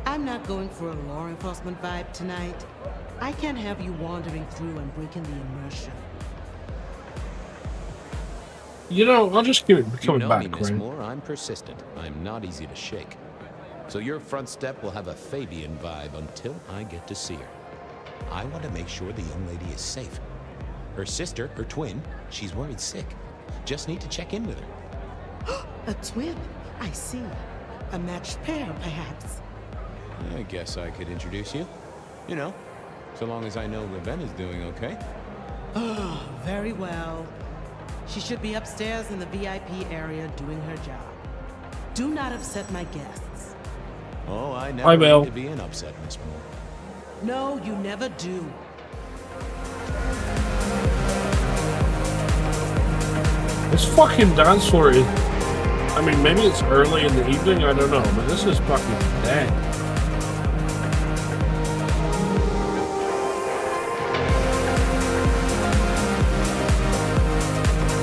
I'm not going for a law enforcement vibe tonight. I can't have you wandering through and breaking the immersion. You know, I'll just keep it You coming know back, me, Miss right? Moore. I'm persistent. I'm not easy to shake. So your front step will have a Fabian vibe until I get to see her. I want to make sure the young lady is safe. Her sister, her twin, she's worried sick. Just need to check in with her. A twin? I see. A matched pair, perhaps. I guess I could introduce you. You know, so long as I know Ravenna's doing okay. Oh, very well. She should be upstairs in the VIP area doing her job. Do not upset my guests. Oh, I I never will. mean to be an upset, Miss Moore. No, you never do. This fucking dance floor is... I mean, maybe it's early in the evening, I don't know, but this is fucking dead.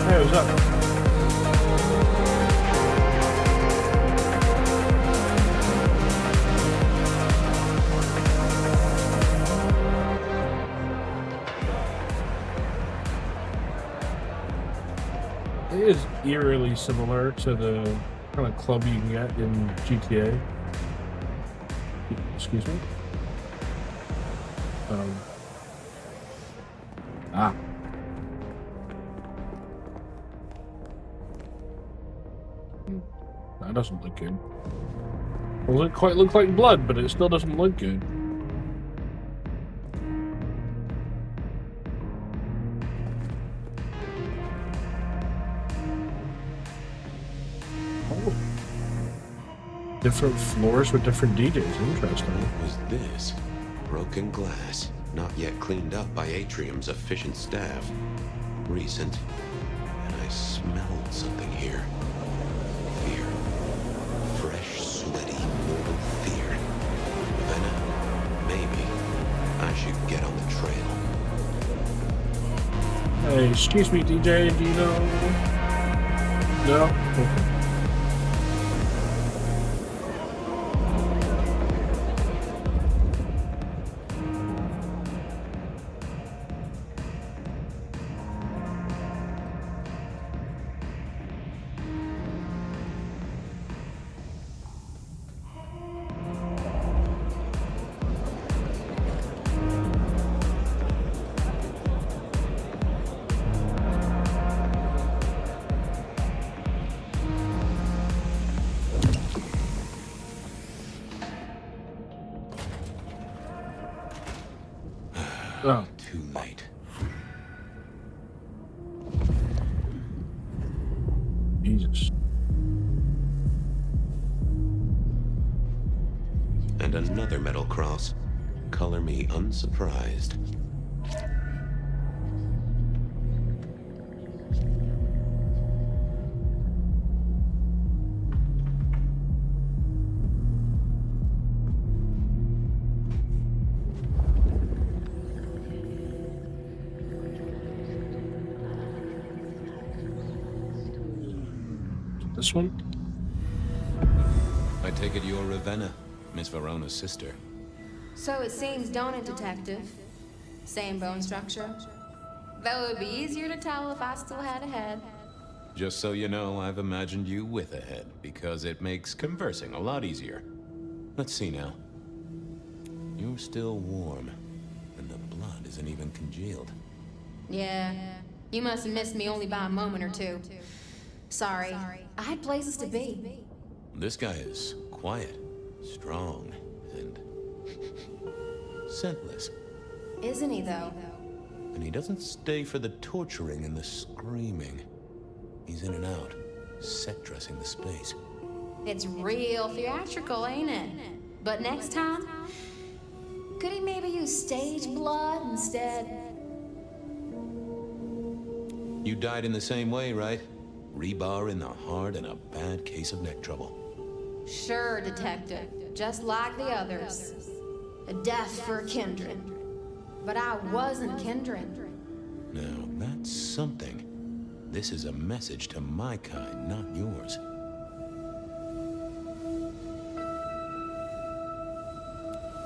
Hey, what's up? It is eerily similar to the kind of club you can get in GTA. Excuse me? Ah. That doesn't look good. Doesn't quite look like blood, but it still doesn't look good. Oh. Different floors with different DJs. Interesting. What was this? Broken glass, not yet cleaned up by Atrium's efficient staff. Recent. And I smelled something here. Fear. Fresh, sweaty, mortal fear. Ravenna, maybe I should get on the trail. Hey, excuse me, DJ, do you know? No? Okay. Oh. Too late. Jesus. And another metal cross. Color me unsurprised. This one? I take it you're Ravenna, Miss Verona's sister. So it seems, don't it, Detective? Same bone structure. Though it would be easier to tell if I still had a head. Just so you know, I've imagined you with a head, because it makes conversing a lot easier. Let's see now. You're still warm, and the blood isn't even congealed. Yeah, you must have missed me only by a moment or two. Sorry, I had places to be. This guy is quiet, strong, and scentless. Isn't he, though? And he doesn't stay for the torturing and the screaming. He's in and out, set dressing the space. It's real theatrical, ain't it? But next time, could he maybe use stage blood instead? You died in the same way, right? Rebar in the heart and a bad case of neck trouble. Sure, Detective. Just like the others. A death for a kindred. But I wasn't kindred. Now, that's something. This is a message to my kind, not yours.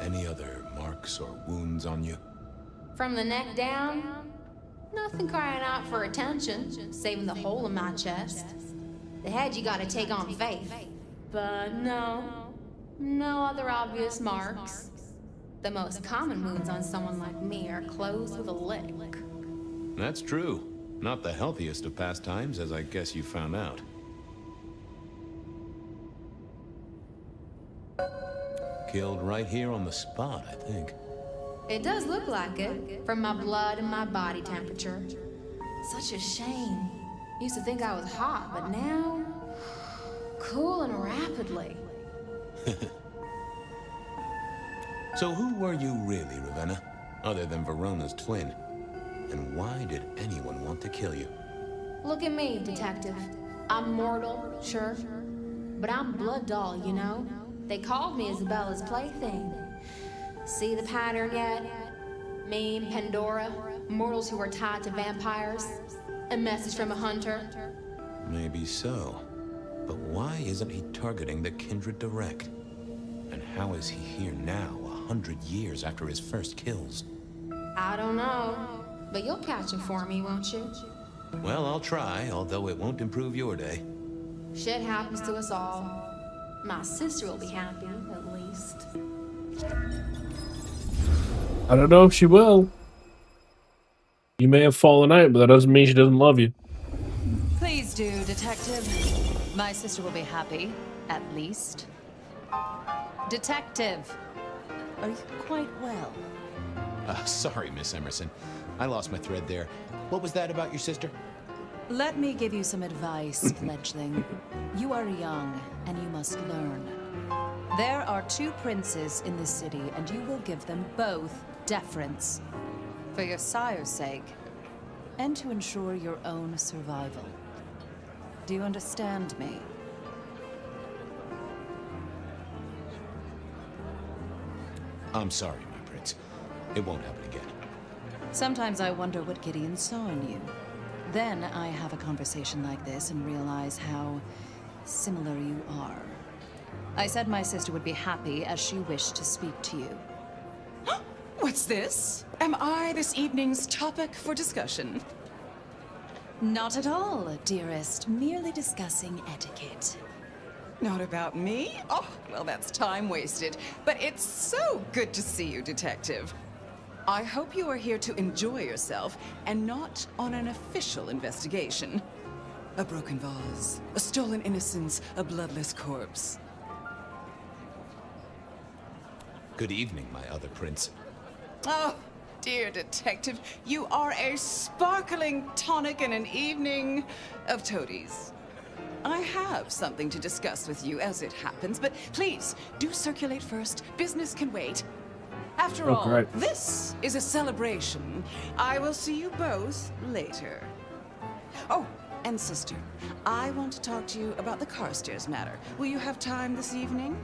Any other marks or wounds on you? From the neck down, nothing crying out for attention, saving the hole in my chest. The head you gotta take on faith. But no other obvious marks. The most common wounds on someone like me are closed with a lick. That's true. Not the healthiest of pastimes, as I guess you found out. Killed right here on the spot, I think. It does look like it, from my blood and my body temperature. Such a shame. Used to think I was hot, but now... cooling rapidly. So who were you really, Ravenna? Other than Verona's twin? And why did anyone want to kill you? Look at me, Detective. I'm mortal, sure. But I'm blood doll, you know? They called me Isabella's plaything. See the pattern yet? Me and Pandora, mortals who are tied to vampires. A message from a hunter. Maybe so. But why isn't he targeting the kindred direct? And how is he here now, 100 years after his first kills? I don't know. But you'll catch him for me, won't you? Well, I'll try, although it won't improve your day. Shit happens to us all. My sister will be happy, at least. I don't know if she will. You may have fallen out, but that doesn't mean she doesn't love you. Please do, Detective. My sister will be happy, at least. Detective, are you quite well? Sorry, Miss Emerson. I lost my thread there. What was that about your sister? Let me give you some advice, fledgling. You are young, and you must learn. There are 2 princes in this city, and you will give them both deference. For your sire's sake, and to ensure your own survival. Do you understand me? I'm sorry, my prince. It won't happen again. Sometimes I wonder what Gideon saw in you. Then I have a conversation like this and realize how similar you are. I said my sister would be happy as she wished to speak to you. What's this? Am I this evening's topic for discussion? Not at all, dearest. Merely discussing etiquette. Not about me? Oh, well, that's time wasted. But it's so good to see you, Detective. I hope you are here to enjoy yourself and not on an official investigation. A broken vase, a stolen innocence, a bloodless corpse. Good evening, my other prince. Oh, dear Detective, you are a sparkling tonic in an evening of toadies. I have something to discuss with you as it happens, but please, do circulate first. Business can wait. After all, great. this is a celebration. I will see you both later. Oh, and sister, I want to talk to you about the Carstairs matter. Will you have time this evening?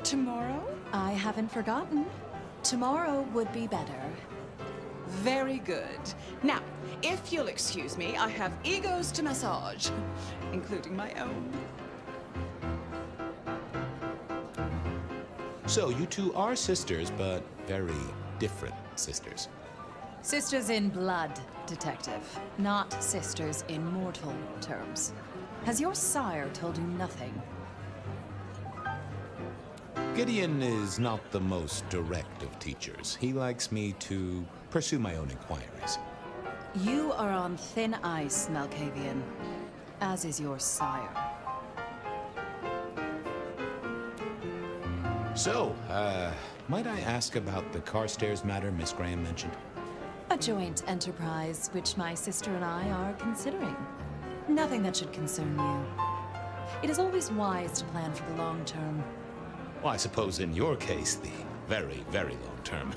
Tomorrow? I haven't forgotten. Tomorrow would be better. Very good. Now, if you'll excuse me, I have egos to massage, including my own. So, you 2 are sisters, but very different sisters. Sisters in blood, Detective. Not sisters in mortal terms. Has your sire told you nothing? Gideon is not the most direct of teachers. He likes me to pursue my own inquiries. You are on thin ice, Malkavian. As is your sire. So, might I ask about the Carstairs matter Miss Graham mentioned? A joint enterprise which my sister and I are considering. Nothing that should concern you. It is always wise to plan for the long term. Well, I suppose in your case, the very, very long term.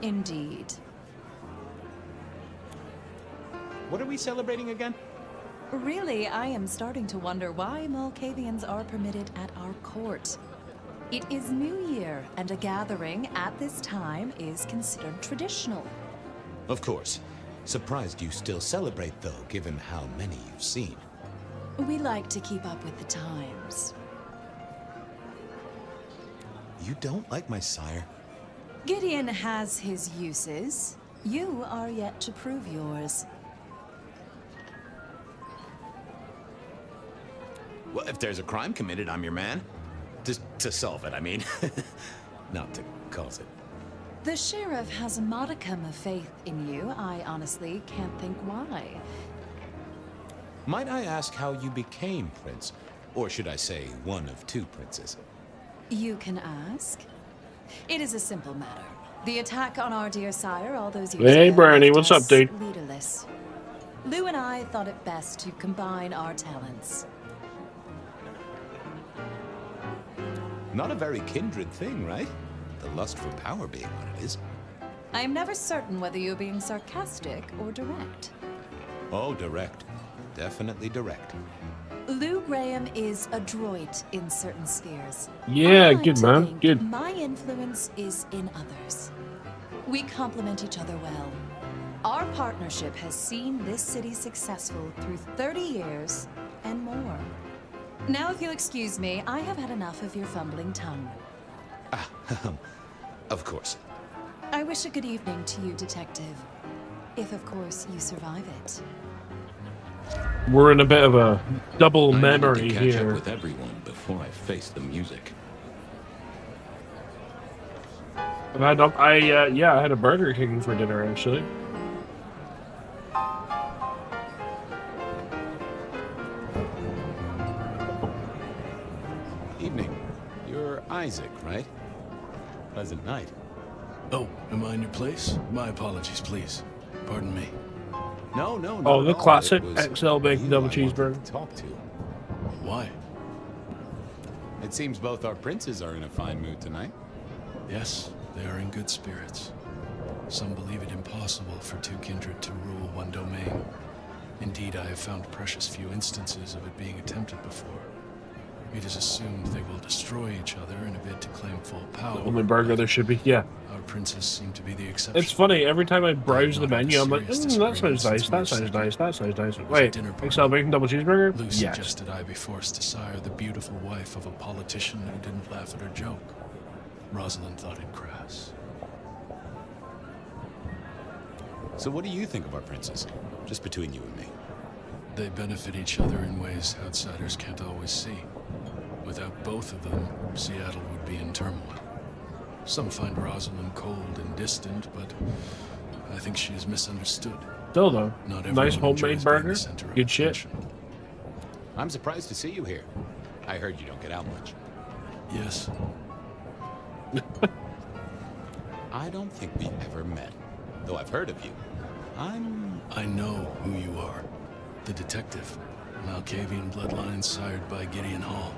Indeed. What are we celebrating again? Really, I am starting to wonder why Malkavians are permitted at our court. It is New Year, and a gathering at this time is considered traditional. Of course. Surprised you still celebrate, though, given how many you've seen. We like to keep up with the times. You don't like my sire? Gideon has his uses. You are yet to prove yours. Well, if there's a crime committed, I'm your man. To solve it, I mean. Not to cause it. The sheriff has a modicum of faith in you. I honestly can't think why. Might I ask how you became prince? Or should I say, one of 2 princes? You can ask. It is a simple matter. The attack on our dear sire all those years Hey, ago Brandy, left what's up, us dude? leaderless. Lou and I thought it best to combine our talents. Not a very kindred thing, right? The lust for power being what it is. I am never certain whether you're being sarcastic or direct. Oh, direct. Definitely direct. Lou Graham is adroit in certain spheres. Yeah, I like good to man, think good. My influence is in others. We complement each other well. Our partnership has seen this city successful through 30 years and more. Now, if you'll excuse me, I have had enough of your fumbling tongue. Of course. I wish a good evening to you, Detective. If, of course, you survive it. We're in a bit of a double memory I need to catch here. up with everyone before I face the music. I had a Burger King for dinner actually. Evening. You're Isaac, right? Pleasant night. Oh, am I in your place? My apologies, please. Pardon me. No, not Oh, at the all. classic It was XL bacon you double I wanted cheeseburger. to talk to. Why? It seems both our princes are in a fine mood tonight. Yes, they are in good spirits. Some believe it impossible for two kindred to rule one domain. Indeed, I have found precious few instances of it being attempted before. It is assumed they will destroy each other in a bid to claim full power. The only burger there should be, yeah. Our princes seem to be the exception. It's funny, every time I browse the menu, I'm like, that sounds nice, that sounds nice, that sounds nice. Wait, XL bacon double cheeseburger? Lou Yes. suggested I be forced to sire the beautiful wife of a politician who didn't laugh at her joke. Rosalind thought it crass. So what do you think of our princes? Just between you and me. They benefit each other in ways outsiders can't always see. Without both of them, Seattle would be in turmoil. Some find Rosalind cold and distant, but I think she is misunderstood. Still though, Not nice everyone homemade enjoys being the burger, center of good shit. attention. I'm surprised to see you here. I heard you don't get out much. Yes. I don't think we've ever met, though I've heard of you. I know who you are. The detective. Malkavian bloodlines sired by Gideon Hall.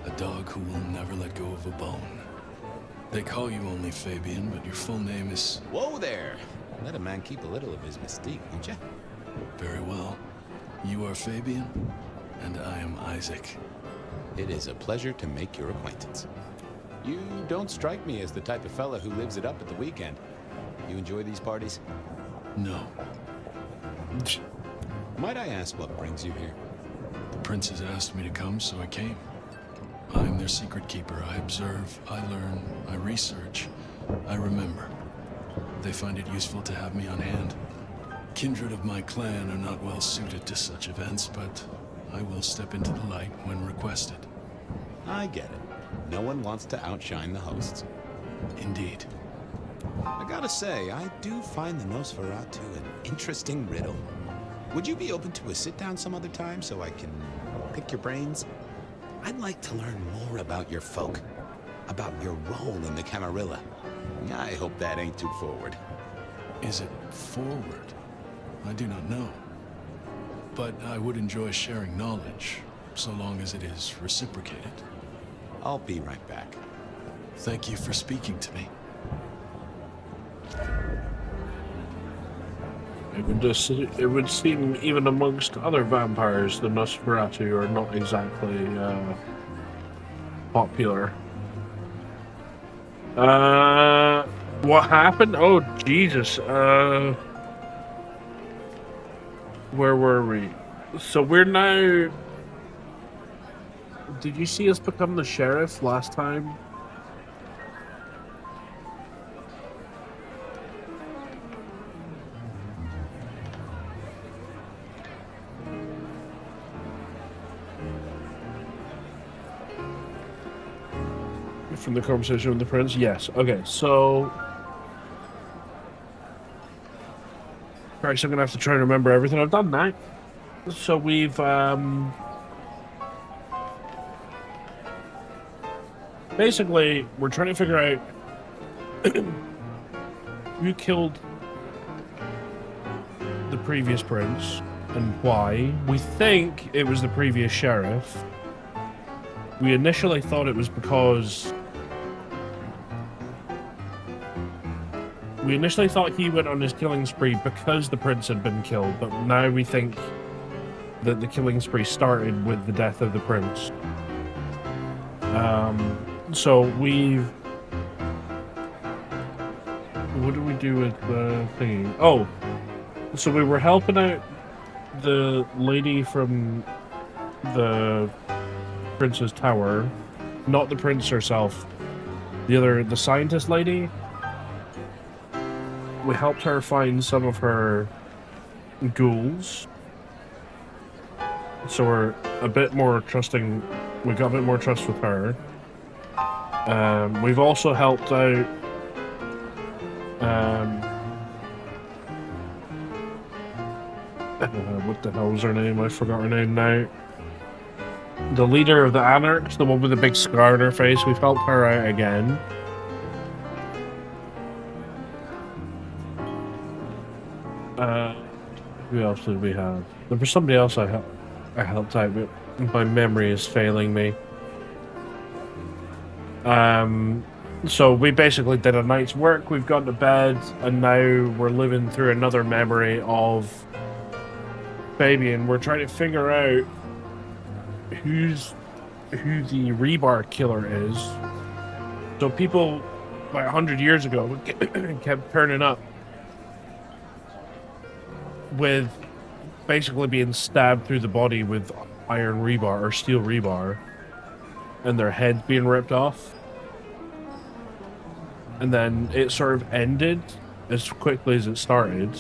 A dog who will never let go of a bone. They call you only Fabian, but your full name is... Whoa there! Let a man keep a little of his mystique, won't you? Very well. You are Fabian, and I am Isaac. It is a pleasure to make your acquaintance. You don't strike me as the type of fella who lives it up at the weekend. You enjoy these parties? No. Might I ask what brings you here? The princes asked me to come, so I came. I am their secret keeper. I observe, I learn, I research, I remember. They find it useful to have me on hand. Kindred of my clan are not well suited to such events, but I will step into the light when requested. I get it. No one wants to outshine the hosts. Indeed. I gotta say, I do find the Nosferatu an interesting riddle. Would you be open to a sit-down some other time so I can pick your brains? I'd like to learn more about your folk, about your role in the Camarilla. I hope that ain't too forward. Is it forward? I do not know. But I would enjoy sharing knowledge, so long as it is reciprocated. I'll be right back. Thank you for speaking to me. It would seem even amongst other vampires, the Nosferatu are not exactly popular. What happened? Oh Jesus! Where were we? So we're now. Did you see us become the sheriff last time? From the conversation with the prince? Yes. Okay, so... Christ, I'm gonna have to try and remember everything I've done now. So we've, basically, we're trying to figure out who killed the previous prince and why. We think it was the previous sheriff. We initially thought it was because... We initially thought he went on his killing spree because the prince had been killed, but now we think that the killing spree started with the death of the prince. So we've... What do we do with the thingy? Oh! So we were helping out the lady from the prince's tower. Not the prince herself. The scientist lady. We helped her find some of her ghouls. So we're a bit more trusting. We got a bit more trust with her. We've also helped out. What the hell was her name? I forgot her name now. The leader of the Anarchs, the one with the big scar on her face. We've helped her out again. Who else did we have? There was somebody else I helped out, but my memory is failing me. So we basically did a night's work, we've gone to bed, and now we're living through another memory of Fabian. We're trying to figure out who the rebar killer is. So people, like 100 years ago, kept turning up with basically being stabbed through the body with iron rebar or steel rebar, and their heads being ripped off. And then it sort of ended as quickly as it started.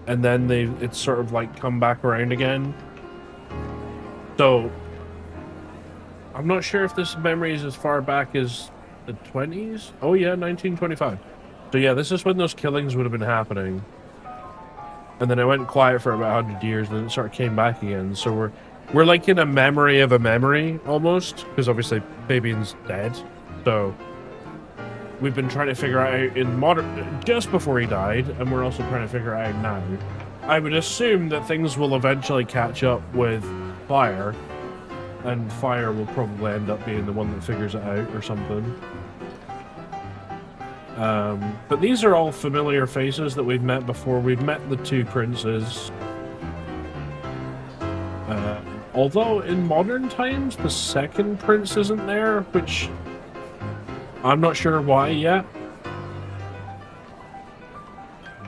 And then it's sort of like come back around again. So I'm not sure if this memory is as far back as the 20s. Oh yeah, 1925. So yeah, this is when those killings would have been happening. And then it went quiet for about 100 years, and then it sort of came back again. So we're like in a memory of a memory, almost, because obviously Fabian's dead. So we've been trying to figure out in modern, just before he died, and we're also trying to figure out now. I would assume that things will eventually catch up with Fire, and Fire will probably end up being the one that figures it out or something. But these are all familiar faces that we've met before. We've met the two princes. Although in modern times, the second prince isn't there, which I'm not sure why yet.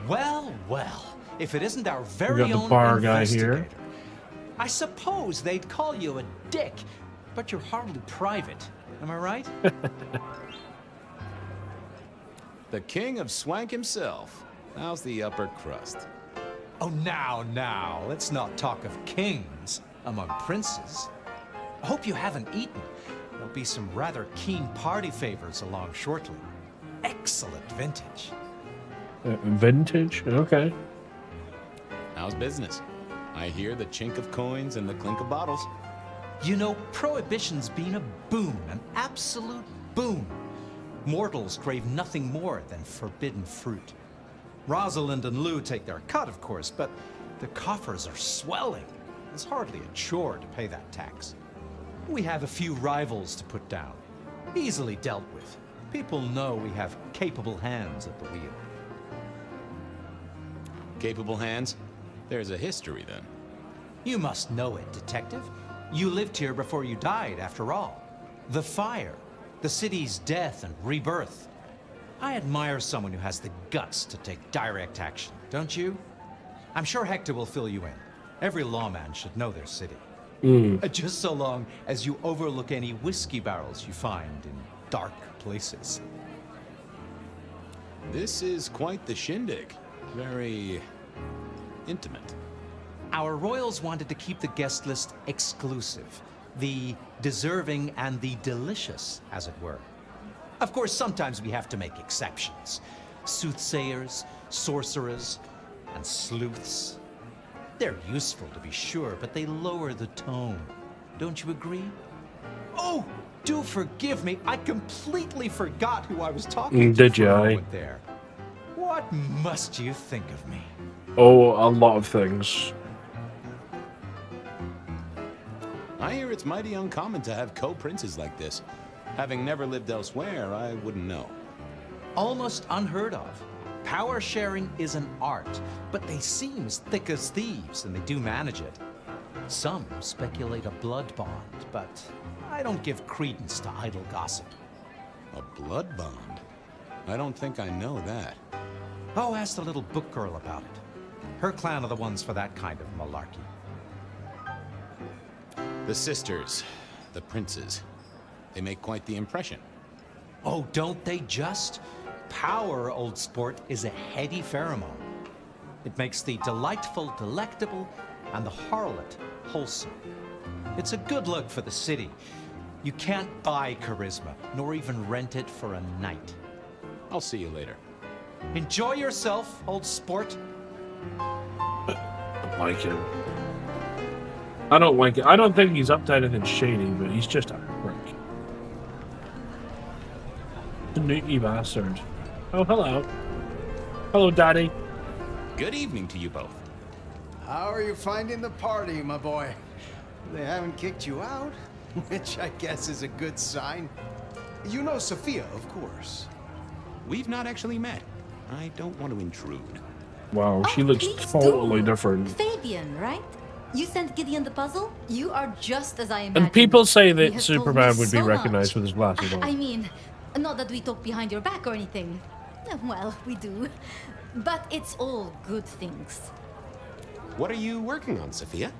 Well, well, if it isn't our We very got the own bar guy investigator. here. I suppose they'd call you a dick, but you're hardly private. Am I right? The king of swank himself. How's the upper crust? Oh, now, let's not talk of kings among princes. I hope you haven't eaten. There'll be some rather keen party favors along shortly. Excellent vintage. Vintage? Okay. How's business? I hear the chink of coins and the clink of bottles. You know, Prohibition's been a boon, an absolute boon. Mortals crave nothing more than forbidden fruit. Rosalind and Lou take their cut, of course, but the coffers are swelling. It's hardly a chore to pay that tax. We have a few rivals to put down. Easily dealt with. People know we have capable hands at the wheel. Capable hands? There's a history, then. You must know it, Detective. You lived here before you died, after all. The fire, the city's death and rebirth. I admire someone who has the guts to take direct action, don't you? I'm sure Hector will fill you in. Every lawman should know their city. Just so long as you overlook any whiskey barrels you find in dark places. This is quite the shindig. Very intimate. Our royals wanted to keep the guest list exclusive. The deserving and the delicious, as it were. Of course, sometimes we have to make exceptions. Soothsayers, sorcerers, and sleuths. They're useful, to be sure, but they lower the tone. Don't you agree? Oh, do forgive me. I completely forgot who I was talking to Did for you? a moment there. What must you think of me? Oh, a lot of things. I hear it's mighty uncommon to have co-princes like this. Having never lived elsewhere, I wouldn't know. Almost unheard of. Power sharing is an art, but they seem as thick as thieves, and they do manage it. Some speculate a blood bond, but I don't give credence to idle gossip. A blood bond? I don't think I know that. Oh, ask the little book girl about it. Her clan are the ones for that kind of malarkey. The sisters, the princes, they make quite the impression. Oh, don't they just? Power, old sport, is a heady pheromone. It makes the delightful delectable and the harlot wholesome. It's a good look for the city. You can't buy charisma, nor even rent it for a night. I'll see you later. Enjoy yourself, old sport. I like him. I don't like it. I don't think he's up to anything shady, but he's just a prick. Snooty bastard. Oh, hello. Hello, Daddy. Good evening to you both. how are you finding the party, my boy? They haven't kicked you out, which I guess is a good sign. You know Sophia, of course. We've not actually met. I don't want to intrude. Wow, she looks totally different. Fabian, right? You sent Gideon the puzzle? You are just as I imagined. And people say He that has told me Superman would be so recognized much. with his glasses on. I mean, not that we talk behind your back or anything. Well, we do. But it's all good things. What are you working on, Sophia?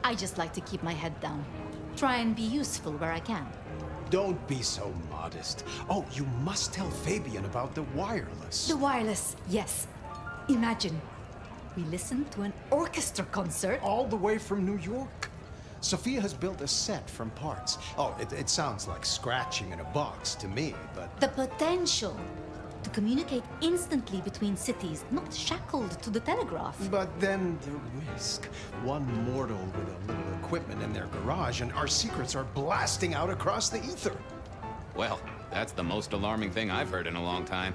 I just like to keep my head down. Try and be useful where I can. Don't be so modest. Oh, you must tell Fabian about the wireless. The wireless, yes. Imagine, we listened to an orchestra concert. All the way from New York. Sophia has built a set from parts. Oh, it sounds like scratching in a box to me, but... The potential to communicate instantly between cities, not shackled to the telegraph. But then the risk. One mortal with a little equipment in their garage and our secrets are blasting out across the ether. Well, that's the most alarming thing I've heard in a long time.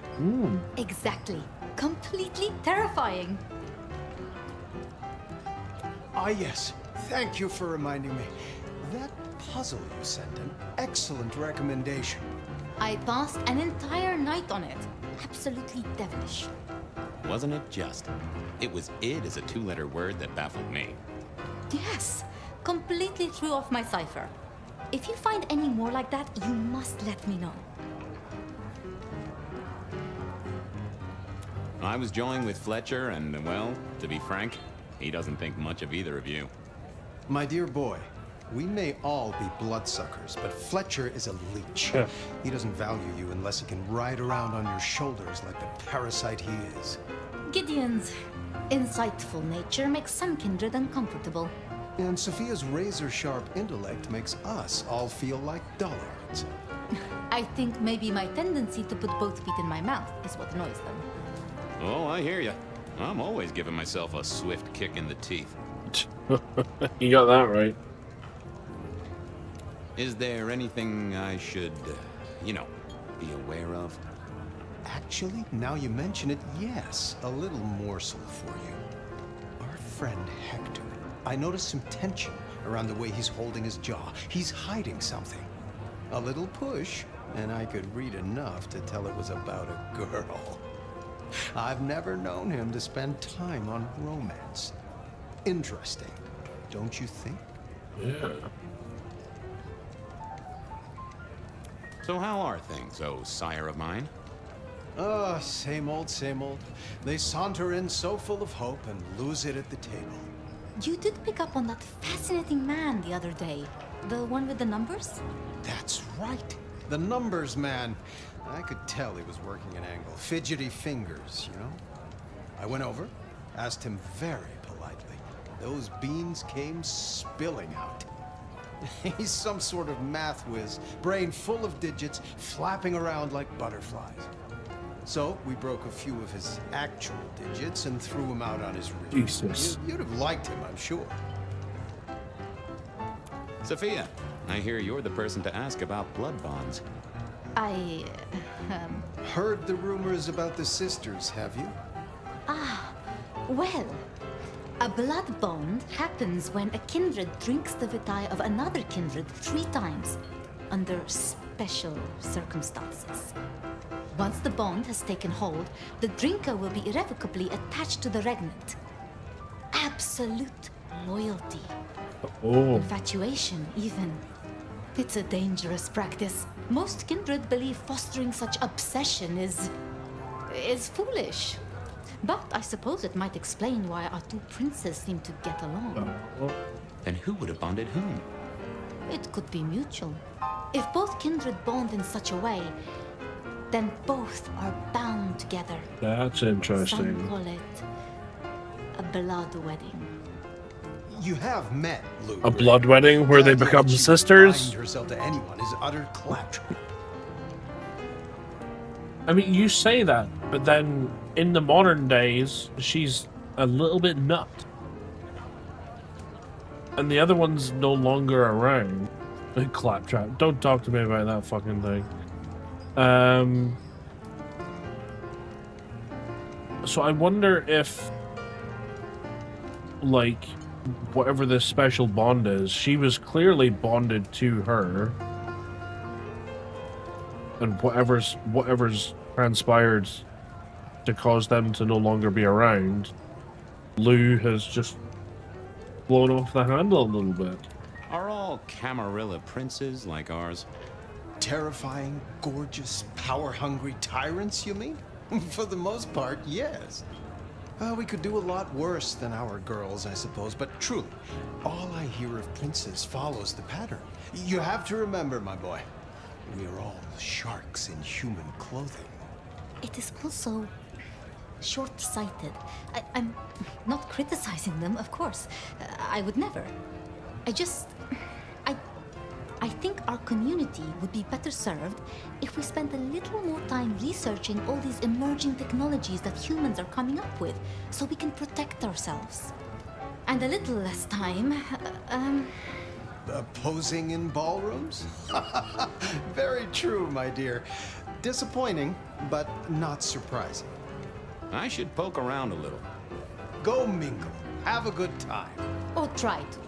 Exactly. Completely terrifying. Ah, yes. Thank you for reminding me. That puzzle you sent, an excellent recommendation. I passed an entire night on it. Absolutely devilish. Wasn't it just? It was id as a two-letter word that baffled me. Yes, completely threw off my cipher. If you find any more like that, you must let me know. I was joined with Fletcher, and, well, to be frank, he doesn't think much of either of you. My dear boy, we may all be bloodsuckers, but Fletcher is a leech. Yeah. He doesn't value you unless he can ride around on your shoulders like the parasite he is. Gideon's insightful nature makes some kindred uncomfortable. And Sophia's razor-sharp intellect makes us all feel like dullards. I think maybe my tendency to put both feet in my mouth is what annoys them. Oh, I hear you. I'm always giving myself a swift kick in the teeth. You got that right. Is there anything I should, you know, be aware of? Actually, now you mention it, yes, a little morsel for you. Our friend Hector, I noticed some tension around the way he's holding his jaw. He's hiding something. A little push, and I could read enough to tell it was about a girl. I've never known him to spend time on romance. Interesting, don't you think? Yeah. So how are things, oh sire of mine? Oh, same old, same old. They saunter in so full of hope and lose it at the table. You did pick up on that fascinating man the other day. The one with the numbers? That's right. The numbers man. I could tell he was working an angle. Fidgety fingers, you know? I went over, asked him very politely. Those beans came spilling out. He's some sort of math whiz, brain full of digits, flapping around like butterflies. So we broke a few of his actual digits and threw him out on his rig. Jesus. You'd have liked him, I'm sure. Sophia, I hear you're the person to ask about blood bonds. I, Heard the rumors about the sisters, have you? Well, a blood bond happens when a kindred drinks the vitae of another kindred 3 times, under special circumstances. Once the bond has taken hold, the drinker will be irrevocably attached to the regnant. Absolute loyalty. Oh. Infatuation, even. It's a dangerous practice. Most kindred believe fostering such obsession is foolish. But I suppose it might explain why our 2 princes seem to get along. Then who would have bonded whom? It could be mutual. If both kindred bond in such a way, then both are bound together. That's interesting. Some call it a blood wedding. You have met Luke. A blood wedding where they become sisters? Bind herself to anyone is utter claptrap. I mean, you say that, but then in the modern days, she's a little bit nut. And the other one's no longer around. Claptrap. Don't talk to me about that fucking thing. So I wonder if like, whatever this special bond is, she was clearly bonded to her. And whatever's transpired to cause them to no longer be around, Lou has just blown off the handle a little bit. Are all Camarilla princes like ours? Terrifying, gorgeous, power-hungry tyrants, you mean? For the most part, yes. We could do a lot worse than our girls, I suppose, but truly, all I hear of princes follows the pattern. You have to remember, my boy, we are all sharks in human clothing. It is also short-sighted. I'm not criticizing them, of course. I would never. I think our community would be better served if we spent a little more time researching all these emerging technologies that humans are coming up with, so we can protect ourselves. And a little less time, Posing in ballrooms? Very true, my dear. Disappointing, but not surprising. I should poke around a little. Go mingle. Have a good time. Or try to.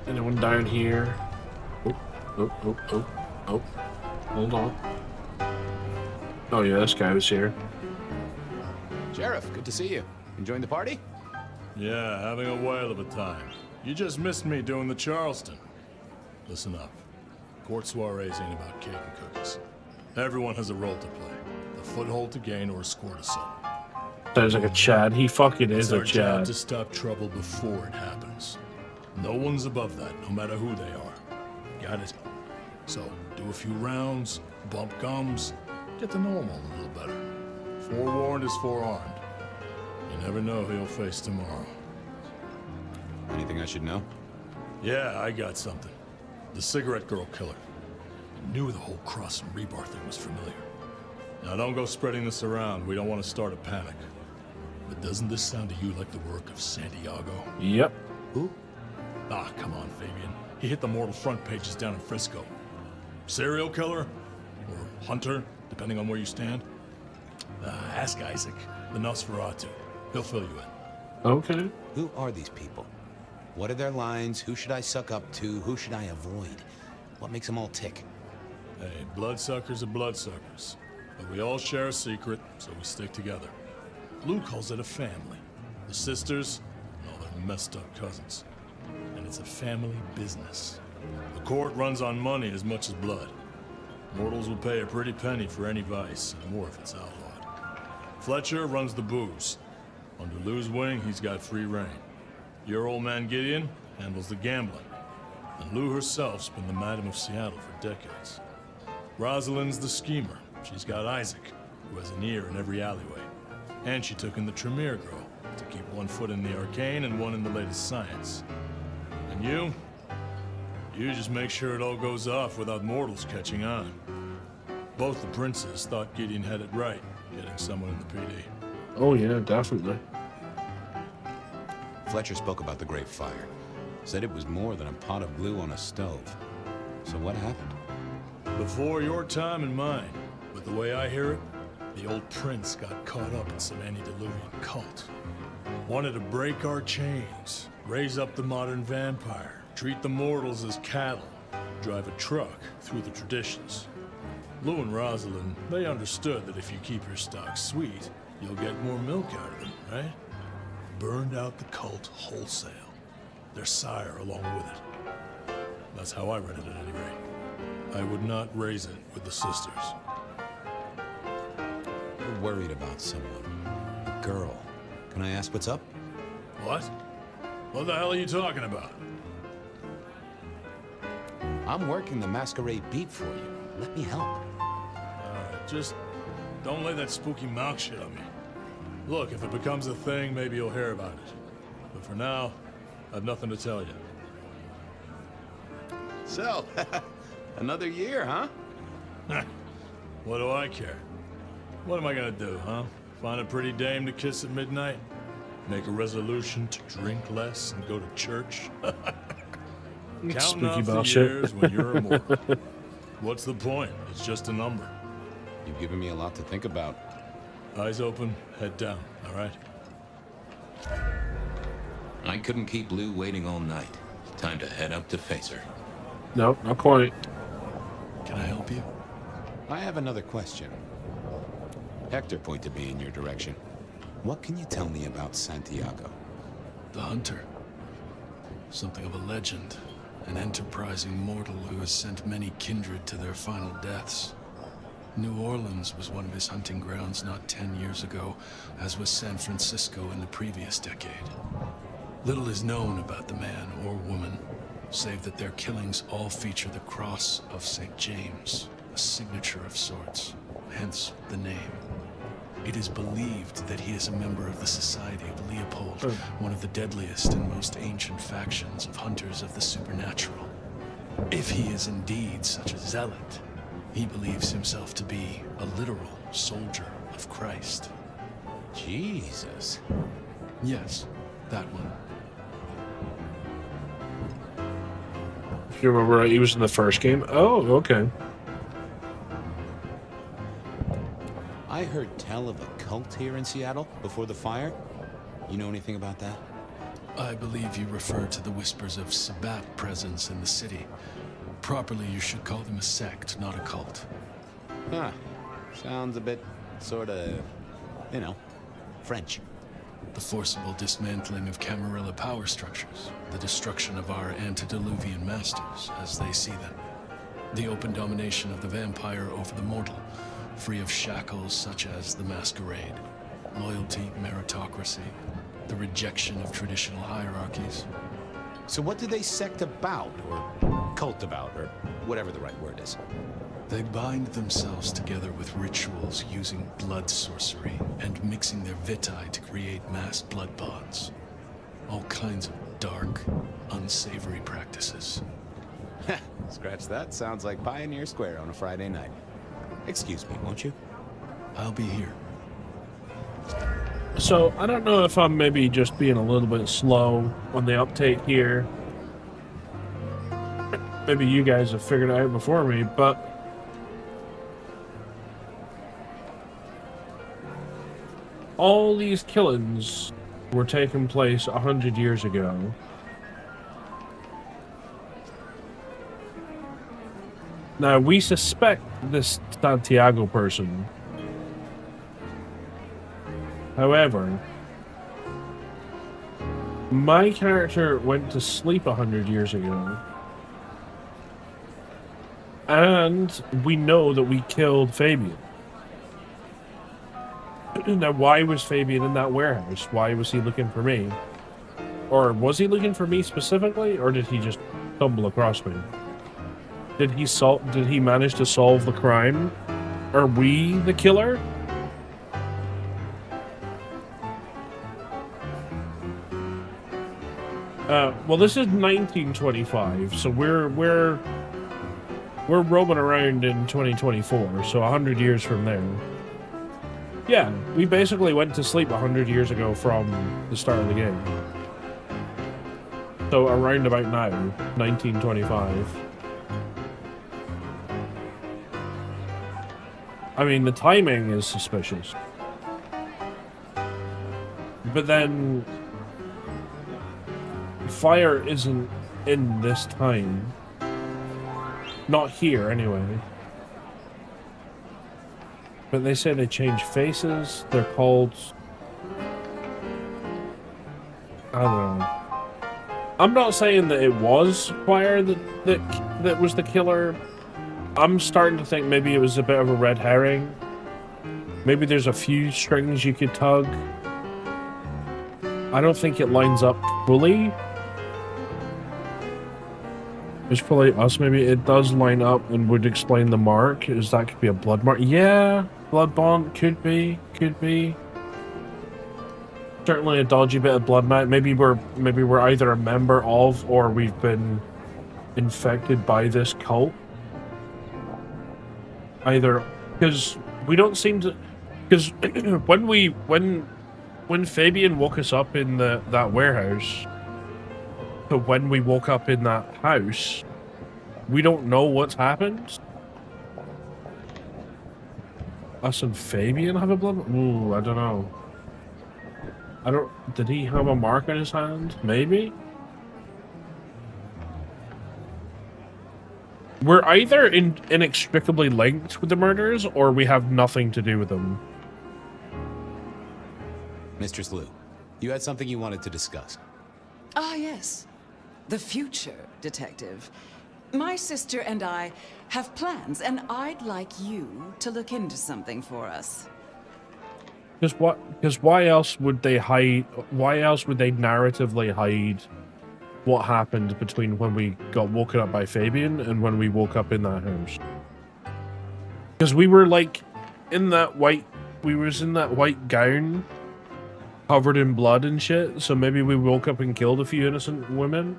Anyone down here? Oh. Hold on. Oh yeah, this guy was here. Sheriff, good to see you. Enjoying the party? Yeah, having a whale of a time. You just missed me doing the Charleston. Listen up. Court soirees ain't about cake and cookies. Everyone has a role to play. A foothold to gain or a score to settle. Sounds like a Chad. He fucking is a It's our job Chad. to stop trouble before it happens. No one's above that, no matter who they are. Got it? So, do a few rounds, bump gums, get to know 'em all a little better. Forewarned is forearmed. You never know who you'll face tomorrow. Anything I should know? Yeah, I got something. The cigarette girl killer. I knew the whole cross and rebar thing was familiar. Now don't go spreading this around. We don't want to start a panic. But doesn't this sound to you like the work of Santiago? Yep. Who? Ah, come on, Fabian. He hit the mortal front pages down in Frisco. Serial killer? Or hunter, depending on where you stand? Ask Isaac, the Nosferatu. He'll fill you in. Okay. Who are these people? What are their lines? Who should I suck up to? Who should I avoid? What makes them all tick? Hey, bloodsuckers are bloodsuckers. But we all share a secret, so we stick together. Lou calls it a family. The sisters, and all their messed up cousins. And it's a family business. The court runs on money as much as blood. Mortals will pay a pretty penny for any vice, and more if it's outlawed. Fletcher runs the booze. Under Lou's wing, he's got free reign. Your old man Gideon handles the gambling. And Lou herself's been the Madam of Seattle for decades. Rosalind's the schemer. She's got Isaac, who has an ear in every alleyway. And she took in the Tremere girl to keep one foot in the arcane and one in the latest science. And you just make sure it all goes off without mortals catching on. Both the princes thought Gideon had it right, getting someone in the PD. Oh yeah, definitely. Fletcher spoke about the Great Fire. Said it was more than a pot of glue on a stove. So what happened? Before your time and mine, but the way I hear it, the old prince got caught up in some antediluvian cult. Wanted to break our chains, raise up the modern vampire, treat the mortals as cattle, drive a truck through the traditions. Lou and Rosalind, they understood that if you keep your stock sweet, you'll get more milk out of them, right? Burned out the cult wholesale. Their sire along with it. That's how I read it at any rate. I would not raise it with the sisters. You're worried about someone. A girl. Can I ask what's up? What? What the hell are you talking about? I'm working the Masquerade beat for you. Let me help. Just don't lay that spooky mouth shit on me. Look, if it becomes a thing, maybe you'll hear about it. But for now, I have nothing to tell you. So, another year, huh? What do I care? What am I gonna do, huh? Find a pretty dame to kiss at midnight? Make a resolution to drink less and go to church? Counting Spooky off the bullshit. years when you're immortal. What's the point? It's just a number. You've given me a lot to think about. Eyes open, head down, all right? I couldn't keep Lou waiting all night. Time to head up to face her. No, not quite. Can I help you? I have another question. Hector pointed me in your direction. What can you tell me about Santiago? The hunter. Something of a legend. An enterprising mortal who has sent many kindred to their final deaths. New Orleans was one of his hunting grounds not 10 years ago, as was San Francisco in the previous decade. Little is known about the man or woman, save that their killings all feature the cross of St. James, a signature of sorts, hence the name. It is believed that he is a member of the Society of Leopold, one of the deadliest and most ancient factions of hunters of the supernatural. If he is indeed such a zealot, he believes himself to be a literal soldier of Christ. Jesus. Yes, that one. If you remember right, he was in the first game. Oh, okay. I heard tell of a cult here in Seattle before the fire. You know anything about that? I believe you refer to the whispers of Sabbat presence in the city. Properly, you should call them a sect, not a cult. Huh. Sounds a bit, sorta, you know, French. The forcible dismantling of Camarilla power structures, the destruction of our antediluvian masters, as they see them. The open domination of the vampire over the mortal, free of shackles such as the Masquerade, loyalty, meritocracy, the rejection of traditional hierarchies. So what do they sect about, or cult about, or whatever the right word is? They bind themselves together with rituals using blood sorcery and mixing their vitae to create mass blood bonds. All kinds of dark, unsavory practices. Scratch that. Sounds like Pioneer Square on a Friday night. Excuse me, won't you? I'll be here. So, I don't know if I'm maybe just being a little bit slow on the uptake here. Maybe you guys have figured it out before me, but all these killings were taking place 100 years ago. Now, we suspect this Santiago person. However, my character went to sleep 100 years ago. And we know that we killed Fabian. Now, why was Fabian in that warehouse? Why was he looking for me? Or was he looking for me specifically, or did he just stumble across me? Did he manage to solve the crime? Are we the killer? Well, this is 1925, so we're roaming around in 2024, so 100 years from there. Yeah, we basically went to sleep 100 years ago from the start of the game. So around about now, 1925. I mean, the timing is suspicious. But then fire isn't in this time. Not here, anyway. But they say they change faces. They're called... I don't know. I'm not saying that it was fire that was the killer. I'm starting to think maybe it was a bit of a red herring. Maybe there's a few strings you could tug. I don't think it lines up fully. It's probably us, maybe it does line up and would explain the mark. Is that could be a blood mark? Yeah, blood bond, could be. Certainly a dodgy bit of blood mark. Maybe we're either a member of or we've been infected by this cult. Either because we don't seem to, because when Fabian woke us up in that warehouse, to when we woke up in that house, we don't know what's happened. us and Fabian have a blood? Ooh, I don't know. Did he have a mark on his hand? Maybe? We're either inextricably linked with the murders, or we have nothing to do with them. Mistress Liu, you had something you wanted to discuss. Ah, yes. The future, Detective. My sister and I have plans, and I'd like you to look into something for us. Because why else would they hide? Why else would they narratively hide what happened between when we got woken up by Fabian and when we woke up in that house? Because we were like in that white gown, covered in blood and shit. So maybe we woke up and killed a few innocent women.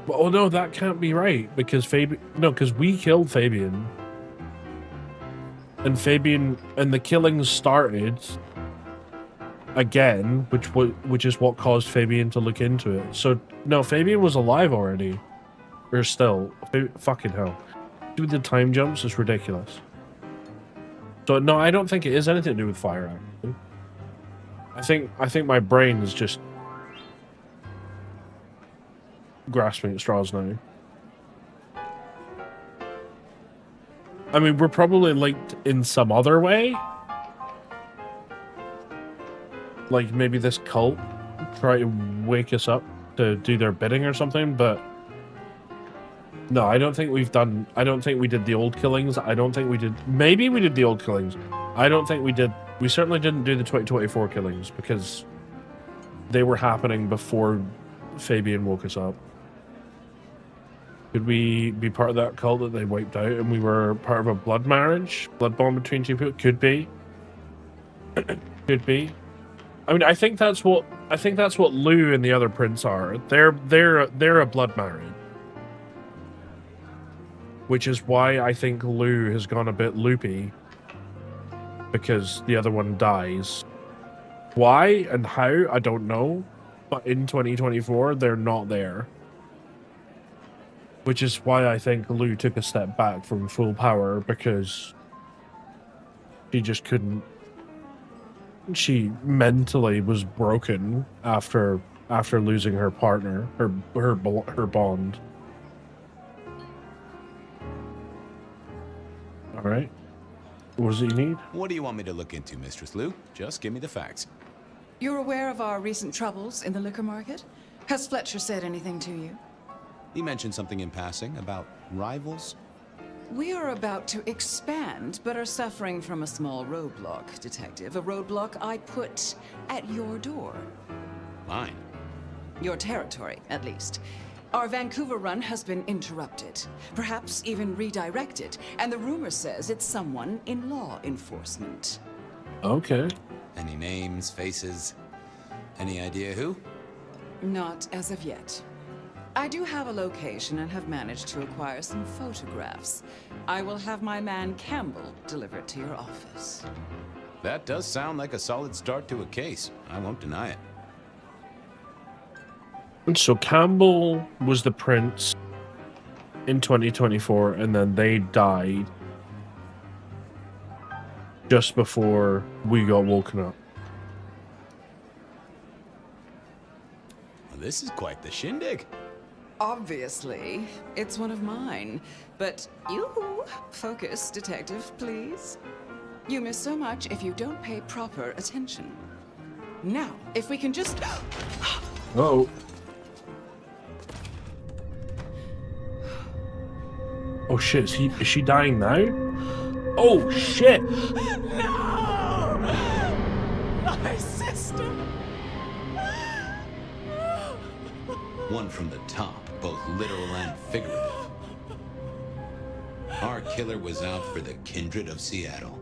But, oh no, that can't be right because because we killed Fabian. And the killings started again, which is what caused Fabian to look into it. So no, Fabian was alive already, or still. Fucking hell, do the time jumps is ridiculous. So no, I don't think it is anything to do with fire. Actually, I think my brain is just grasping at straws now. I mean, we're probably linked in some other way. Like maybe this cult try to wake us up to do their bidding or something, but no, I don't think we did the old killings. I don't think we did. Maybe we did the old killings. I don't think we did. We certainly didn't do the 2024 killings because they were happening before Fabian woke us up. Could we be part of that cult that they wiped out and we were part of a blood bond between two people? Could be. Could be. I mean, I think that's what Lou and the other prince are. They're a blood marriage. Which is why I think Lou has gone a bit loopy. Because the other one dies. Why and how, I don't know. But in 2024, they're not there. Which is why I think Lou took a step back from full power, because she just couldn't. She mentally was broken after losing her partner, her bond. All right. What does he need? What do you want me to look into, Mistress Liu? Just give me the facts. You're aware of our recent troubles in the liquor market? Has Fletcher said anything to you? He mentioned something in passing about rivals. We are about to expand, but are suffering from a small roadblock, Detective. A roadblock I put at your door. Mine? Your territory, at least. Our Vancouver run has been interrupted, perhaps even redirected, and the rumor says it's someone in law enforcement. Okay. Any names, faces? Any idea who? Not as of yet. I do have a location and have managed to acquire some photographs. I will have my man Campbell deliver it to your office. That does sound like a solid start to a case. I won't deny it. And so Campbell was the prince in 2024, and then they died just before we got woken up. Well, this is quite the shindig. Obviously, it's one of mine. But you focus, Detective, please. You miss so much if you don't pay proper attention. Now, if we can just... Uh-oh. Oh shit, is she dying now? Oh shit! No! My sister! One from the top, both literal and figurative. Our killer was out for the kindred of Seattle,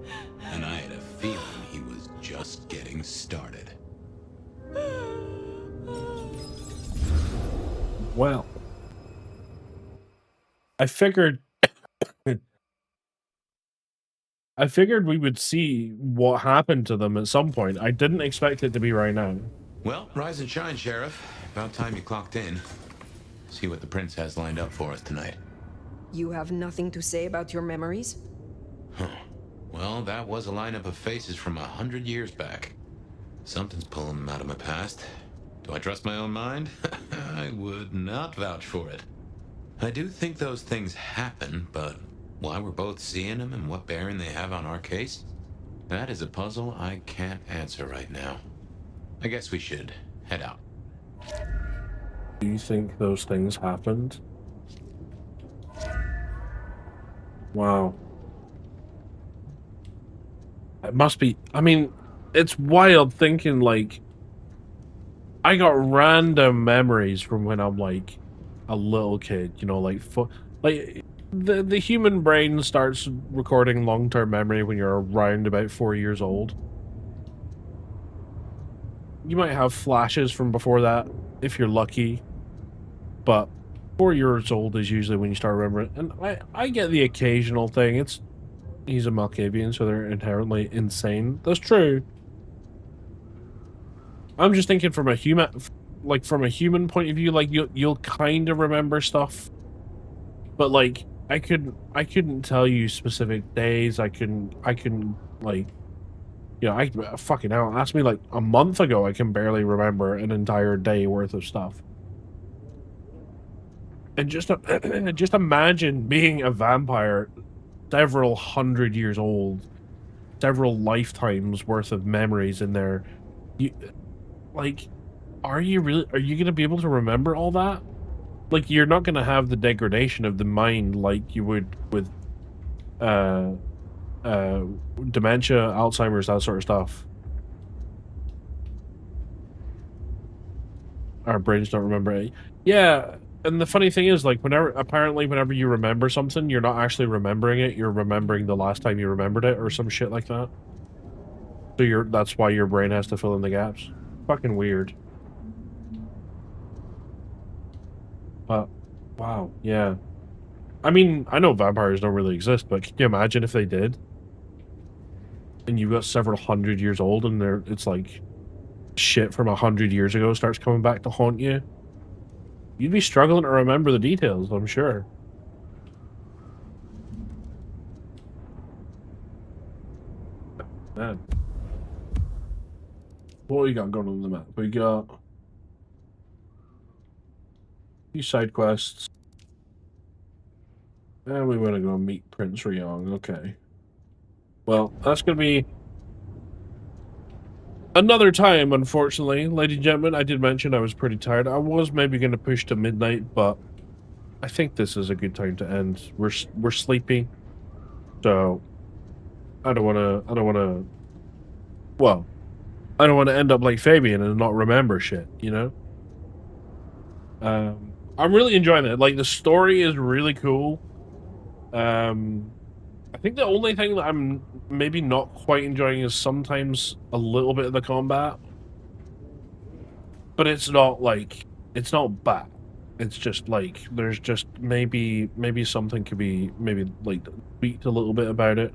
and I had a feeling he was just getting started. Well, I figured we would see what happened to them at some point. I didn't expect it to be right now. Well, rise and shine, Sheriff. About time you clocked in. See what the prince has lined up for us tonight. You have nothing to say about your memories? Huh. Well, that was a lineup of faces from 100 years back. Something's pulling them out of my past. Do I trust my own mind? I would not vouch for it. I do think those things happen, but why we're both seeing them and what bearing they have on our case, that is a puzzle I can't answer right now. I guess we should head out. Do you think those things happened? Wow. It must be, I mean, it's wild thinking, like, I got random memories from when I'm, like, a little kid, you know, like, the human brain starts recording long-term memory when you're around about 4 years old. You might have flashes from before that, if you're lucky, but 4 years old is usually when you start remembering. And I get the occasional thing. He's a Malkavian, so they're inherently insane. That's true. I'm just thinking from a human point of view, like you'll kind of remember stuff, but like I couldn't tell you specific days. I couldn't like, you know, I fucking hell. Ask me like a month ago, I can barely remember an entire day worth of stuff. And just imagine being a vampire, several hundred years old, several lifetimes worth of memories in there. Are you gonna be able to remember all that? Like, you're not gonna have the degradation of the mind like you would with dementia, Alzheimer's, that sort of stuff. Our brains don't remember it. Yeah, and the funny thing is, like, whenever you remember something, you're not actually remembering it, you're remembering the last time you remembered it, or some shit like that. So that's why your brain has to fill in the gaps. Fucking weird. But, wow, yeah. I mean, I know vampires don't really exist, but can you imagine if they did? And you got several hundred years old, and it's like shit from 100 years ago starts coming back to haunt you. You'd be struggling to remember the details, I'm sure. Man. What you got going on the map? We got a few side quests. And we want to go meet Prince Ryong. Okay. Well, that's going to be another time, unfortunately. Ladies and gentlemen, I did mention I was pretty tired. I was maybe going to push to midnight, but I think this is a good time to end. We're sleepy. So I don't want to end up like Fabian and not remember shit, you know? I'm really enjoying it. Like, the story is really cool. I think the only thing that I'm maybe not quite enjoying is sometimes a little bit of the combat. But it's not bad. It's just like, there's just maybe something could be like tweaked a little bit about it.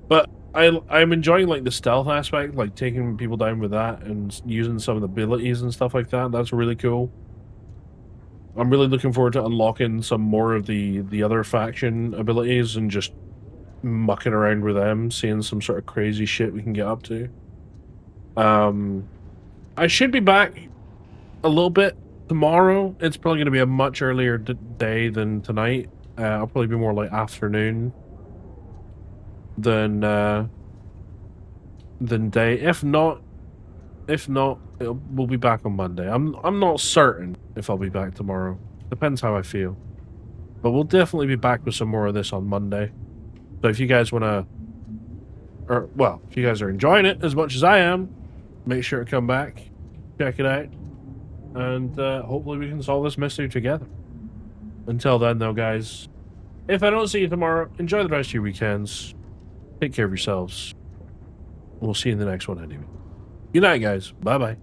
But I'm enjoying like the stealth aspect, like taking people down with that and using some of the abilities and stuff like that. That's really cool. I'm really looking forward to unlocking some more of the other faction abilities and just mucking around with them, seeing some sort of crazy shit we can get up to. I should be back a little bit tomorrow. It's probably going to be a much earlier day than tonight. I'll probably be more like afternoon than day. If not, we'll be back on Monday. I'm not certain if I'll be back tomorrow. Depends how I feel. But we'll definitely be back with some more of this on Monday. So if you guys want to, if you guys are enjoying it as much as I am, make sure to come back, check it out, and hopefully we can solve this mystery together. Until then, though, guys, if I don't see you tomorrow, enjoy the rest of your weekends. Take care of yourselves. We'll see you in the next one anyway. Good night, guys. Bye-bye.